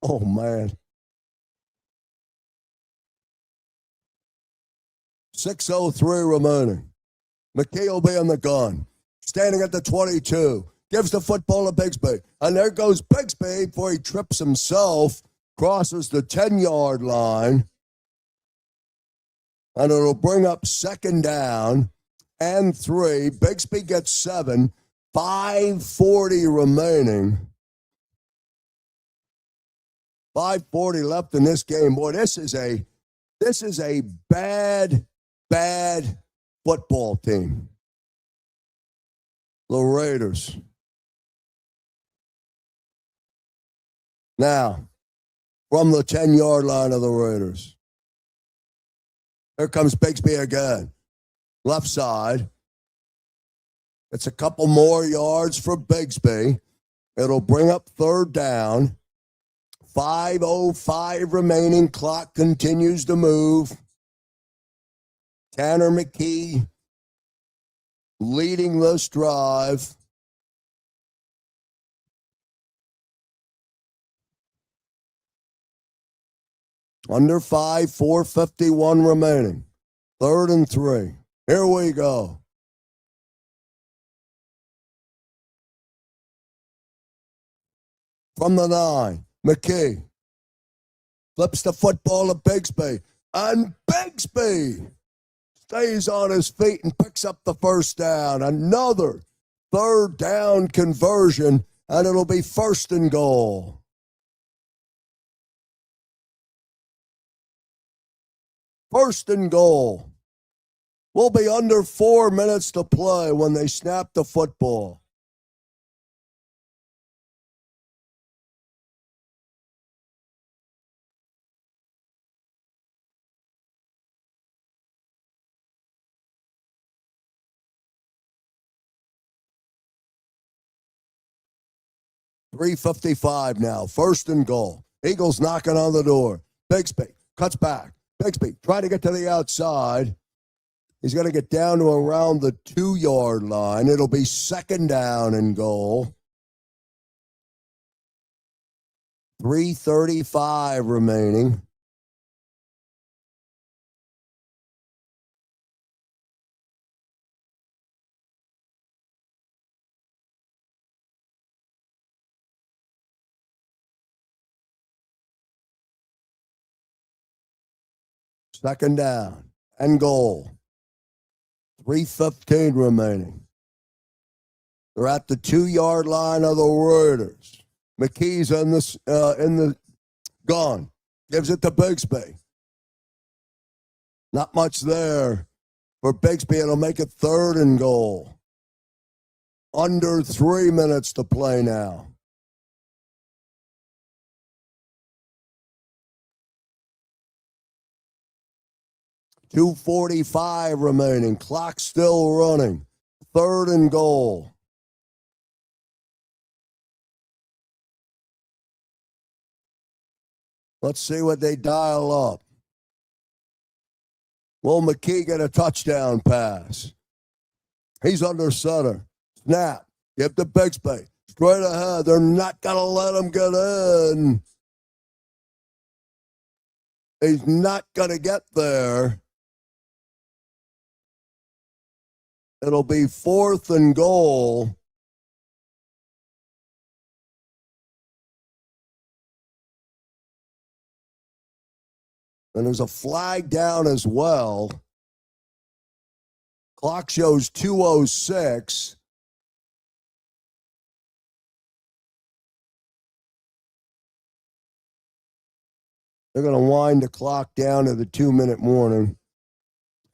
B: Oh, man. 6:03 remaining. McKee will be on the gun. Standing at the 22. Gives the football to Bigsby. And there goes Bigsby before he trips himself. Crosses the 10-yard line. And it'll bring up 2nd down and 3. Bigsby gets 7. 5:40 remaining. 5:40 left in this game. Boy, this is a bad football team. The Raiders. Now, from the 10-yard line of the Raiders. Here comes Bigsby again. Left side. It's a couple more yards for Bigsby. It'll bring up third down. 5:05 remaining. Clock continues to move. Tanner McKee leading this drive. Under 5, 4:51 remaining. 3rd and 3. Here we go. From the 9, McKee flips the football to Bigsby. And Bigsby stays on his feet and picks up the first down. Another third down conversion, and it'll be 1st and goal. First and goal. We'll be under 4 minutes to play when they snap the football. .355 now. 1st and goal. Eagles knocking on the door. Bigsby cuts back. Bigsby trying to get to the outside. He's going to get down to around the 2-yard line. It'll be 2nd down and goal. 3:35 remaining. Second down and goal. 3:15 remaining. They're at the 2-yard line of the Raiders. McKee's in the gun. Gives it to Bigsby. Not much there for Bigsby. It'll make it 3rd and goal. Under 3 minutes to play now. .245 remaining. Clock still running. 3rd and goal. Let's see what they dial up. Will McKee get a touchdown pass? He's under center. Snap. Give to Bigsby. Straight ahead. They're not going to let him get in. He's not going to get there. It'll be 4th and goal. And there's a flag down as well. Clock shows 2:06. They're going to wind the clock down to the 2-minute warning.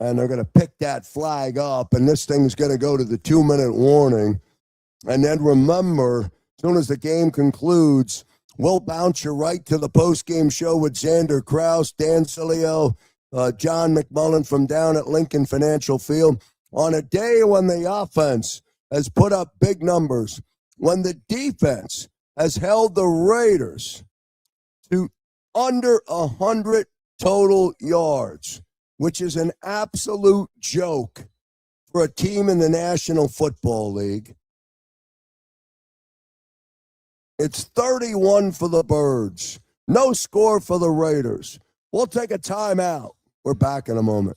B: And they're going to pick that flag up, and this thing's going to go to the 2-minute warning. And then remember, as soon as the game concludes, we'll bounce you right to the post-game show with Xander Krause, Dan Cilio, John McMullen from down at Lincoln Financial Field. On a day when the offense has put up big numbers, when the defense has held the Raiders to under 100 total yards, which is an absolute joke for a team in the National Football League. It's 31 for the Birds. No score for the Raiders. We'll take a timeout. We're back in a moment.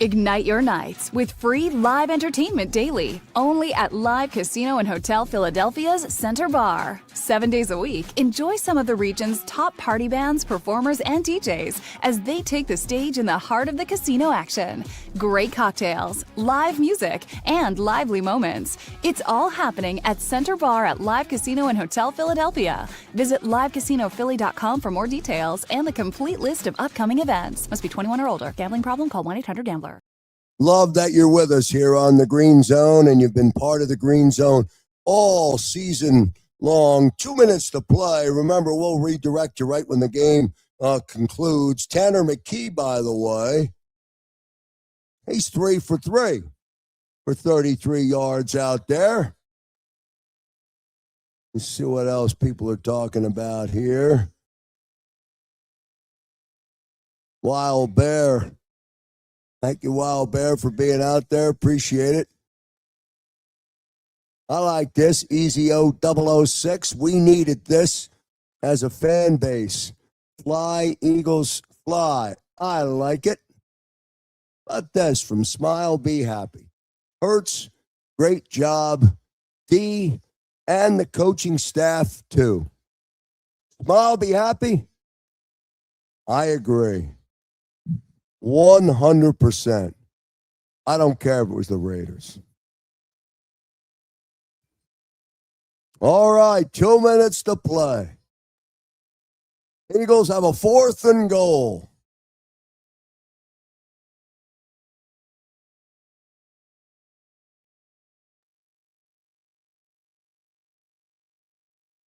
C: Ignite your nights with free live entertainment daily, only at Live Casino and Hotel Philadelphia's Center Bar. 7 days a week, enjoy some of the region's top party bands, performers, and DJs as they take the stage in the heart of the casino action. Great cocktails, live music, and lively moments. It's all happening at Center Bar at Live Casino and Hotel Philadelphia. Visit livecasinophilly.com for more details and the complete list of upcoming events. Must be 21 or older. Gambling problem? Call 1-800-GAMBLER.
B: Love that you're with us here on the Green Zone, and you've been part of the Green Zone all season long. 2 minutes to play. Remember, we'll redirect you right when the game concludes. Tanner McKee, by the way, he's 3 for 3. for 33 yards out there. Let's see what else people are talking about here. Wild Bear. Thank you, Wild Bear, for being out there. Appreciate it. I like this. Easy 006. We needed this as a fan base. Fly, Eagles, fly. I like it. But this from Smile, Be Happy. Hurts, great job. D, and the coaching staff, too. Smile, be happy. I agree. 100%. I don't care if it was the Raiders. All right, 2 minutes to play. Eagles have a 4th and goal.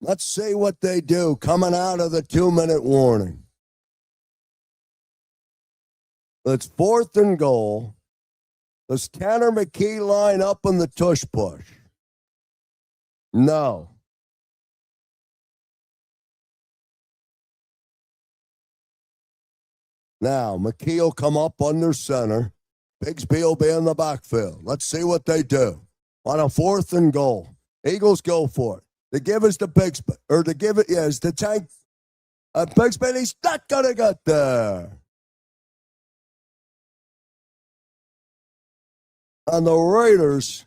B: Let's see what they do coming out of the 2-minute warning. It's 4th and goal. Does Tanner McKee line up in the tush push? No. Now, McKee will come up under center. Bigsby will be in the backfield. Let's see what they do. On a 4th and goal. Eagles go for it. They give us the Bigsby. Or to give it, yes, the tank. Bigsby, he's not going to get there. And the Raiders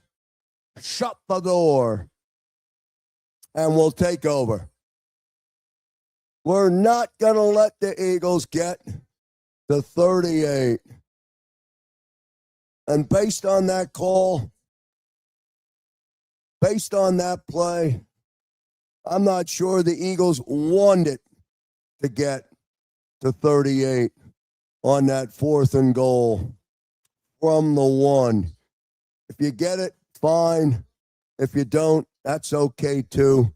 B: shut the door and will take over. We're not going to let the Eagles get to 38. And based on that call, based on that play, I'm not sure the Eagles wanted to get to 38 on that 4th and goal from the 1. If you get it, fine. If you don't, that's okay too.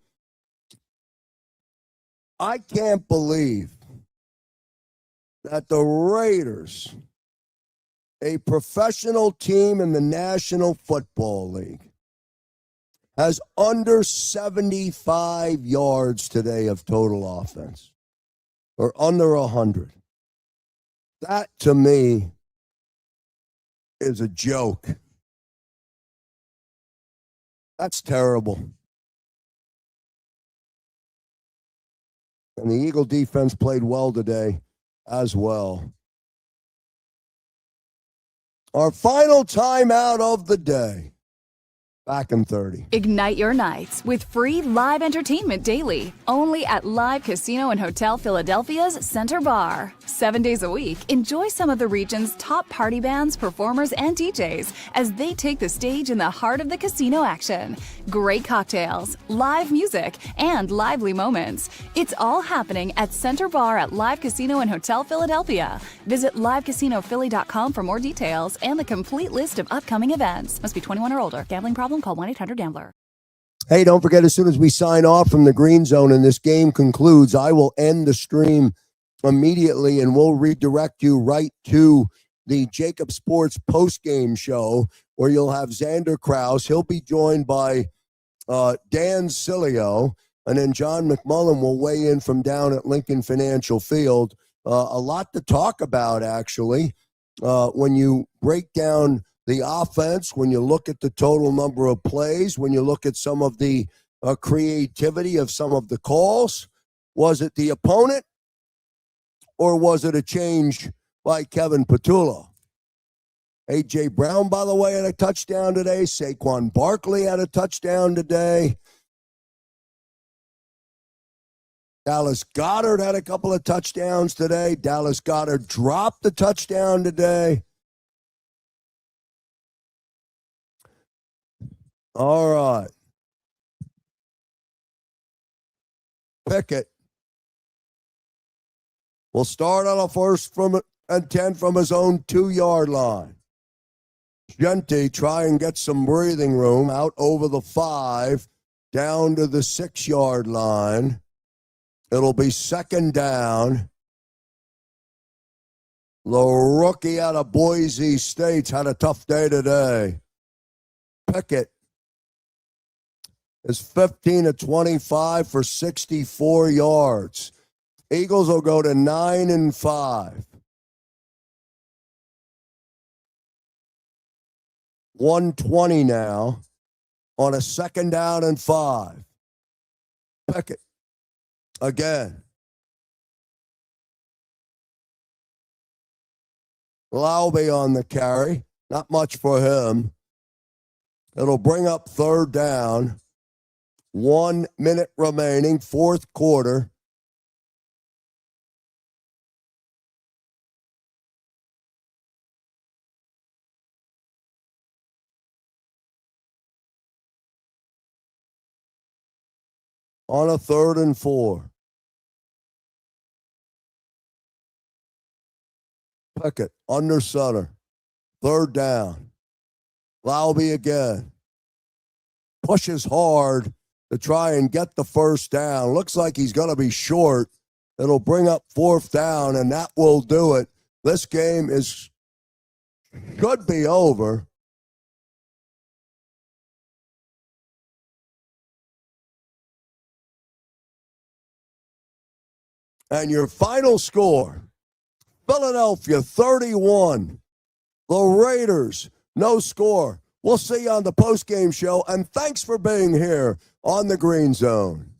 B: I can't believe that the Raiders, a professional team in the National Football League, has under 75 yards today of total offense, or under 100. That, to me, is a joke. That's terrible. And the Eagle defense played well today as well. Our final timeout of the day. Back in 30.
C: Ignite your nights with free live entertainment daily, only at Live Casino and Hotel Philadelphia's Center Bar. 7 days a week, enjoy some of the region's top party bands, performers, and DJs as they take the stage in the heart of the casino action. Great cocktails, live music, and lively moments. It's all happening at Center Bar at Live Casino and Hotel Philadelphia. Visit livecasinophilly.com for more details and the complete list of upcoming events. Must be 21 or older. Gambling problem? Call 1-800-GAMBLER.
B: Hey, don't forget, as soon as we sign off from the Green Zone and this game concludes, I will end the stream immediately and we'll redirect you right to the JAKIB Sports post-game show where you'll have Xander Krause. He'll be joined by Dan Cilio, and then John McMullen will weigh in from down at Lincoln Financial Field. A lot to talk about, actually, when you break down the offense, when you look at the total number of plays, when you look at some of the creativity of some of the calls. Was it the opponent or was it a change by Kevin Patullo? A.J. Brown, by the way, had a touchdown today. Saquon Barkley had a touchdown today. Dallas Goedert had a couple of touchdowns today. Dallas Goedert dropped the touchdown today. All right. Pickett. We'll start on a 1st and 10 from his own 2-yard line. Gente try and get some breathing room out over the 5, down to the 6-yard line. It'll be 2nd down. The rookie out of Boise State's had a tough day today. Pickett is 15 of 25 for 64 yards. Eagles will go to 9-5. 120 now on a 2nd down and 5. Pickett again. Laube on the carry. Not much for him. It'll bring up 3rd down. 1 minute remaining, 4th quarter. On a 3rd and 4. Pickett under center. 3rd down. Laube again. Pushes hard to try and get the 1st down. Looks like he's going to be short. It'll bring up 4th down, and that will do it. This game could be over. And your final score, Philadelphia 31. The Raiders, no score. We'll see you on the postgame show, and thanks for being here on the Green Zone.